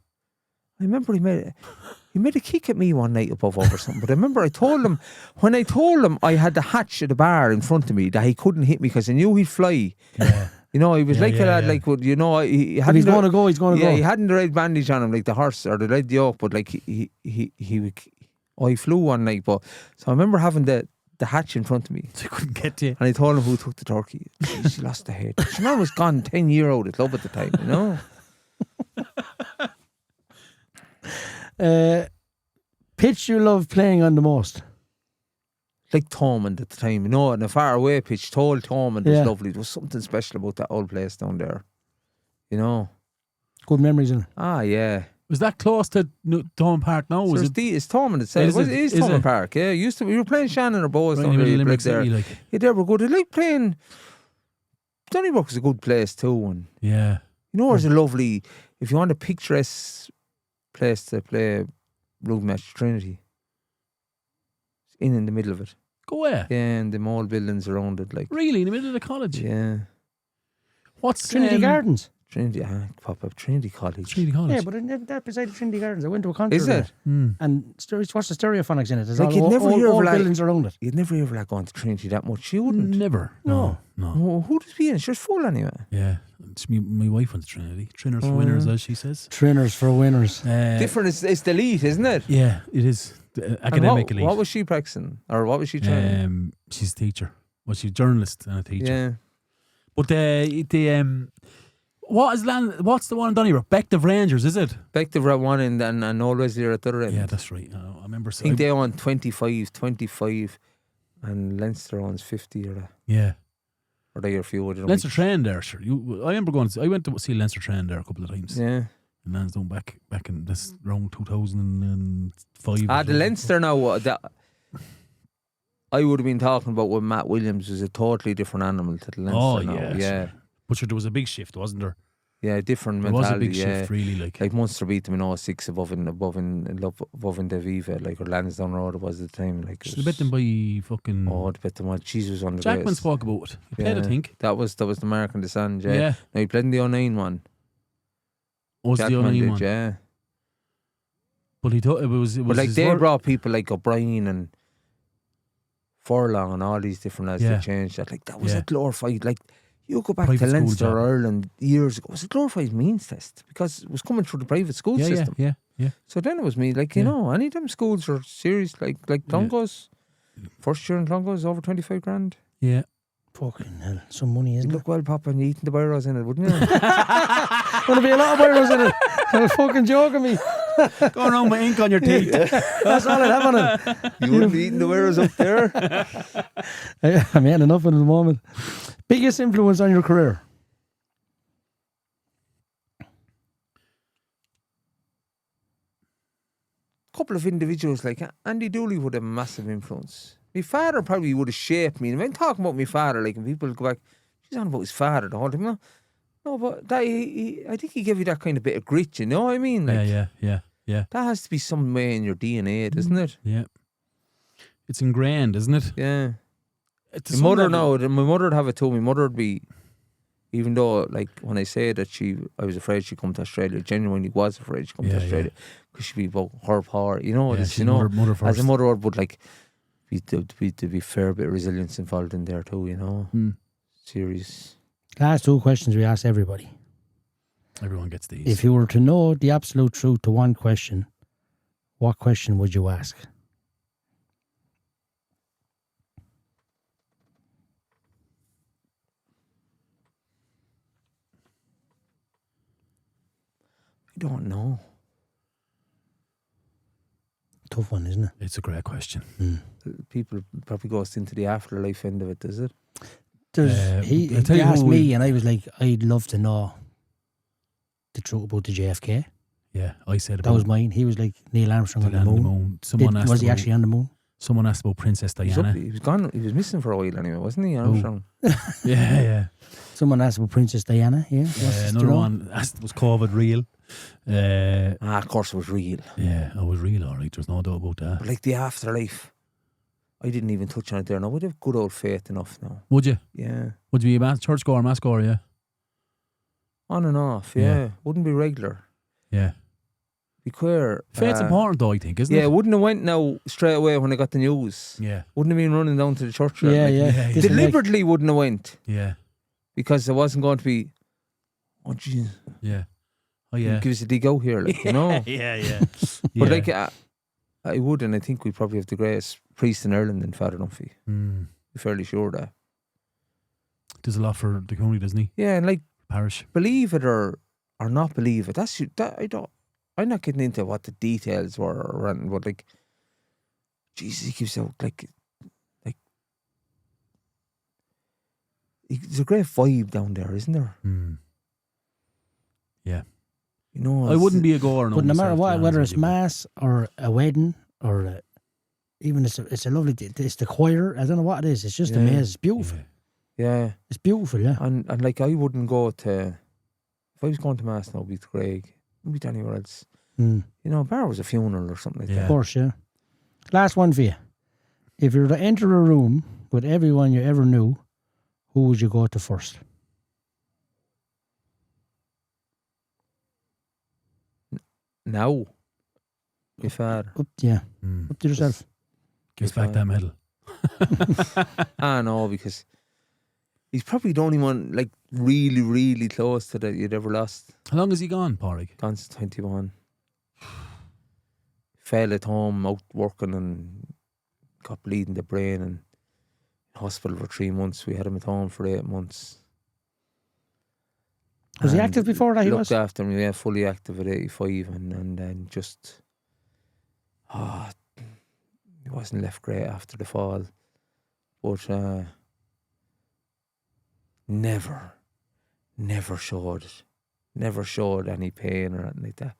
I remember he made a kick at me one night above over something. But I remember when I told him I had the hatch at the bar in front of me, that he couldn't hit me because I knew he'd fly. Yeah. You know, he was like a lad, like, you know, he hadn't. He's going to go. Yeah, he hadn't the red bandage on him like the horse or the red yoke, but like he flew one night. But so I remember having the hatch in front of me. So he couldn't get to you. And I told him who took the turkey. Jeez, he lost the head. The man was gone 10-year-old at club at the time, you know. Pitch you love playing on the most? Like Thomond at the time, you know, and a far away pitch. Thomond was lovely. There was something special about that old place down there, you know. Good memories in it. Ah, yeah. Was that close to Thomond Park now? It's Thomond itself. It is Thomond Park, yeah. We were playing Shannon or Bows down there. Yeah, they were good. I like playing. Donnybrook is a good place too. And yeah. You know, it's a lovely, if you want a picturesque place to play rugby match, Trinity. In the middle of it. Go where? Yeah, and the mall buildings around it. Like really? In the middle of the college? Yeah. What's Trinity Gardens? Trinity, pop up Trinity College. Trinity College. Yeah, but in that beside Trinity Gardens, I went to a concert. Is it? And watch the stereophonics in it. There's like all buildings around it. You'd never ever like going to Trinity that much. You wouldn't. Never. No. Well, who does be in? It's just full anyway. Yeah. It's my wife went to Trinity. Trinners for winners, as she says. Trinners for winners. Different. It's the elite, isn't it? Yeah, it is. Academic elite. What was she practicing? Or what was she training? She's a teacher. Well, she's a journalist and a teacher. Yeah. But what's the one in Donnybrook? Bective Rangers, is it? Bective at one end and always there at the other end. Yeah, that's right. I remember. I think they own 25 and Leinster owns 50 or that. Yeah. Or they are few. Leinster trained there, sure. I remember I went to see Leinster train there a couple of times. Yeah. And Lansdowne back in this around 2005. The Leinster now, I would have been talking about when Matt Williams was a totally different animal to the Leinster now. Yeah. But sure, there was a big shift, wasn't there? Yeah, different mentality. There was a big shift, really. Like Munster beat them in 06 above in the Viva, like, or Lansdowne Road it was at the time. Like, they bet them by fucking. Oh, they bet them on. Jesus on the Jackman spoke about it. He played, I think. That was the Mark and the Sand, yeah. No, he played in the 09 one. Was the 09 one? Yeah. But he thought it was. But like they brought people like O'Brien and Furlong and all these different lads that changed that. Like that was a glorified. Like you go back private to Leinster or Ireland years ago, it was a glorified means test because it was coming through the private school system. Yeah. So then it was me, like, you know, any of them schools are serious, like Clongowes. First year in Clongowes over 25 grand. Yeah. Fucking hell, some money, isn't it? Look well, Papa, and you eating the biros in it, wouldn't you? Gonna be a lot of biros in it. You're fucking joking me. Going around with ink on your teeth. That's all I'd have on it. You wouldn't be eating the biros up there. I'm eating enough at the moment. Biggest influence on your career? Couple of individuals, like Andy Dooley would have a massive influence. My father probably would have shaped me. And when talking about my father, like, when people go back, she's on about his father the whole time. No, but that, I think he gave you that kind of bit of grit, you know what I mean? Like, yeah. That has to be some way in your DNA, doesn't it? Yeah. It's ingrained, isn't it? Yeah. My mother would have it too. My mother would be Even though, like, when I say that I was afraid she'd come to Australia, genuinely was afraid she'd come to Australia because she'd be about her power, you know. She's mother first. As a mother, but like, there'd be a fair bit of resilience involved in there too, you know. Serious. Last 2 questions we ask everybody. Everyone gets these. If you were to know the absolute truth to one question, what question would you ask? I don't know. Tough one, isn't it? It's a great question. People probably goes into the afterlife end of it, does it? He asked me, and I was like, I'd love to know the truth about the JFK. Yeah, I said that was mine. He was like Neil Armstrong on the moon. Was he actually on the moon? Someone asked about Princess Diana. He was gone. He was missing for a while anyway, wasn't he, Armstrong? Yeah. Someone asked about Princess Diana. Yeah. Another one asked, was COVID real? Of course it was real. Yeah, it was real, all right. There's no doubt about that. But like the afterlife, I didn't even touch on it there. Now, would have good old faith enough now. Would you? Yeah. Would you be a church goer, mass goer, yeah? On and off, yeah. Wouldn't be regular. Yeah. Be queer. Faith's important though, I think, isn't it? Yeah, wouldn't have went now straight away when I got the news. Yeah. Wouldn't have been running down to the church. Yeah. Deliberately wouldn't have went. Yeah. Because it wasn't going to be, oh, jeez. Yeah. Oh, yeah. Give us a dig out here, like, you know? Yeah. But like, I would, and I think we probably have the greatest priest in Ireland in Father Dunphy. I'm fairly sure of that. Does a lot for the community, doesn't he? Yeah, and like, parish. Believe it or not believe it. I'm not getting into what the details were or anything, but like, Jesus, he gives out like there's a great vibe down there, isn't there? Yeah. You know, I wouldn't be a goer. But no matter what, whether it's mass or a wedding or even it's a lovely, it's the choir. I don't know what it is. It's just amazing. It's beautiful. Yeah. It's beautiful. Yeah. And like, I wouldn't go to, if I was going to mass now, it'd be to Greg. It wouldn't be to anywhere else. You know, bar was a funeral or something like that. Of course, yeah. Last one for you. If you were to enter a room with everyone you ever knew, who would you go to first? Now? My father. Up to yourself. Give us back that medal. No, because he's probably the only one, like, really, really close to that you'd ever lost. How long has he gone, Padraig? Gone since 21. Fell at home, out working, and got bleeding the brain, and in hospital for 3 months. We had him at home for 8 months. Was he active before that? He was? Looked after him, yeah, fully active at 85, and then just, he wasn't left great after the fall. But never showed any pain or anything like that.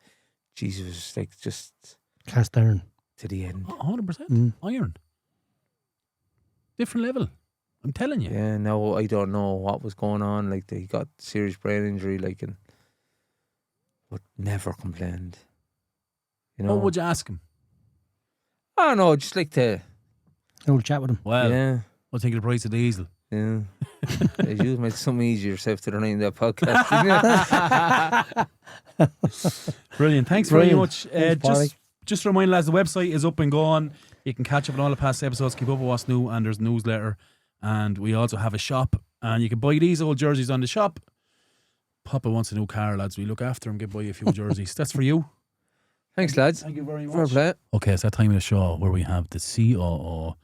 Jesus was like just cast iron to the end. 100% iron. Different level. I'm telling you. Yeah, no, I don't know what was going on. Like, he got serious brain injury, like, but never complained. You know. What would you ask him? I don't know, just like to old chat with him. Well, yeah. I'll take the price of diesel. Yeah. You make something easier yourself to the name of that podcast. Brilliant. Thanks very much. Just to remind lads, the website is up and going. You can catch up on all the past episodes, keep up with what's new, and there's a newsletter. And we also have a shop, and you can buy these old jerseys on the shop. Papa wants a new car, lads. We look after him, get buy a few jerseys. That's for you. Thanks, lads. Thank you very much. Fair play. Okay, it's that time of the show where we have the COO,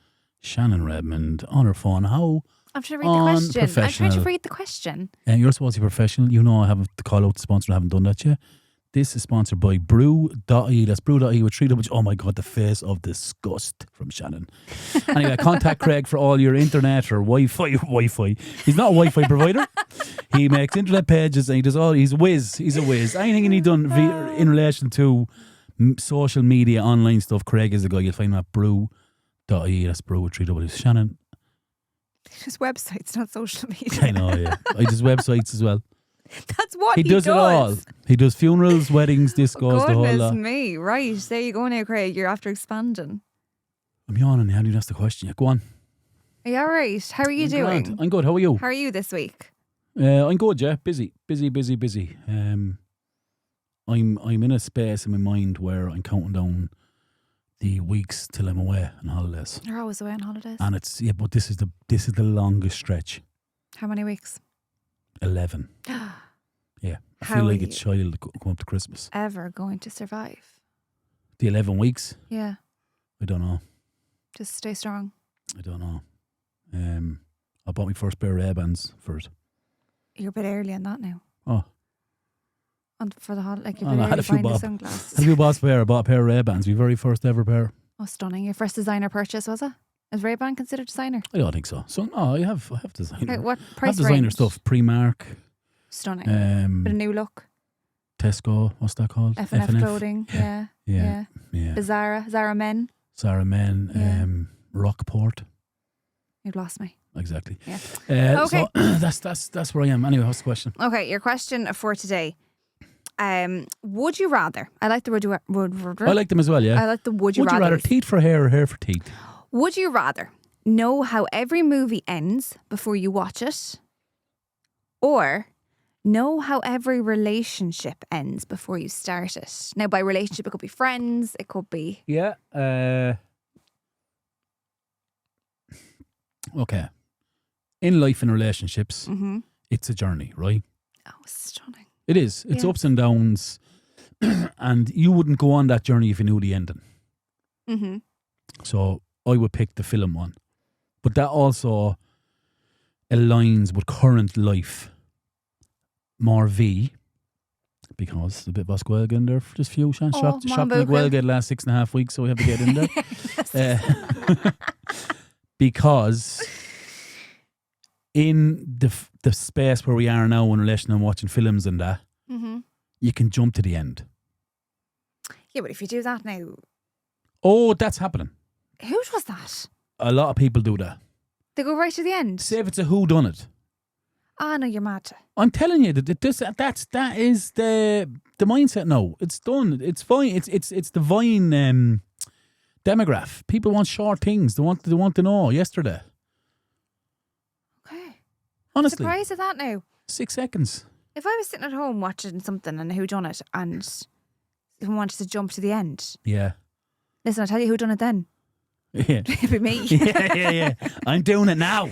Shannon Redmond, on her phone. How I'm trying to read the question. I'm trying to read the question. You're supposed to be professional. You know I haven't to call out the sponsor. I haven't done that yet. This is sponsored by Brew.ie. That's Brew.ie with 3 W's. Oh my God, the face of disgust from Shannon. Anyway, contact Craig for all your internet or Wi-Fi. He's not a Wi-Fi provider. He makes internet pages and he's a whiz. He's a whiz. Anything you need done in relation to social media, online stuff, Craig is the guy. You'll find him at Brew.ie. That's Brew with 3 W's. Shannon. Just websites, not social media. I know, yeah. I just websites as well. That's what he does. It all. He does funerals, weddings, discos, the whole lot. Goodness me. Right. There you go now, Craig. You're after expanding. I'm yawning. How do you ask the question? Yeah, go on. Are you all right? How are you doing? Grand. I'm good. How are you? How are you this week? I'm good, yeah. Busy. I'm in a space in my mind where I'm counting down the weeks till I'm away on holidays. You're always away on holidays. And it's but this is the longest stretch. How many weeks? 11. Yeah. I How feel are like a you child come up to Christmas. ever going to survive? The 11 weeks? Yeah. I don't know. Just stay strong. I don't know. I bought my first pair of Ray-Bans for it. You're a bit early on that now. Oh. And for the holiday, like you're Oh, a bit I had early a few buying the bob. sunglasses. Have you bought I bought a pair of Ray-Bans. My very first ever pair. Oh, stunning. Your first designer purchase, was it? Is Ray-Ban considered designer? I don't think so. So I have designer. Like what I have price designer range? stuff. Primark. Stunning. Bit of new look. Tesco. What's that called? F&F clothing. Yeah. Yeah. Zara Men. Zara Men. Rockport. You've lost me. Exactly. Yeah. Okay. So that's where I am. Anyway, what's the question? Okay, your question for today. Would you rather? I like the I like them as well, yeah. I like the would you rather. rather. Teeth for hair or hair for teeth? Would you rather know how every movie ends before you watch it, or know how every relationship ends before you start it? Now, by relationship, it could be friends, it could be... Yeah. Okay. In life and relationships, it's a journey, right? Oh, stunning. It is. It's Yeah. ups and downs. And you wouldn't go on that journey if you knew the ending. Mm-hmm. So I would pick the film one. But that also aligns with current life more V, because the bit of Gaelga in there for just few chance shopping at Gaelga the last 6.5 weeks, so we have to get in there. Because in the space where we are now in relation to watching films and that, you can jump to the end. Yeah, but if you do that now... Oh, that's happening. Whose was that? A lot of people do that. They go right to the end? Say if it's a whodunit. Ah, no, you're mad. I'm telling you that that is the mindset. No, it's done. It's fine. It's the Vine demograph. People want short things. They want to know yesterday. Okay. Honestly, Surprised at that now. 6 seconds. If I was sitting at home watching something and who done it, and someone wanted to jump to the end, Yeah. listen, I'll tell you who done it then. Yeah. It'd be me. yeah. I'm doing it now.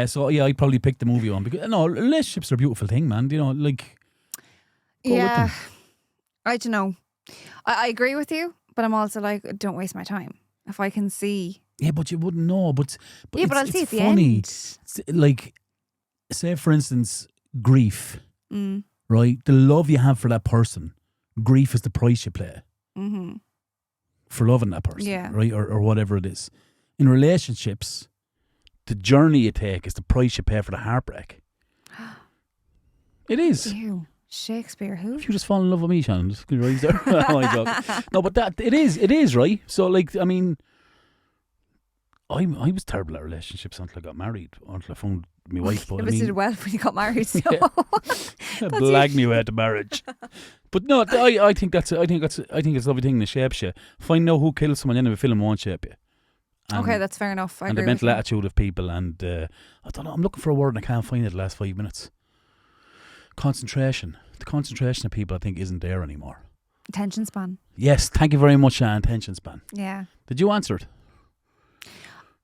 So yeah, I'd probably pick the movie one because relationships are a beautiful thing, man. You know, like go with them. I don't know. I agree with you, but I'm also like, don't waste my time. If I can see. Yeah, but you wouldn't know. But yeah, but I'll see at the funny. end. It's like, say for instance, grief. Right, the love you have for that person, grief is the price you pay. For loving that person, Yeah. right, or whatever it is. In relationships, the journey you take is the price you pay for the heartbreak. It is. Ew. Shakespeare, who? If you just fall in love with me, Shannon, just rise there. Oh my God. No, but it is right. So like, I mean, I was terrible at relationships until I got married, until I found my wife. But It was did well when you got married. So. Blag me away to marriage. But no, I think it's a lovely thing to shape you. Find out who kills someone in a film won't shape you. And, okay, that's fair enough. I and agree the mental with you. attitude of people, and I don't know. I'm looking for a word and I can't find it the last 5 minutes. Concentration. The concentration of people, I think, isn't there anymore. Attention span. Yes, thank you very much, Shan. Attention span. Yeah. Did you answer it?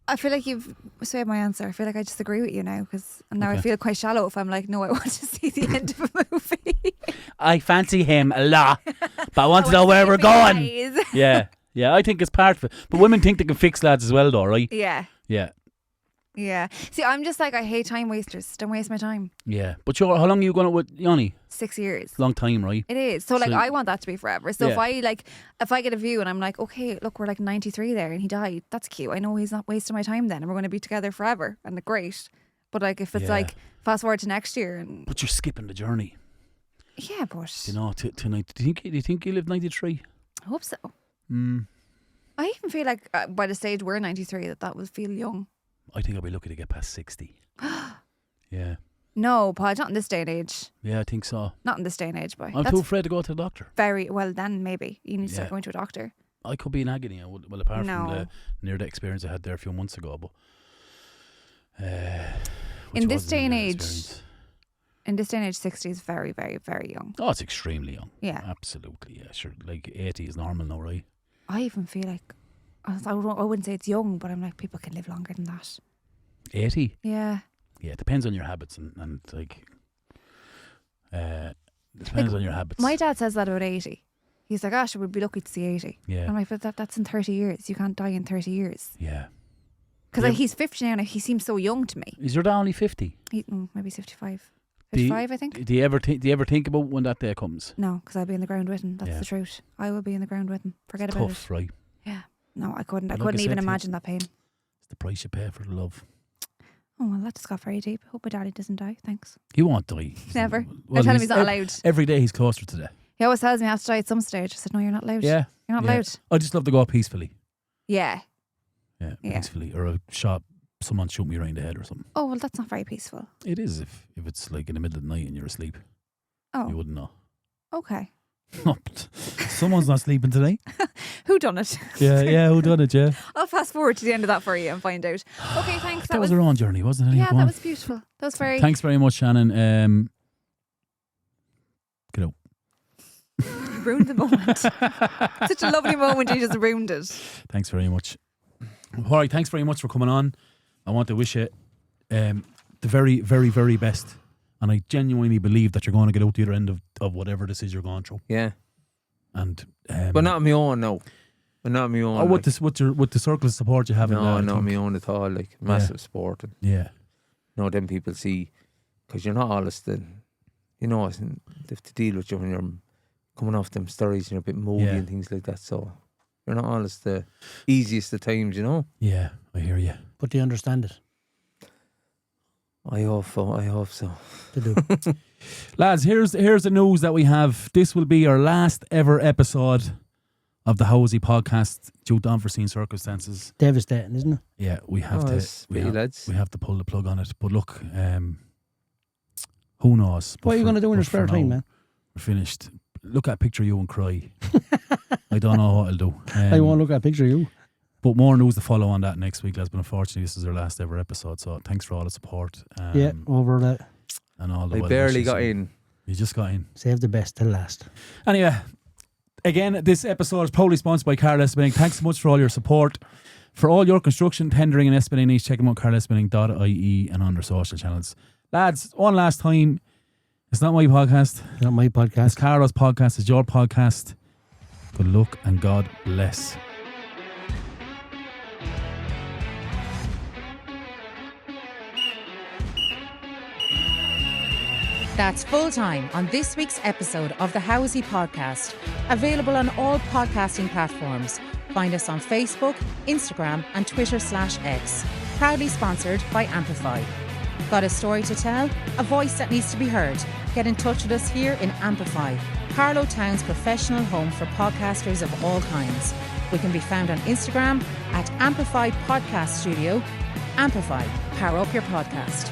I feel like you've swayed my answer. I feel like I just agree with you now because now I Okay. feel quite shallow if I'm like, no, I want to see the end of a movie. I fancy him a lot, but I want to know where we're going. Yeah, I think it's part of it. But women think they can fix lads as well, though, right? Yeah. Yeah. See, I'm just like, I hate time wasters. Don't waste my time. Yeah. But sure, how long are you going with Yanni? 6 years. Long time, right? It is. So like, So- I want that to be forever. So Yeah. if I get a view and I'm like, okay, look, we're like 93 there and he died. That's cute. I know he's not wasting my time then and we're going to be together forever and great. But like, if it's Yeah. like, fast forward to next year and... But you're skipping the journey. Yeah, but... You know, to 90. Do you think you live 93? I hope so. Mm. I even feel like by the stage we're 93 that would feel young. I think I'll be lucky to get past 60. Yeah. No, Podge, not in this day and age. Yeah, I think so. Not in this day and age, boy. I'm That's too afraid to go to the doctor. very well. Then maybe you need to start Yeah. going to a doctor. I could be in agony. Well, apart No. from the near-death experience I had there a few months ago, but In which this wasn't day a and near-death age, experience. In this day and age, 60 is very, very, very young. Oh, it's extremely young. Yeah. Absolutely, yeah. Sure, like 80 is normal now, right? I even feel like, I wouldn't say it's young, but I'm like, people can live longer than that. 80? Yeah. Yeah, it depends on your habits and like, it depends on your habits. My dad says that about 80. He's like, we'd be lucky to see 80. Yeah. I'm like, but that's in 30 years. You can't die in 30 years. Yeah. Because like, he's 50 now and he seems so young to me. Is your dad only 50? Maybe 55. 55, I think. Do you ever think about when that day comes? No, because I'll be in the ground with him. That's the truth. I will be in the ground with him. Forget it's about tough, it. Right? Yeah. No, I couldn't. I Like couldn't I even said, imagine that pain. It's the price you pay for the love. Oh, well, that just got very deep. Hope my daddy doesn't die. Thanks. He won't die. Never. They're telling me he's not allowed. Every day he's closer to death. He always tells me I have to die at some stage. I said, no, you're not allowed. Yeah. You're not allowed. I just love to go out peacefully. Yeah. Yeah, peacefully. Or someone shoot me around the head or something. Oh, well, that's not very peaceful. It is if it's like in the middle of the night and you're asleep. Oh. You wouldn't know. Okay. Someone's not sleeping today. Who done it? Yeah, who done it, yeah. I'll fast forward to the end of that for you and find out. Okay, thanks. That was our own journey, wasn't it? Yeah, that was beautiful. That was very... Thanks very much, Shannon. Get out. You ruined the moment. Such a lovely moment, you just ruined it. Thanks very much. All right, thanks very much for coming on. I want to wish you the very, very, very best. And I genuinely believe that you're going to get out the other end of whatever this is you're going through. Yeah. And but not on my own, no. But not on my own. Oh, with the circle of support you have. No, not on my own at all. Like massive support. And, yeah. You know, then people see, because you're not always you know, they have to deal with you when you're coming off them stories and you're a bit moody and things like that. So you're not always the easiest of times, you know. Yeah, I hear you. But do you understand it? I hope so. They do. Lads, here's the news that we have. This will be our last ever episode of the Hosey podcast due to unforeseen circumstances. Devastating, isn't it? Yeah, we have to pull the plug on it. But look, who knows? What are you going to do in your spare time, man? We're finished. Look at a picture of you and cry. I don't know what I'll do. I won't look at a picture of you. But more news to follow on that next week, lads. But unfortunately, this is our last ever episode. So thanks for all the support. Over that. And all the I barely got in. You just got in. Save the best till last. Anyway, again, this episode is proudly sponsored by Carlow Espinning. Thanks so much for all your support. For all your construction, tendering and Espinning needs, check them out, carlowespinning.ie and on their social channels. Lads, one last time. It's not my podcast. Not my podcast. It's Carlow's podcast. It's your podcast. Good luck and God bless. That's full time on this week's episode of the Hosey podcast. Available on all podcasting platforms. Find us on Facebook, Instagram and Twitter/X. Proudly sponsored by Ampifi. Got a story to tell? A voice that needs to be heard? Get in touch with us here in Ampifi, Carlow Town's professional home for podcasters of all kinds. We can be found on Instagram at Ampifi Podcast Studio. Ampifi, power up your podcast.